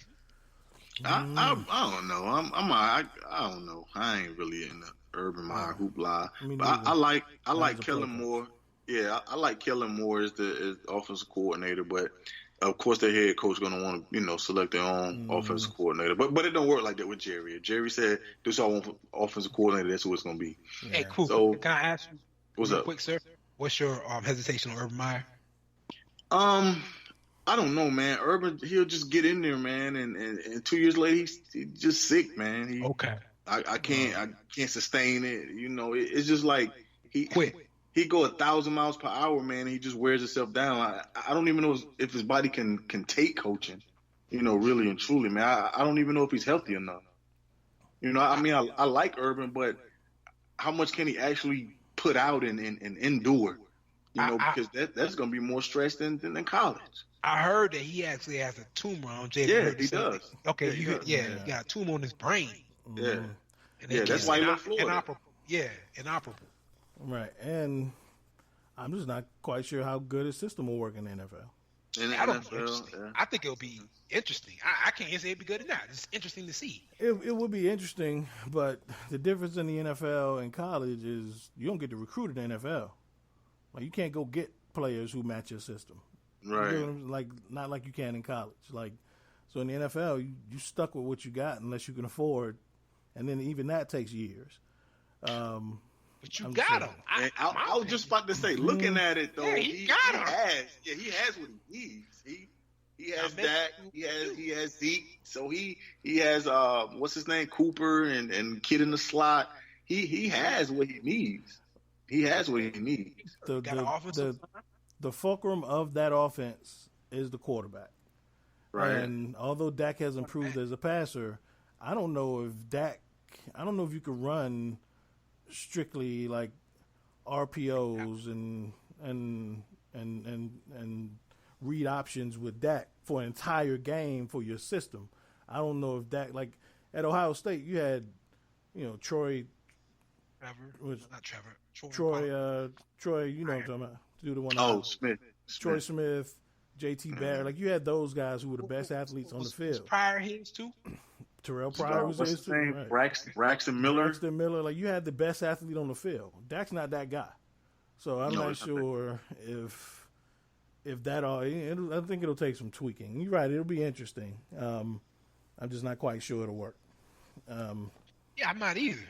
I don't know. I don't know. I ain't really in the Urban Meyer hoopla. But I like Kellen Moore. Yeah, I like Kellen Moore as the offensive coordinator, but of course the head coach going to want to select their own offensive coordinator. But it don't work like that with Jerry. If Jerry said this is our offensive coordinator, that's who it's going to be. Hey, cool. So, can I ask you what's up, quick, sir? What's your hesitation on Urban Meyer? I don't know, man. Urban, he'll just get in there, man, and 2 years later he's just sick, man. I can't sustain it. It's just like he quit. He go 1,000 miles per hour, man. And he just wears himself down. I don't even know if his body can take coaching, really and truly, man. I don't even know if he's healthy enough. I like Urban, but how much can he actually put out and endure? Because that's going to be more stress than college. I heard that he actually has a tumor on Jalen. Yeah, he does. Okay, he got a tumor on his brain. Yeah, that's why he left Florida. Inoperable. Yeah, inoperable. Right, and I'm just not quite sure how good his system will work in the NFL. In the I don't NFL, know. yeah. I think it'll be interesting. I can't say it'd be good or not. It's interesting to see. It would be interesting, but the difference in the NFL and college is you don't get to recruit in the NFL. Like you can't go get players who match your system. Right. You know, like not like you can in college. Like so in the NFL, you stuck with what you got unless you can afford, and then even that takes years. But you got him. I was just about to say, looking at it though, Yeah, he got him. he has what he needs. He has I Dak, he has Zeke, so he has what's his name, Cooper and kid in the slot. He has what he needs. He has what he needs. The fulcrum of that offense is the quarterback. Right. And although Dak has improved as a passer, I don't know if you could run strictly like RPOs and read options with Dak for an entire game for your system. I don't know if Dak, like at Ohio State, you had, Troy. Troy, you know what I'm talking about. Do the one. Smith. Troy Smith, JT Barrett. Like you had those guys who were the best athletes on the field. Pryor his too. Terrell Pryor was his too. Right. Braxton Miller. Like you had the best athlete on the field. Dak's not that guy. So I'm not sure if that all. I think it'll take some tweaking. You're right. It'll be interesting. I'm just not quite sure it'll work. Yeah, I'm not either.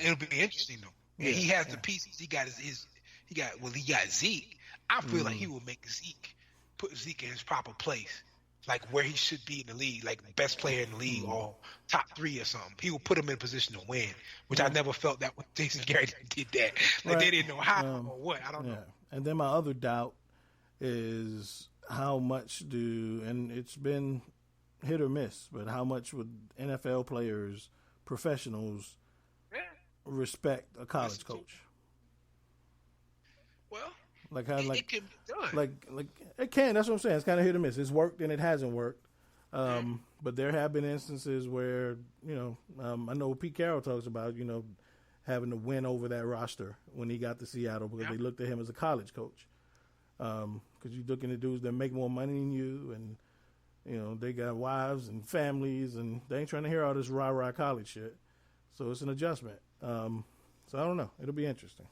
It'll be interesting though. Yeah, he has the pieces. He got he got Zeke. I feel like he will put Zeke in his proper place, like where he should be in the league, like best player in the league or top 3 or something. He will put him in a position to win, which I never felt that when Jason Garrett did that. Like they didn't know how or what. I don't know. And then my other doubt is how much and it's been hit or miss, but how much would NFL players, professionals, respect a college coach? Well, it can be done. Like it can. That's what I'm saying. It's kind of hit or miss. It's worked and it hasn't worked. But there have been instances where I know Pete Carroll talks about having to win over that roster when he got to Seattle because they looked at him as a college coach. Because you're looking at dudes that make more money than you, and they got wives and families, and they ain't trying to hear all this rah-rah college shit. So it's an adjustment. So I don't know. It'll be interesting.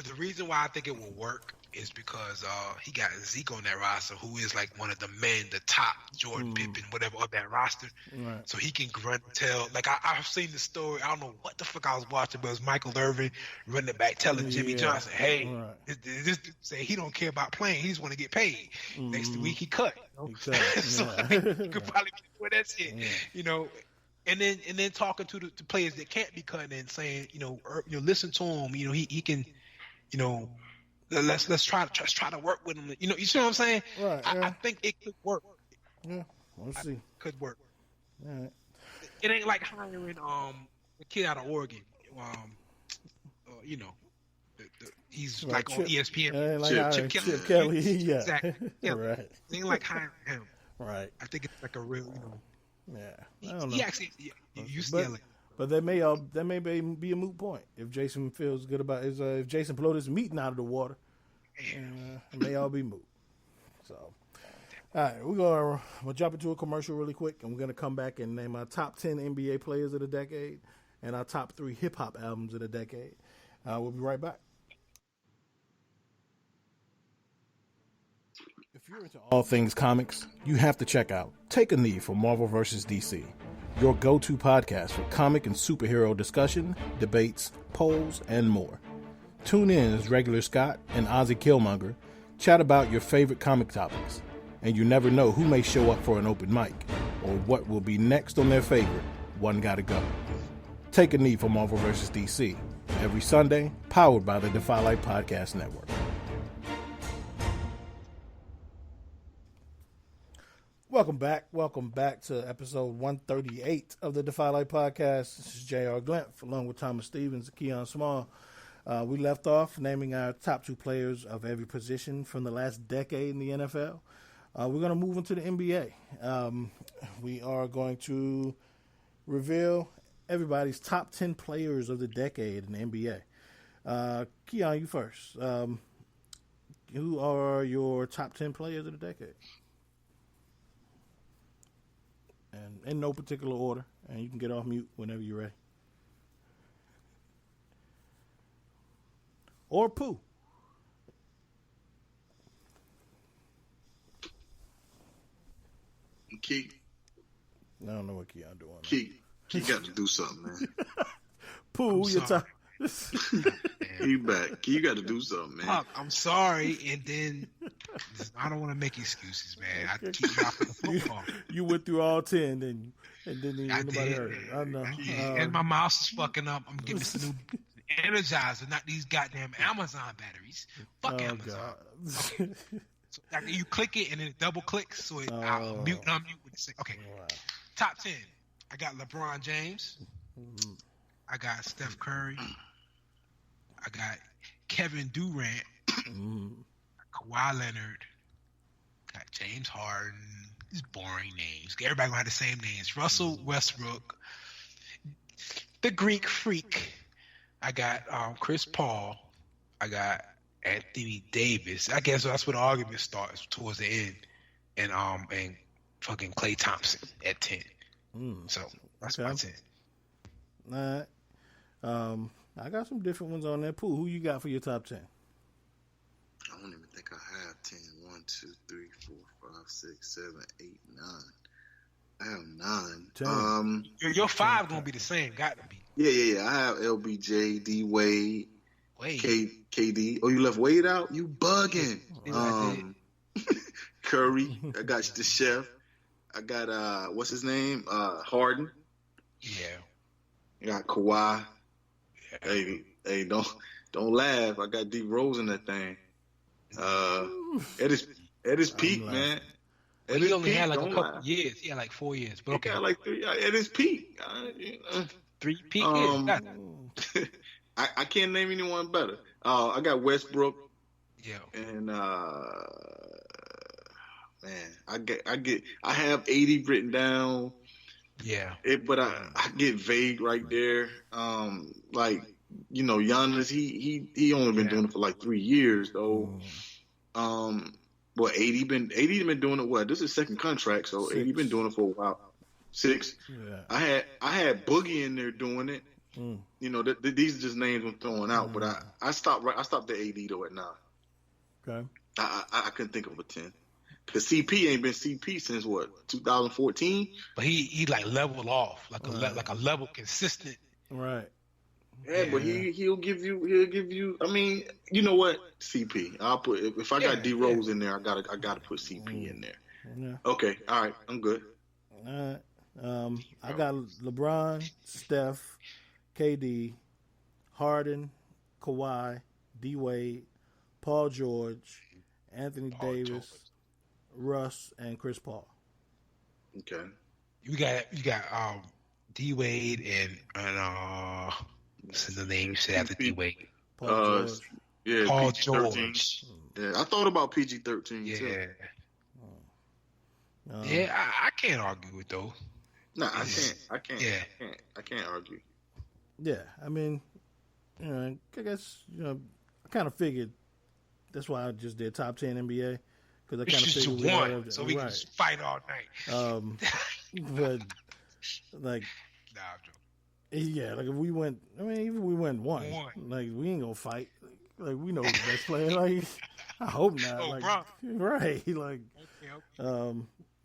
The reason why I think it will work is because he got Zeke on that roster, who is like one of the men, the top Jordan Pippen, whatever, of that roster. Right. So he can grunt and tell. Like I've seen the story. I don't know what the fuck I was watching, but it was Michael Irvin running back telling Jimmy Johnson, "Hey, this dude say he don't care about playing. He just want to get paid. Next week he cut." So he could probably get where that's it. Yeah. And then talking to the players that can't be cut and saying, listen to him. He can. Let's try to work with him. You see what I'm saying? Right, I think it could work. Yeah, we'll see. Could work. All right. It ain't like hiring the kid out of Oregon. He's like on ESPN. Chip Kelly. Yeah, exactly. Yeah. Right. It ain't like hiring him. Right. I think it's like a real. Yeah. I don't know. He actually UCLA. But that may be a moot point if Jason feels good about if Jason blew this meeting out of the water. It may all be moot. So, all right, we'll jump into a commercial really quick, and we're gonna come back and name our top 10 NBA players of the decade and our top 3 hip hop albums of the decade. We'll be right back. If you're into all things comics, you have to check out Take a Knee for Marvel vs. DC, your go-to podcast for comic and superhero discussion, debates, polls, and more. Tune in as Regular Scott and Ozzy Killmonger chat about your favorite comic topics, and you never know who may show up for an open mic or what will be next on their favorite One Gotta Go. Take a Knee for Marvel vs. DC, every Sunday, powered by the Defy Life Podcast Network. Welcome back to episode 138 of the Defy Life Podcast. This is J.R. Glenf, along with Thomas Stevens and Keon Small. We left off naming our top 2 players of every position from the last decade in the NFL. We're going to move into the NBA. We are going to reveal everybody's top 10 players of the decade in the NBA. Keon, you first. who are your top 10 players of the decade? And in no particular order, and you can get off mute whenever you're ready. Or Pooh. Keith. I don't know what Keon doing. Keith got to do something, man. Pooh, your top. He back. You got to do something, man. Fuck, I'm sorry, and then I don't want to make excuses, man. I keep dropping the football. You went through all 10, didn't you? And then nobody heard it. I know. And my mouse is fucking up. I'm getting this new Energizer, not these goddamn Amazon batteries. Fuck Amazon. Okay. So like, you click it and then it double clicks, so I'll mute and unmute with the same. Okay. Wow. Top 10. I got LeBron James. Mm-hmm. I got Steph Curry. I got Kevin Durant. Mm-hmm. Kawhi Leonard. Got James Harden. These boring names. Everybody gonna have the same names. Russell Westbrook. The Greek Freak. I got Chris Paul. I got Anthony Davis. I guess that's where the argument starts towards the end. And fucking Klay Thompson at 10. So that's my 10. All right. I got some different ones on there. Pooh, who you got for your top 10? I don't even think I have 10. 1, 2, 3, 4, 5, 6, 7, 8, 9. I have 9. 10. Your 5 gonna be the same. Got to be. Yeah. I have LBJ, D Wade, KD. Oh, you left Wade out? You bugging. Curry. I got the chef. I got what's his name? Harden. Yeah. I got Kawhi. Yeah. Hey, don't laugh. I got D Rose in that thing. At his peak, man. He only had like a couple years. He had like 4 years. But okay. He got like 3 at his peak. 3 peak years. I can't name anyone better. I got Westbrook. Yeah. And man, I have 80 written down. Yeah. But I get vague right there. Like, you know, Giannis, he only been doing it for like 3 years though. But 80 been doing it what? This is his second contract, so 6. 80 been doing it for a while. 6. Yeah. I had Boogie in there doing it. You know, these are just names I'm throwing out, but I stopped at 80 though at 9. Okay. I couldn't think of a 10. Because CP ain't been CP since what, 2014? But he like leveled off, like a level consistent. Right. Yeah, but he'll give you. I mean, you know what? CP. I'll put if I got D Rose in there, I gotta put CP in there. Yeah. Okay. All right. I'm good. All right. I got LeBron, Steph, KD, Harden, Kawhi, D Wade, Paul George, Anthony Davis, Russ, and Chris Paul. Okay. You got D Wade and what's the name you said after D Wade? Paul George. Yeah, Paul PG-13. George. Yeah, I thought about PG-13 too. Yeah, I can't argue with those. No, I can't. Yeah. I can't argue. Yeah, I mean, you know, I guess, you know, I kind of figured that's why I just did top 10 NBA, because I kind of figured we won, so we can just fight all night. But like, yeah, like if we went, I mean, even if we went one, like we ain't gonna fight. Like we know who's the best player. Like I hope not. Oh, like, bro. Right? Like,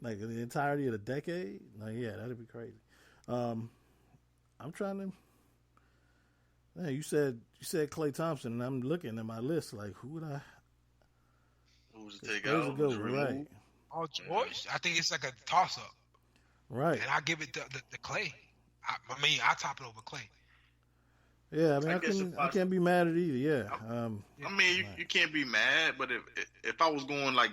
like the entirety of the decade. Like, yeah, that'd be crazy. I'm trying to. Man, you said Klay Thompson, and I'm looking at my list. Like, who would I? Who was to take out? Right. Oh, George. I think it's like a toss up. Right. And I give it to Klay. I mean, I top it over Klay. Yeah, I mean, I can't be mad at either. Yeah. I mean, you can't be mad, but if I was going like,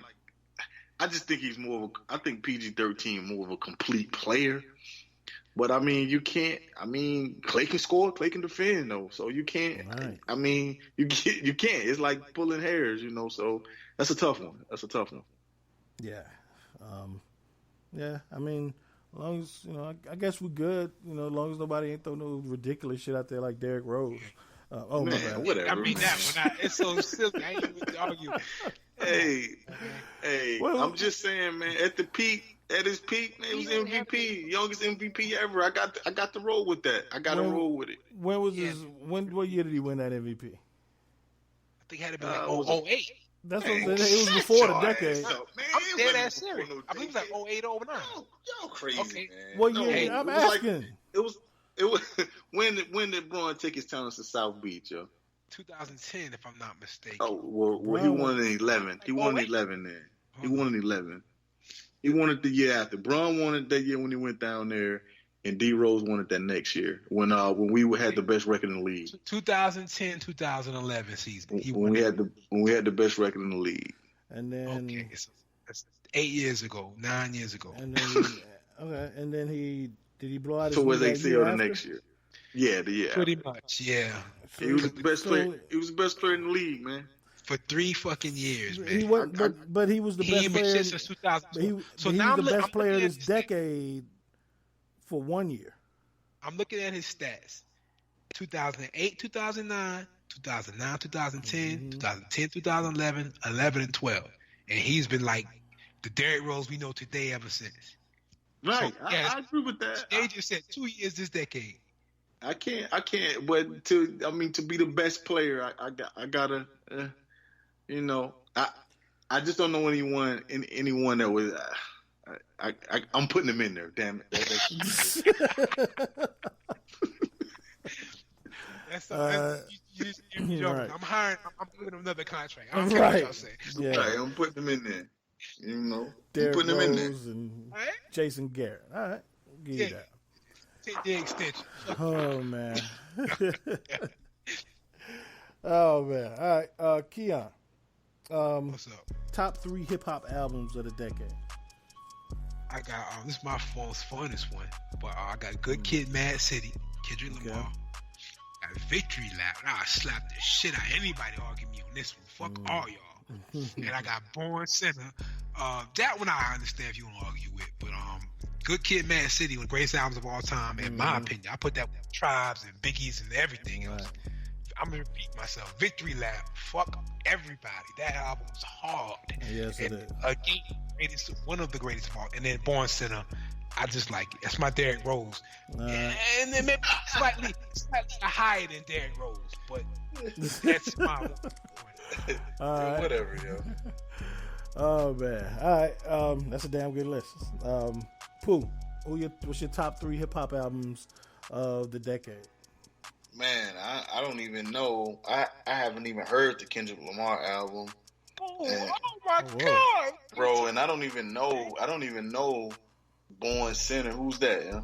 I just think he's more of I think PG-13 more of a complete player. But I mean, you can't. I mean, Klay can score, Klay can defend, though. So you can't. Right. I mean, you can't. It's like pulling hairs, you know. So that's a tough one. Yeah. Yeah. I mean, as long as, you know, I guess we're good. You know, as long as nobody ain't throw no ridiculous shit out there like Derrick Rose. Man, whatever. I mean that, but it's so silly. I ain't even argue. Hey, I'm just saying, man. At his peak, man, he was MVP, youngest MVP ever. I got to roll with that. I got to roll with it. When was his? What year did he win that MVP? I think it had to be like 08. That's what it was before the decade. I'm dead ass serious. I believe it was like 08 or 09. Y'all crazy, man. What year? I'm asking. It was when did LeBron take his talents to South Beach, yo? 2010, if I'm not mistaken. Oh, well, he won in 11. He won in 11 then. He won in 11. He won it the year after. Bron won it that year when he went down there, and D Rose won it that next year when we had the best record in the league. 2010, 2011 season. When we had the best record in the league. And then that's 8 years ago, 9 years ago. And then and then did he blow out his ACL the next year? Yeah, pretty much, yeah. He was the best player. He was the best player in the league, man. For 3 fucking years, man. He was, but he was the best player. Since 2000. He was the best player of this decade for 1 year. I'm looking at his stats. 2008, 2009, 2009, 2010, 2010, 2011, 11, and 12. And he's been like the Derrick Rose we know today ever since. Right. So, I agree with that. They just said 2 years this decade. I can't. But to be the best player, I gotta. I just don't know anyone that was. I'm putting him in there. Damn it. You're right. I'm giving him another contract. I don't care what y'all say. Yeah. Right, I'm putting him in there. Derrick putting him in there. And Jason Garrett. All right, give you that. Take the extension. Oh man. Oh man. All right, Keon. What's up? Top 3 hip hop albums of the decade. I got this is my funnest one, but I got Good Kid, Mad City, Kendrick Lamar. Got Victory Lap. I slap the shit out of anybody argue me on this one. Fuck all y'all. And I got Born Sinner. That one I understand if you want to argue with, but Good Kid, Mad City, one of the greatest albums of all time, in my opinion. I put that with Tribes and Biggies and everything else. I'm gonna repeat myself. Victory Lap, fuck everybody. That album was hard. Yes, it is. Again, one of the greatest of all. And then Born Sinner, I just like it. That's my Derrick Rose. And then maybe slightly higher than Derrick Rose, but that's my one. All right. Whatever, yo. Oh man. All right. That's a damn good list. Pooh, what's your top 3 hip hop albums of the decade? Man, I don't even know. I haven't even heard the Kendrick Lamar album. Oh my God, bro! And I don't even know Born Sinner. Who's that? Yeah?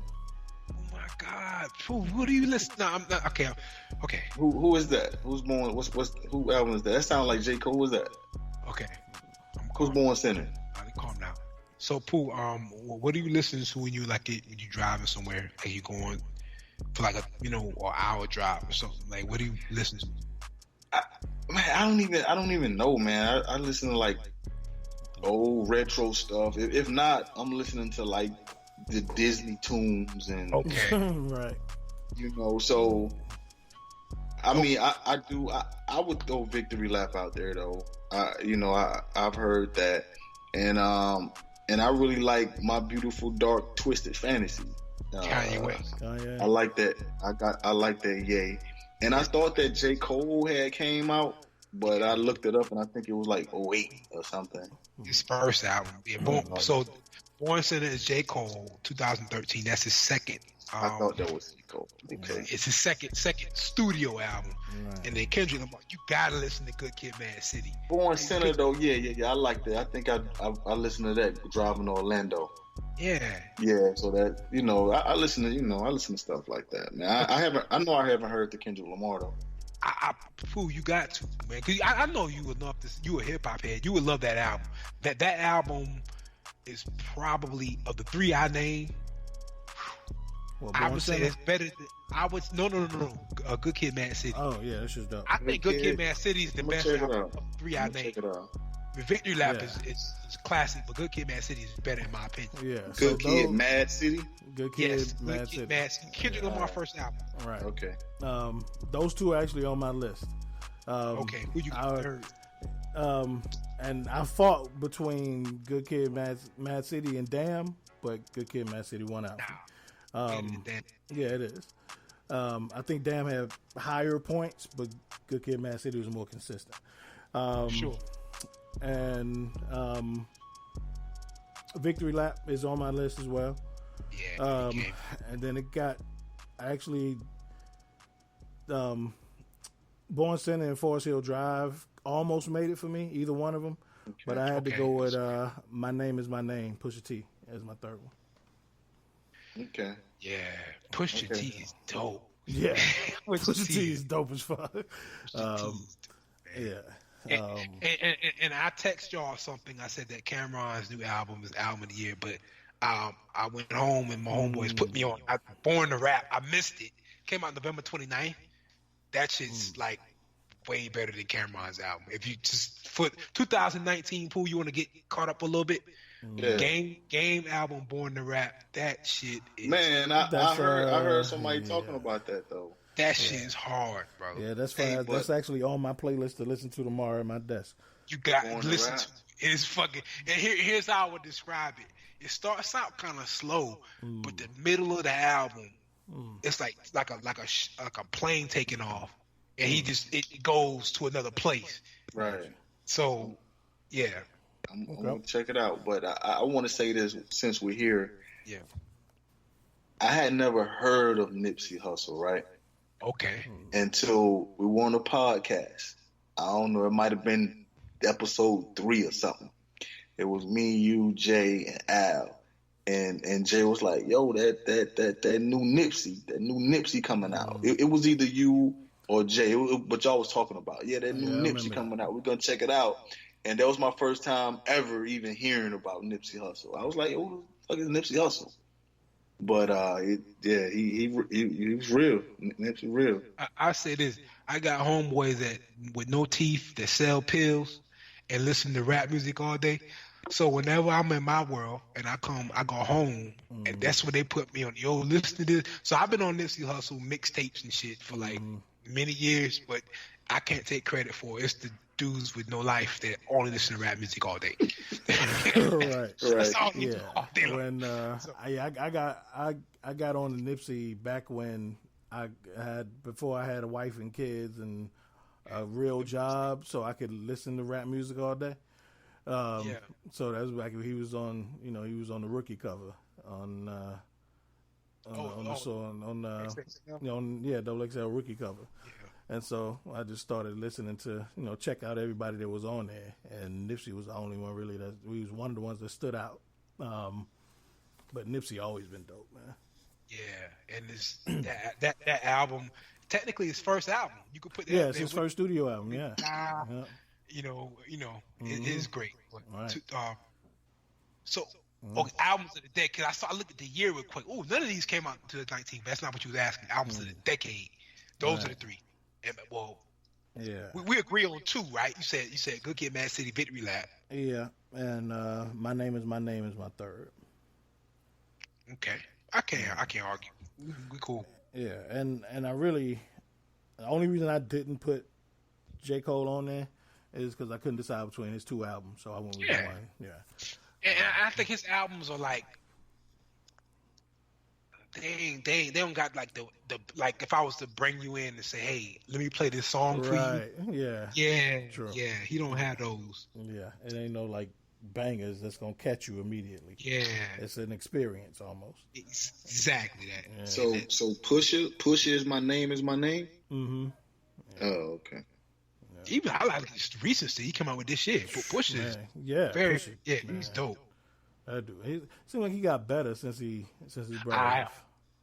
Oh my God, who do you listen? No, I'm not. Okay. Who is that? Who's Born? Who album is that? That sounds like J. Cole. Who's that? Okay. Who's Born Sinner? Calm down. So, Pooh, what do you listen to when you when you driving somewhere and you going for like an hour drive or something? Like, what do you listen to? I don't even know, man. I listen to like old retro stuff. If not, I'm listening to like the Disney tunes and right. So I mean, I would throw Victory Lap out there though. I've heard that, and I really like My Beautiful Dark Twisted Fantasy. Kanye West. I like that. I like that. Yay. And I thought that J. Cole had came out, but I looked it up and I think it was like 08 or something. His first album. Yeah, Born Sinner is J. Cole, 2013. That's his second. I thought that was J. Cole. Okay. It's his second studio album. Right. And then Kendrick Lamar, you gotta listen to Good Kid, Mad City. Born Sinner though, yeah. I like that. I think I listened to that driving to Orlando. Yeah, so that I listen to stuff like that, man. I haven't heard the Kendrick Lamar though. Fool, you got to, man. Cause I know you would love this. You a hip hop head. You would love that album. That album is probably of the 3 I named. I would say it's better than no. Good Kid, Mad City. Oh yeah, that's just dope. I think Good Kid, Mad City is the best album of the 3 I named. The Victory Lap is classic, but Good Kid, Mad City is better in my opinion. Yeah. Good Kid, Mad City. Good Kid, Mad City. Kendrick Lamar first album. Right. Okay. Those 2 are actually on my list. Okay. Who you heard? And I fought between Good Kid, Mad City, and Damn, but Good Kid, Mad City won out. Yeah, it is. I think Damn had higher points, but Good Kid, Mad City was more consistent. Sure. And Victory Lap is on my list as well. Yeah. And then it got actually Born Center and Forest Hill Drive almost made it for me, either one of them. Okay. But I had to go with My Name Is My Name, Pusha T, as my third one. Okay. Yeah, Pusha T is dope. Yeah, Pusha T is dope as fuck. Yeah. And I text y'all something. I said that Cameron's new album is album of the year, but I went home and my homeboys put me on. Born to Rap. I missed it. Came out November 29th. That shit's like way better than Cameron's album. If you just for 2019 pool, you want to get caught up a little bit. Yeah. Game album Born to Rap. That shit is. Man, I heard somebody talking about that though. That shit is hard, bro. Yeah, that's fine. Hey, that's actually on my playlist to listen to tomorrow at my desk. You got to listen to it. It's fucking. And here's how I would describe it. It starts out kind of slow, but the middle of the album, it's like a plane taking off, and he just it goes to another place. Right. So, yeah. I'm gonna check it out, but I want to say this since we're here. Yeah. I had never heard of Nipsey Hussle, right? Okay. Until we were on a podcast. I don't know, it might have been episode 3 or something. It was me, you, Jay, and Al. And Jay was like, yo, that new Nipsey coming out. It was either you or Jay, but y'all was talking about. Yeah, that new Nipsey coming out. We're gonna check it out. And that was my first time ever even hearing about Nipsey Hussle. I was like, who the fuck is Nipsey Hussle? But he was real. Nipsey real. I say this: I got homeboys that with no teeth that sell pills and listen to rap music all day. So whenever I'm in my world and I go home, and that's where they put me on. Yo, listen to this. So I've been on Nipsey Hussle mixtapes and shit for like many years, but I can't take credit for it. It's the dudes with no life that only listen to rap music all day. Right. That's all they do all day long. When I got on the Nipsey back when before I had a wife and kids and a real job, so I could listen to rap music all day. So that was back when he was on. He was on the Rookie cover on Double XL Rookie cover. Yeah. And so I just started listening to, check out everybody that was on there. And Nipsey was the only one really he was one of the ones that stood out. But Nipsey always been dope, man. Yeah. And this that album, technically his first album. You could put that. Yeah, it's his first studio album, yeah. It is great. But right. Albums of the decade. I looked at the year real quick. Oh, none of these came out in 2019, but that's not what you was asking. Albums of the decade. Those are the 3. And, we agree on 2, right? You said Good Kid, Mad City, Victory Lap. Yeah, and My Name Is My third. Okay, I can't argue. We cool. Yeah, and I really, the only reason I didn't put J. Cole on there is because I couldn't decide between his 2 albums, so I went with one. Yeah, and I think his albums are like. They don't got like the like if I was to bring you in and say, hey, let me play this song for you. Yeah. True. Yeah, he don't have those. Yeah, it ain't no like bangers that's gonna catch you immediately. Yeah, it's an experience almost. Exactly that. Yeah. So Pusha is My Name Is My Name. Mm-hmm. Yeah. Oh, okay. Yeah. Even I like his recency. He came out with this shit. But Pusha is very Pusha, he's dope. I do. It seems like he got better since he brought I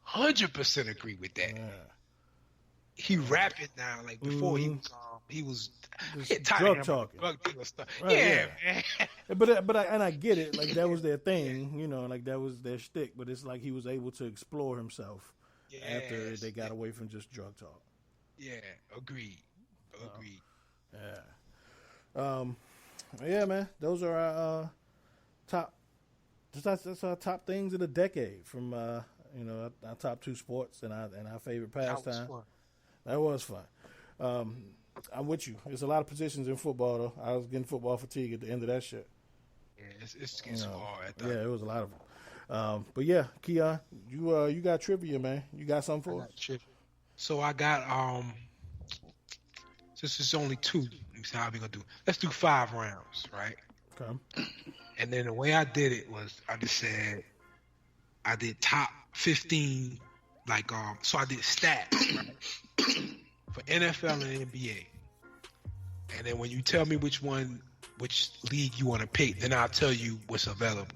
100% agree with that. Yeah. He rapping now. Like before, he was drug talking. Right, man. But I get it. Like that was their thing, like that was their shtick. But it's like he was able to explore himself after they got away from just drug talk. Yeah, agreed. Yeah, man. Those are our top. That's our top things of the decade from our top 2 sports and our favorite pastime. That was fun. I'm with you. There's a lot of positions in football, though. I was getting football fatigue at the end of that shit. Yeah, it's getting so hard. Yeah, it was a lot of them. But yeah, Keon, you got trivia, man. You got something for us? So I got since it's only 2. Let me see how we gonna do. Let's do 5 rounds, right? Okay. And then the way I did it was I just said I did top 15, like so I did stats, right? For NFL and NBA. And then when you tell me which league you want to pick, then I'll tell you what's available.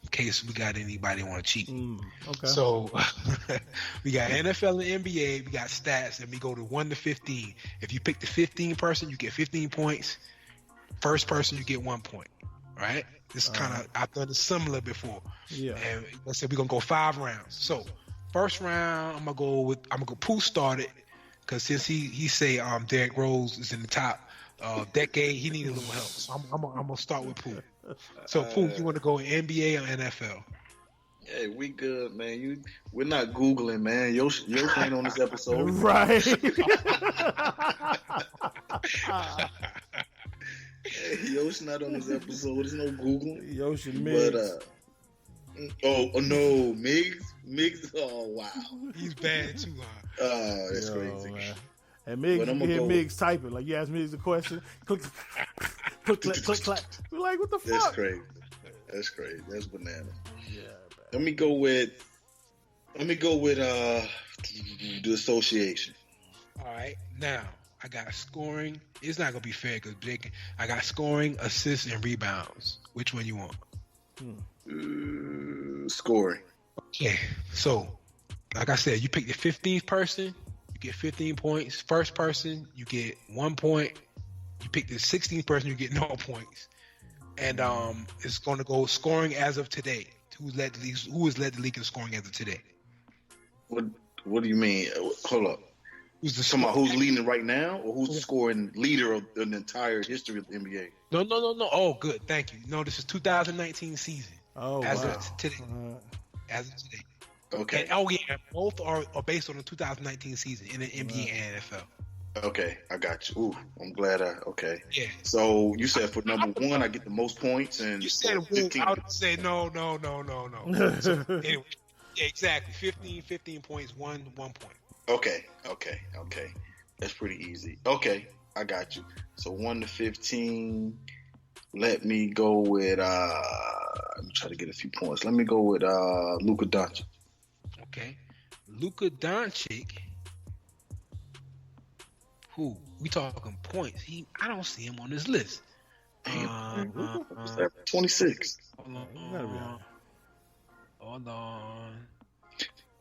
In case we got anybody want to cheat. Okay. So we got NFL and NBA, we got stats, and we go to 1 to 15. If you pick the 15 person, you get 15 points. First person, you get 1 point. Right? This kind of I've done it similar before. Yeah. And let's say we're gonna go 5 rounds. So first round, I'm gonna go Pooh started because since he say Derrick Rose is in the top decade, he needed a little help. So I'm gonna start with Pooh. So Pooh, you want to go in NBA or NFL? Hey, we good, man. We're not Googling, man. Yosh ain't on this episode. Right. Hey, Yosh not on this episode. There's no Googling. Yosh and Miggs. But no, Miggs. Oh wow, he's bad too. Oh, that's crazy. Man. And Miggs, you hear Miggs typing like you ask Miggs a question, click, click, clack. We're like, what the fuck? That's crazy. That's banana. Yeah. Let me go with the association. All right, now I got scoring. It's not gonna be fair because I got scoring, assists, and rebounds. Which one you want? Scoring. Okay, so like I said, you pick the 15th person, you get 15 points. First person, you get 1 point. You pick the 16th person, you get no points. And it's going to go scoring as of today. Who has led the league in scoring as of today? What do you mean? Hold up. Who's leading right now, or who's the scoring leader of the entire history of the NBA? No. Oh, good. Thank you. No, this is 2019 season. Oh, as wow. of today. As of today. Okay. And, yeah, both are based on the 2019 season in the NBA and NFL. Okay, I got you. Ooh, I'm glad okay. Yeah. So you said for number 1, I get the most points, and you said 15. I would say no. So, anyway, yeah, exactly. 15 points, one point. Okay. That's pretty easy. Okay, I got you. So 1 to 15. Let me go with I'm trying to get a few points. Let me go with Luka Doncic. Okay. Luka Doncic. Who? We talking points. I don't see him on this list. 26. Hold on.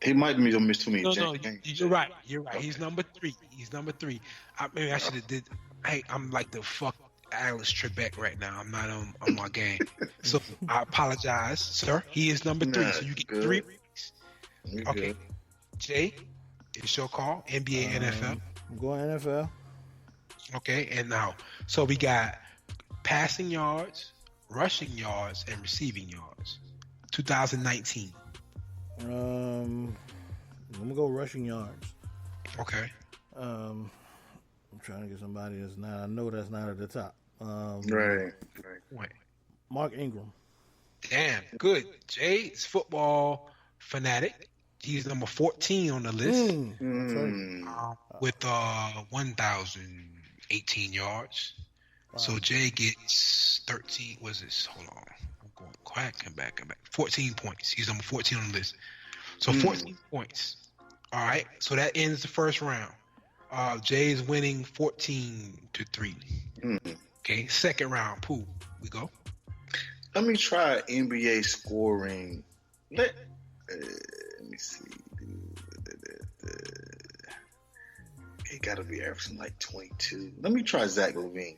He might be on Miss too many. No, you're right. He's number 3. Maybe I should have did. Hey, I'm like the fuck Alex Trebek right now. I'm not on my game. So I apologize, sir. He is number 3. So you get 3 weeks. Okay. Good. Jay, it's your call. NBA, NFL. I'm going NFL. Okay, and now, so we got passing yards, rushing yards, and receiving yards. 2019. I'm gonna go rushing yards. Okay. I'm trying to get somebody that's not. I know that's not at the top. Right. Mark Ingram. Damn, good. Jay is football fanatic. He's number 14 on the list with 1,018 yards. Wow. So Jay gets 13. What's this? Hold on. I'm going back. 14 points. He's number 14 on the list. So 14 points. All right. So that ends the first round. Jay is winning 14-3. Okay. Second round. Pooh. We go. Let me try NBA scoring. Let me see. He got to be averaging like 22. Let me try Zach LaVine.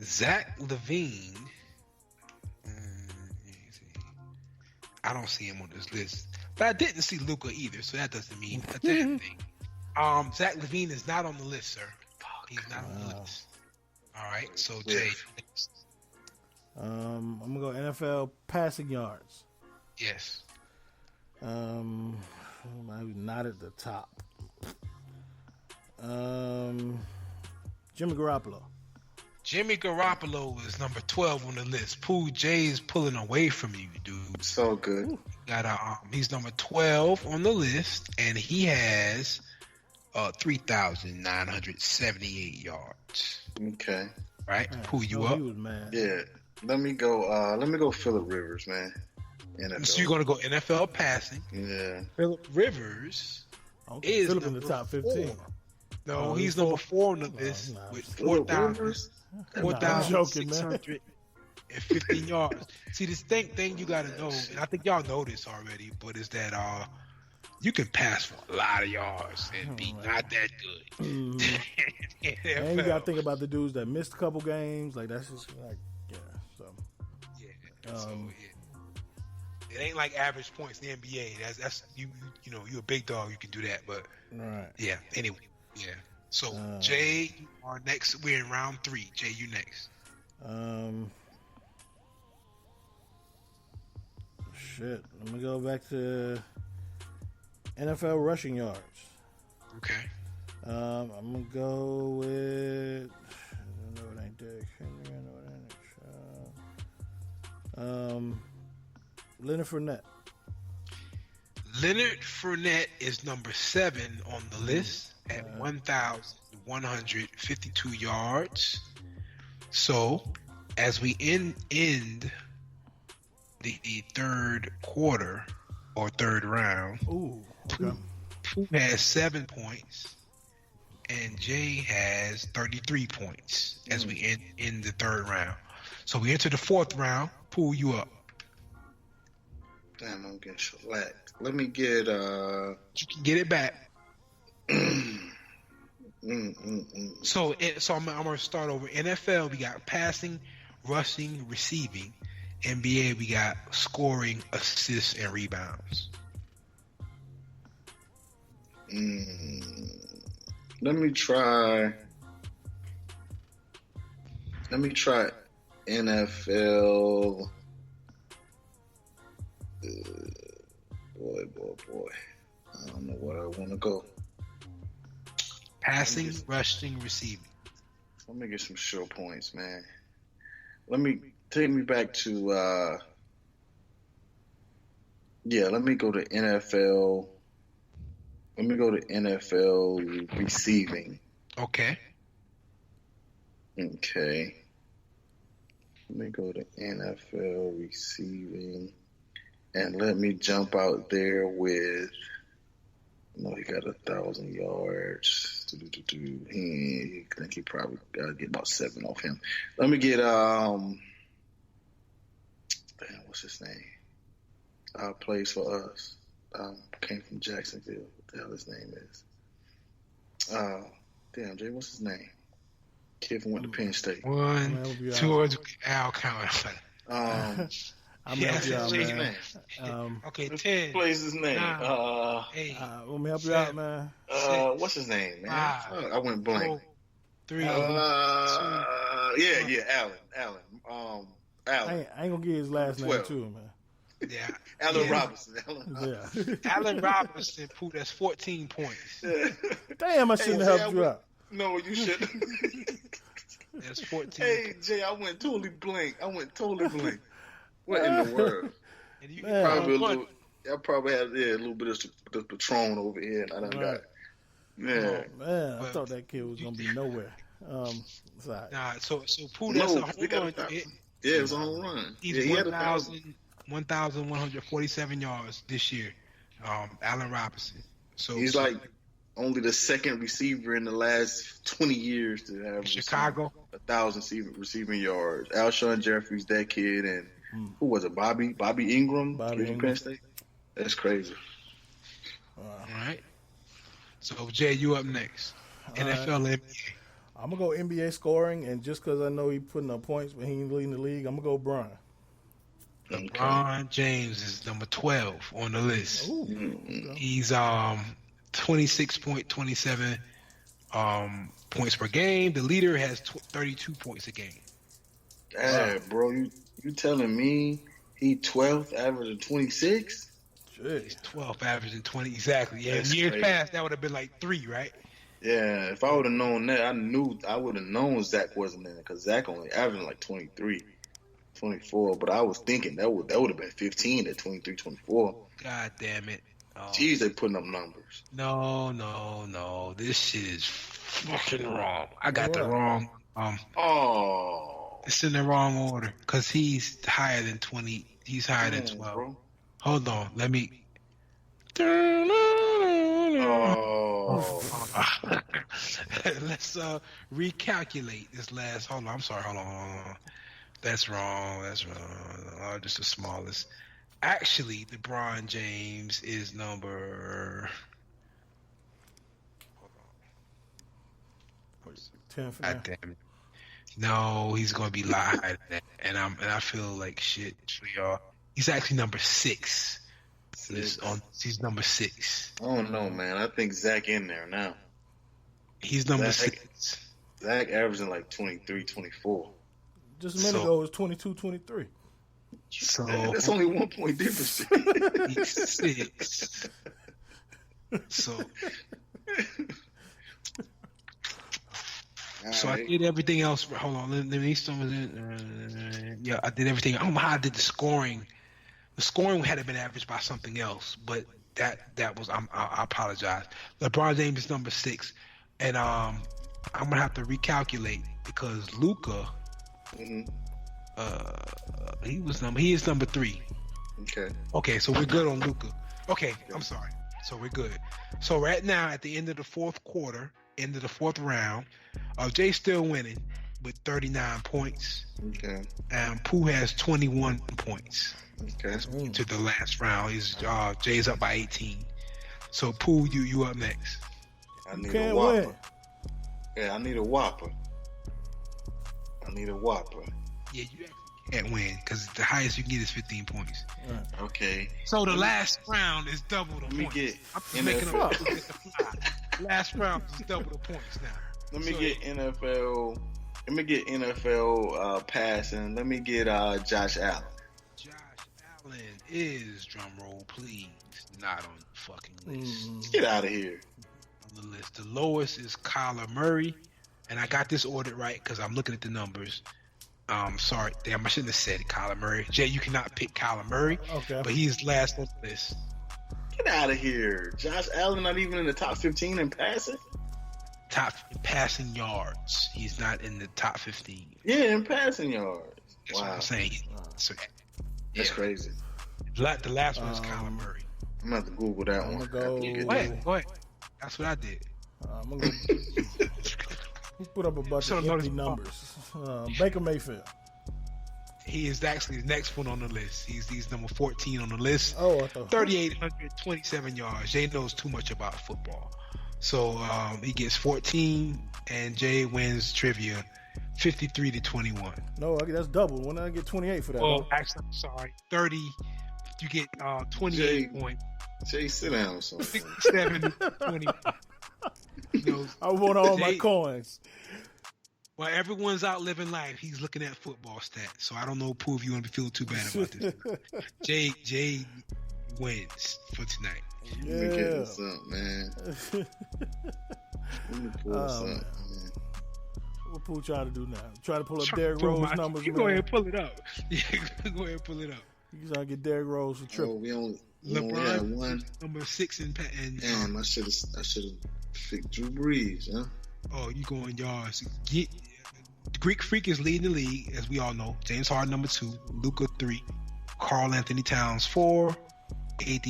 Zach LaVine. I don't see him on this list, but I didn't see Luka either, so that doesn't mean a damn thing. Zach LaVine is not on the list, sir. He's not on the list. All right, so Jay. I'm gonna go NFL passing yards. Yes. Maybe not at the top. I'm Jimmy Garoppolo. Jimmy Garoppolo is number 12 on the list. Pooh Jay is pulling away from you, dude. So good. He's number 12 on the list, and he has 3,978 yards. Okay. Right? Pooh, you up? Yeah. Let me go Phillip Rivers, man. NFL. So you're gonna go NFL passing. Yeah. Phillip Rivers is Phillip in the top 15. 4. No, he's number 4 on the list with 4,615 yards. See, this thing you gotta know, and I think y'all know this already, but is that you can pass for a lot of yards and be not that good. And you gotta think about the dudes that missed a couple games. Like that's just like it ain't like average points in the NBA. That's you know, you're a big dog, you can do that, but yeah. Anyway, yeah. So Jay, you are next. We're in round 3. Jay, you next. Shit. Let me go back to NFL rushing yards. Okay. I'm gonna go with. I know it ain't Derrick Henry. I know it ain't. Leonard Fournette. Leonard Fournette is number 7 on the list at 1,152 yards. So, as we end the third quarter or third round, Pooh has 7 points, and Jay has 33 points as we end in the third round. So we enter the fourth round. Pooh, you up? Damn, I'm getting shellacked. Let me get You can get it back. So I'm gonna start over. NFL, we got passing, rushing, receiving. NBA, we got scoring, assists, and rebounds. Let me try NFL. Boy. I don't know where I want to go. Passing, rushing, receiving. Let me get some sure points, man. Let me take me back to let me go to NFL. Let me go to NFL receiving. Okay. Let me go to NFL receiving, and let me jump out there with. No, he got 1,000 yards. I think he probably got to get about 7 off him. Let me get what's his name? Plays for us. Came from Jacksonville. What the hell his name is? Damn, Jay, what's his name? Kid from went to Penn State. 1, 2, Al count. I'm gonna help you out, man. Okay, 10. What is his name? 9, 8. Let me help you out, man. 6, what's his name, man? 5, I went blank. 4, 3, 2. Allen. Allen. I ain't gonna get his last 12. name too, man. Yeah. Allen Robinson. Allen Robinson, Pooh, that's 14 points. Damn, I shouldn't have helped you out. No, you shouldn't. That's 14. Hey, Jay, I went totally blank. What in the world? And you I probably had a little bit of the Patron over here, and I done got it. Yeah. Oh, man, I thought that kid was gonna be nowhere. Sorry. Nah, so Pooh, that's a home run. It was a home run. He's 1,147 yards this year. Allen Robinson. So he's like only the second receiver in the last 20 years to have Chicago 1,000 receiving yards. Alshon Jeffries, that kid, and who was it? Bobby Ingram. Penn State. That's crazy. All right. So Jay, you up next. NFL, NBA. I'm gonna go NBA scoring, and just because I know he putting up points, but he ain't leading the league, I'm gonna go Bron. LeBron James is number 12 on the list. Ooh, okay. He's 26.27 points per game. The leader has 32 points a game. Damn, bro, you telling me he 12th, averaging 26? He's 12th, averaging 20 exactly. Yeah, in That's years crazy. past that would have been like 3, right? Yeah, if I would have known that, I would have known Zach wasn't in it because Zach only averaging like 23, 24. But I was thinking that would have been 15 at 23, 24. God damn it. Oh. Jeez, they putting up numbers. No. This shit is fucking wrong. I got the wrong. It's in the wrong order because he's higher than 20. He's higher than 12. Bro. Hold on. Let me. Let's recalculate this last. Hold on. I'm sorry. Hold on. That's wrong. Just the smallest. Actually, LeBron James is number. Hold on. 10 for now. Damn it. No, he's gonna be a lot higher than that, and I feel like shit for y'all. He's actually number 6. He's number 6. I don't know, man. I think Zach in there now. He's number 6. Zach averaging like 23, 24. Just a minute ago, it was 22, 23. So that's only 1 point difference. He's 6. So I did everything else. Hold on, let me yeah, I did everything. I don't know how I did the scoring. The scoring had to been averaged by something else, but that was I apologize. LeBron James is number 6, and I'm gonna have to recalculate because Luka, he is number 3. Okay, so we're good on Luka. Okay, I'm sorry. So we're good. So right now at the end of the fourth quarter, end of the fourth round, Jay's still winning with 39 points. Okay. And Pooh has 21 points. Okay. To the last round, Jay's up by 18. So Pooh, you up next. I need a whopper. Win. Yeah, I need a whopper. Yeah, you actually can't win because the highest you can get is 15 points. Right. Okay. So the last round is double the points. I'm just making up to get the fly. Last round is double the points now. Let me get NFL. Let me get NFL passing. Let me get Josh Allen. Josh Allen is, drum roll please, not on the fucking list. Get out of here. On the list. The lowest is Kyler Murray, and I got this ordered right because I'm looking at the numbers. Sorry, damn, I shouldn't have said Kyler Murray. Jay, you cannot pick Kyler Murray, but he's last on the list. Get out of here. Josh Allen not even in the top 15 in passing? Top in passing yards. He's not in the top 15. Yeah, in passing yards. That's what I'm saying. So, that's crazy. The last one is Kyler Murray. I'm going to have to Google that one. Go ahead. That's what I did. I'm going to put up a bunch of empty numbers. Baker Mayfield. He is actually the next one on the list. He's number 14 on the list. 3,827 yards. Jay knows too much about football. So he gets 14, and Jay wins trivia 53-21. No, that's double. When I get 28 for that? Oh, actually, I'm sorry. 30. You get 28 points. Jay, sit down. 67-21. I want all my coins. Well, everyone's out living life. He's looking at football stats. So I don't know, Pooh, if you want to feel too bad about this. Jay wins for tonight. Yeah. Let me get something, man. Let me pull something, man. What Pooh trying to do now? Try to pull up Derrick Rose numbers. You go ahead and pull it up. Yeah, go ahead and pull it up. You trying to get Derrick Rose for triple. We only LeBron, had one. Number 6 in damn, I should have picked Drew Brees, huh? Oh, you going yards. Greek Freak is leading the league, as we all know. James Harden, number 2. Luka, 3. Karl Anthony Towns, 4. AD,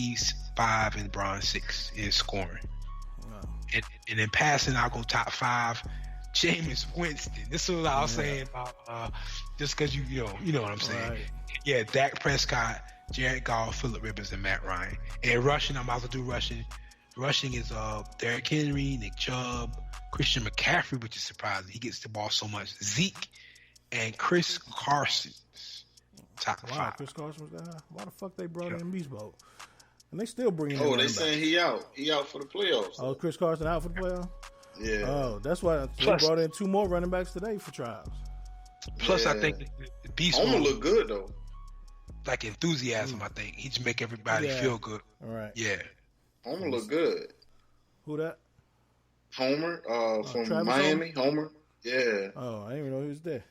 5. And LeBron, 6 in scoring. Wow. And in passing, I'll go top 5. Jameis Winston. This is what I was saying about just because you know what I'm saying. Right. Yeah, Dak Prescott, Jared Goff, Phillip Rivers, and Matt Ryan. And rushing, I'm about to do rushing. Rushing is Derrick Henry, Nick Chubb, Christian McCaffrey, which is surprising. He gets the ball so much. Zeke and Chris Carson. Top 5. Chris Carson was there. Why the fuck they brought in Beast Mode? And they still bringing. Oh, they saying he out. He out for the playoffs. Oh, Chris Carson out for the playoffs. Yeah. Oh, that's why they brought in 2 more running backs today for trials. Plus, I think the Beast Mode look good though. Like enthusiasm, I think he just make everybody feel good. All right. Yeah. Homer look good. Who that? Homer, from Travis Miami. Homer. Yeah. Oh, I didn't even know he was there.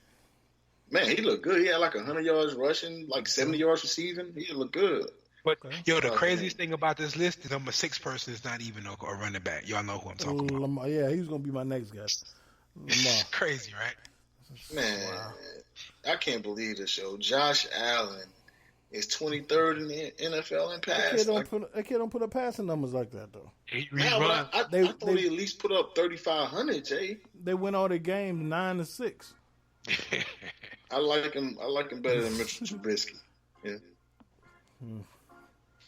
Man, he looked good. He had like 100 yards rushing, like 70 yards receiving. He looked good. But yo, the craziest thing about this list is number 6 person is not even a running back. Y'all know who I'm talking about. Lamar, yeah, he's gonna be my next guy. Lamar. Crazy, right? Man, I can't believe this, yo. Josh Allen is 23rd in the NFL in pass. That kid don't put up passing numbers like that though. He Man, run. I thought he at least put up 3,500, Jay. They win all their games 9-6. I like him better than Mitchell Trubisky. Yeah.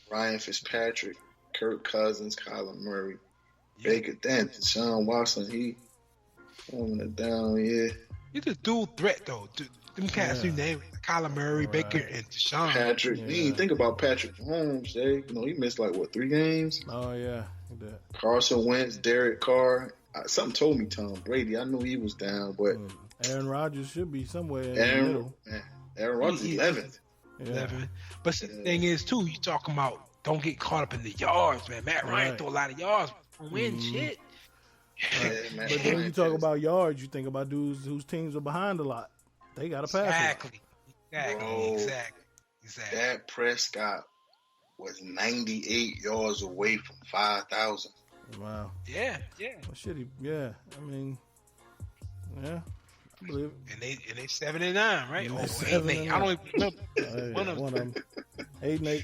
Ryan Fitzpatrick, Kirk Cousins, Kyler Murray, Baker, Deshaun Watson. He holding it down. Yeah. He's a dual threat though. Them cats you name Kyler Murray, Baker, and Deshaun. Patrick. You didn't think about Patrick Mahomes, Jay. You know, he missed like 3 games. Oh yeah, he did. Carson Wentz, Derek Carr. Something told me Tom Brady. I knew he was down, but Aaron Rodgers should be somewhere in the middle. Aaron Rodgers is 11th. Yeah. 11. But see, the thing is too, you talking about don't get caught up in the yards, man. Matt Ryan threw a lot of yards, win shit. But then when you talk about yards, you think about dudes whose teams are behind a lot. They got to pass. Exactly. Dak Prescott was 98 yards away from 5,000. Wow. Yeah. Well, shit, yeah. I mean, yeah. I believe it. And they 7-9, right? And Oh, 7-9. I don't even remember. One of them. 8-8.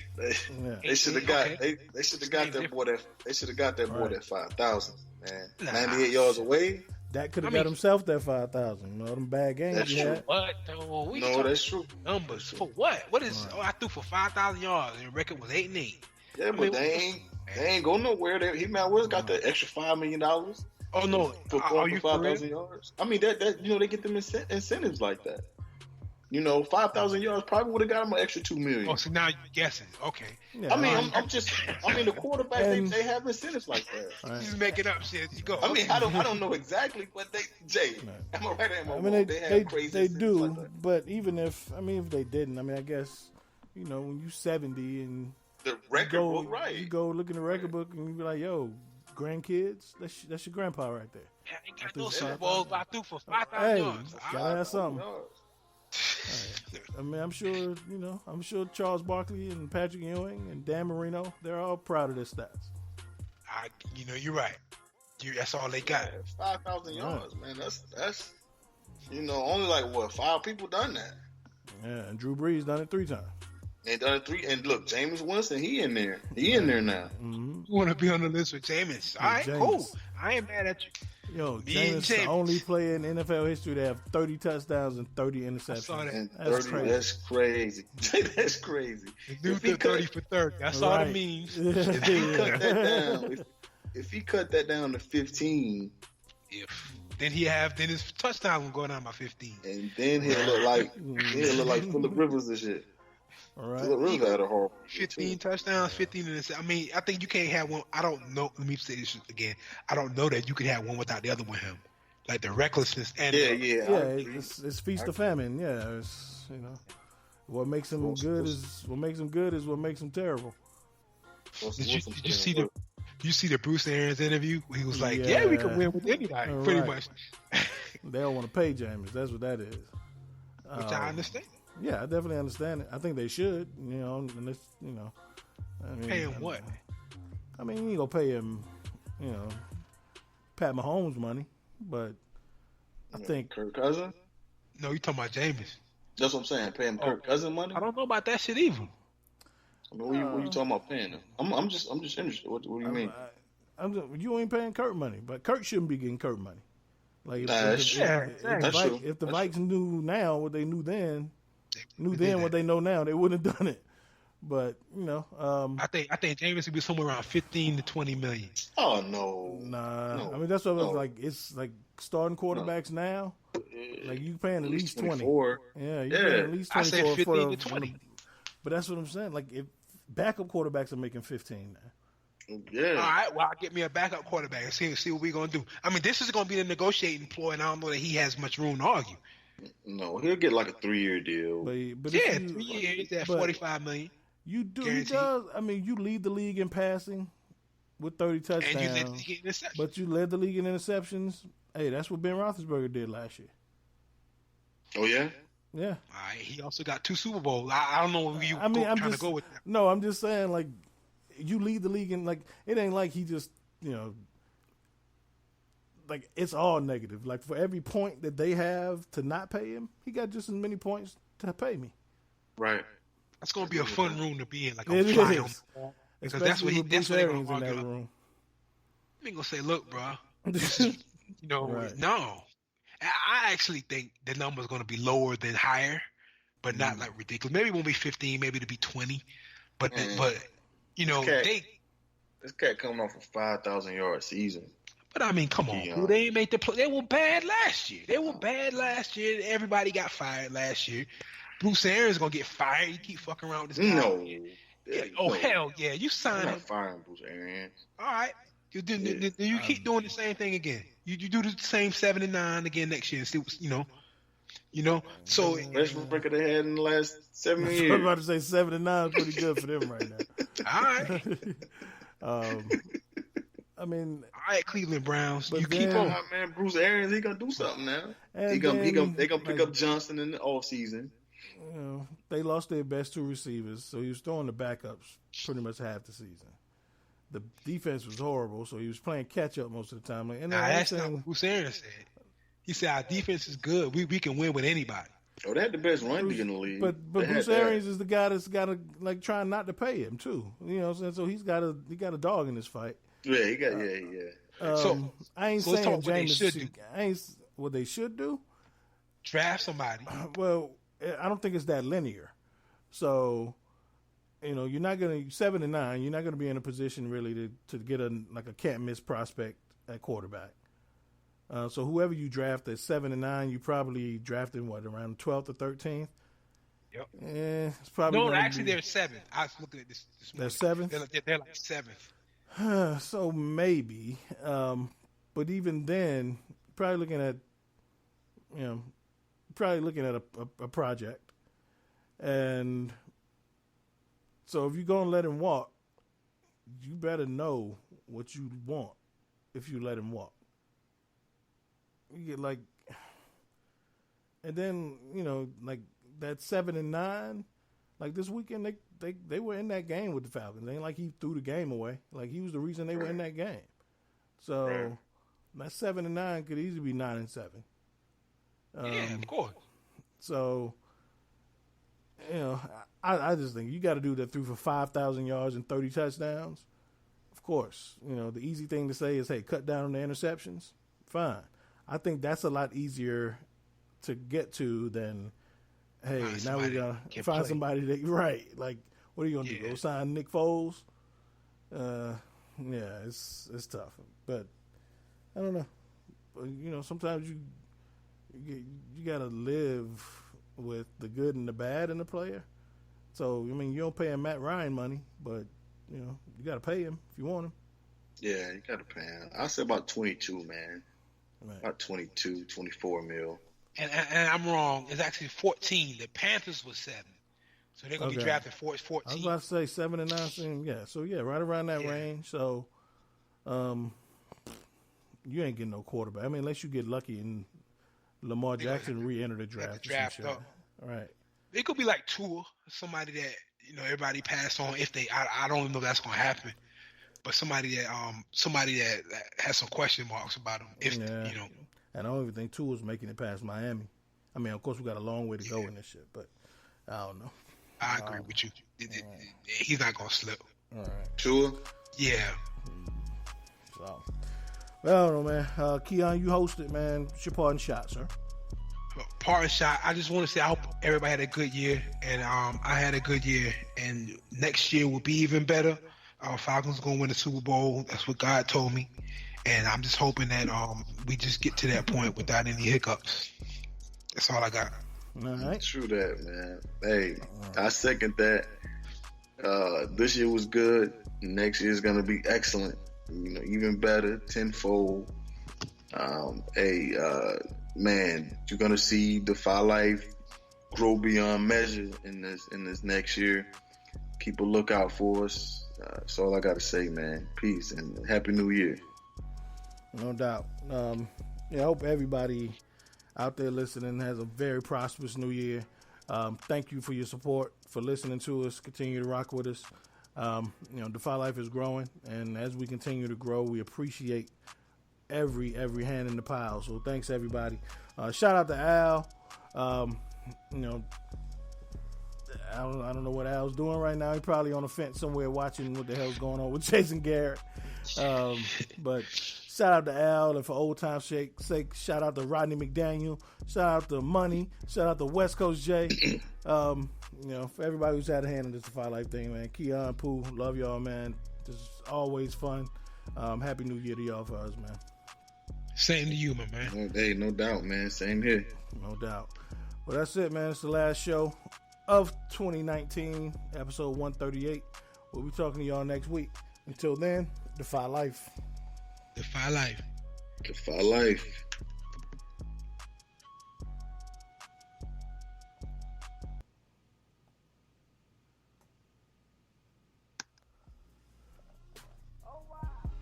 Yeah. They should have got. They should have got that boy. They should have got that boy that 5,000. Man, 98 yards away. That could have got himself that 5,000. You know them bad games That's he true. had. What? No, that's true. Numbers for what? What is? I threw for 5,000 yards and the record was 8-8. Yeah, but they ain't go nowhere. He might well got the extra $5 million. Oh no! For Are you 5,000 yards? I mean that they get them incentives like that. 5,000 yards probably would have got him an extra $2 million. Oh, so now you're guessing. Okay. Yeah, I mean, the quarterbacks they have incentives like that. Right. Just make it up, shit. You go. I mean, I don't know exactly, but Jay, am I right? I mean, they do, like that. but even if they didn't, I mean, I guess when you 70 and the record book, right? You go look in the record book and you be like, yo, grandkids, that's your grandpa right there. Yeah, ain't got no Super Bowls, but I threw for 5,000 yards. Gotta have something. I mean, I'm sure Charles Barkley and Patrick Ewing and Dan Marino, they're all proud of their stats. You're right. That's all they got. 5,000 yards, man. That's only like 5 people done that. Yeah, and Drew Brees done it 3 times. They done it 3, and look, Jameis Winston, he in there. He in there now. You want to be on the list with Jameis? All right, cool. I ain't mad at you. Yo, Jameis the only player in NFL history to have 30 touchdowns and 30 interceptions. That's crazy. That's crazy. That's crazy. The dude 30 for 30. That's all it means. If he cut that down to 15, then his touchdown will go down by 15, and then he'll look like Phillip Rivers and shit. All right. Phillip Rivers had a horrible 15 touchdowns, 15 interceptions. I mean, I think you can't have one. I don't know. Let me say this again. I don't know that you could have one without the other with him. Like the recklessness and it's feast or famine. Yeah, it's what makes him good is what makes him terrible. Did you see the Bruce Arians interview? He was like, "Yeah, we can win with anybody, pretty much." They don't want to pay Jameis. That's what that is. Which I understand. Yeah, I definitely understand it. I think they should. And it's, I mean, pay him what? I mean, you ain't gonna pay him, Pat Mahomes money, but I think Kirk Cousins. No, you talking about Jameis? That's what I'm saying. Pay him Kirk Cousins money. I don't know about that shit either. I mean, what you talking about paying him? I'm just interested. What do you mean? You ain't paying Kirk money, but Kirk shouldn't be getting Kirk money. Like that's true. If the Vikes knew now what they knew then. What they know now, they wouldn't have done it. But I think Jameis would be somewhere around 15 to 20 million. Oh no, nah. I mean that's what I was like. It's like starting quarterbacks now. Like you paying at least 20. Yeah, you paying at least 24. I said 15 to 20. But that's what I'm saying. Like if backup quarterbacks are making 15 now. Yeah. All right. Well, I'll get me a backup quarterback and see what we're gonna do. I mean, this is gonna be the negotiating ploy, and I don't know that he has much room to argue. No, he'll get like a 3-year deal. But 3 years at $45 million. You do. He does. I mean, you lead the league in passing. with 30 touchdowns. And you led the league in interceptions. But you led the league in interceptions. Hey, that's what Ben Roethlisberger did last year. Oh, yeah? Yeah. All right, he also got 2 Super Bowls. I don't know where I'm trying to go with that. No, I'm just saying, like, you lead the league in, like, it ain't like he just, like, it's all negative. Like, for every point that they have to not pay him, he got just as many points to pay me. Right. That's going to be a fun room to be in, like It a fly is. on the wall. Because Especially that's what they're going in to argue that about. room. I ain't going to say, look, bro, this is, Right. no. I actually think the number's going to be lower than higher, but not like ridiculous. Maybe it won't be 15, maybe it'll be 20. But This cat coming off a 5,000-yard season. But I mean, come on, dude, they ain't made the play. They were bad last year. Everybody got fired last year. Bruce Arians gonna get fired. You keep fucking around with this guy. No. Hell yeah, you signed him. Not firing Bruce Arians. All right, you keep doing the same thing again. You do the same 7-9 again next year and see what's, So Best record they had in the last 7 years. I was about to say 7-9 is pretty good for them right now. all right. I mean, All right, Cleveland Browns. You then, keep on. Man, Bruce Arians, he gonna do something now. And They gonna then, pick up Johnson in the offseason. They lost their best 2 receivers, so he was throwing the backups pretty much half the season. The defense was horrible, so he was playing catch up most of the time. That's not what Bruce Arians said. He said our defense is good. We can win with anybody. Oh, they had the best run D in the league. But Bruce Arians is the guy that's got to like trying not to pay him too. You know what I'm saying? So he got a dog in this fight. Yeah, he got I ain't so saying Jameis. I ain't what they should do. Draft somebody. Well, I don't think it's that linear. So, you're not going to 7-9. You're not going to be in a position really to get a can't miss prospect at quarterback. So whoever you draft at 7-9, you probably drafted around 12th or 13th. Yep. It's probably actually they're 7th. I was looking at this They're morning. 7th. They're like 7th. So maybe, but even then, probably looking at a project, and so if you're gonna let him walk, you better know what you want. If you let him walk, you get and then that 7-9, like this weekend they were in that game with the Falcons. It ain't like he threw the game away. Like he was the reason they were in that game. So that 7-9 could easily be 9-7. Yeah, of course. So, I just think you got to do that through for 5,000 yards and 30 touchdowns. Of course, the easy thing to say is, hey, cut down on the interceptions. Fine. I think that's a lot easier to get to than, hey, now we got to find somebody that, right. Like, what are you going to do? Go sign Nick Foles? Yeah, it's tough. But I don't know. But, sometimes you got to live with the good and the bad in the player. So, you don't pay him Matt Ryan money, but, you got to pay him if you want him. Yeah, you got to pay him. I say about 22, man. Right. About 22, 24 mil. And I'm wrong. It's actually 14. The Panthers was 7. So they're going to be drafted 14. I was about to say 7-9. Yeah, so right around that range. So, you ain't getting no quarterback. I mean, unless you get lucky and Lamar Jackson re-enter the draft. Right. It could be like Tua, somebody that everybody passed on. If they, I don't know if that's going to happen, but somebody that has some question marks about him. And I don't even think Tua's making it past Miami. I mean, of course, we got a long way to go in this shit, but I don't know. I agree with you. He's not going to slip. All right. Tua? Yeah. So, well, I don't know, man. Keon, you hosted, man. It's your parting shot, sir. Parting shot. I just want to say I hope everybody had a good year, and I had a good year, and next year will be even better. Falcons going to win the Super Bowl. That's what God told me, and I'm just hoping that we just get to that point without any hiccups. That's all I got. All right. True that, man. Hey, I second that. This year was good. Next year is going to be excellent. Even better, tenfold. Man, you're going to see Defy Life grow beyond measure in this next year. Keep a lookout for us. That's all I got to say, man. Peace and Happy New Year. No doubt. I hope everybody out there listening has a very prosperous New Year. Thank you for your support, for listening to us. Continue to rock with us. Defy Life is growing, and as we continue to grow, we appreciate every hand in the pile. So thanks, everybody. Shout out to Al. I don't know what Al's doing right now. He's probably on the fence somewhere watching what the hell's going on with Jason Garrett. But shout out to Al, and for old time's sake, shout out to Rodney McDaniel. Shout out to Money. Shout out to West Coast Jay. For everybody who's had a hand in this Defy Life thing, man. Keon, Pooh, love y'all, man. This is always fun. Happy New Year to y'all for us, man. Same to you, my man. Hey, no doubt, man. Same here. No doubt. Well, that's it, man. It's the last show of 2019, episode 138. We'll be talking to y'all next week. Until then, Defy Life. Defy Life. Defy Life.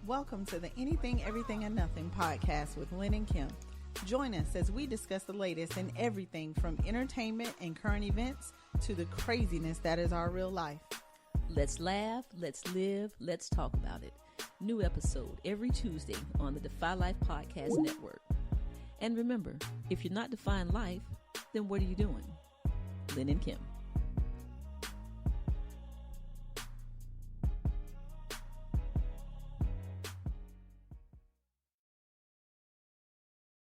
Welcome to the Anything, Everything, and Nothing podcast with Lynn and Kim. Join us as we discuss the latest in everything from entertainment and current events to the craziness that is our real life. Let's laugh, let's live, let's talk about it. New episode every Tuesday on the Defy Life Podcast Network. And remember, if you're not defying life, then what are you doing? Lynn and Kim.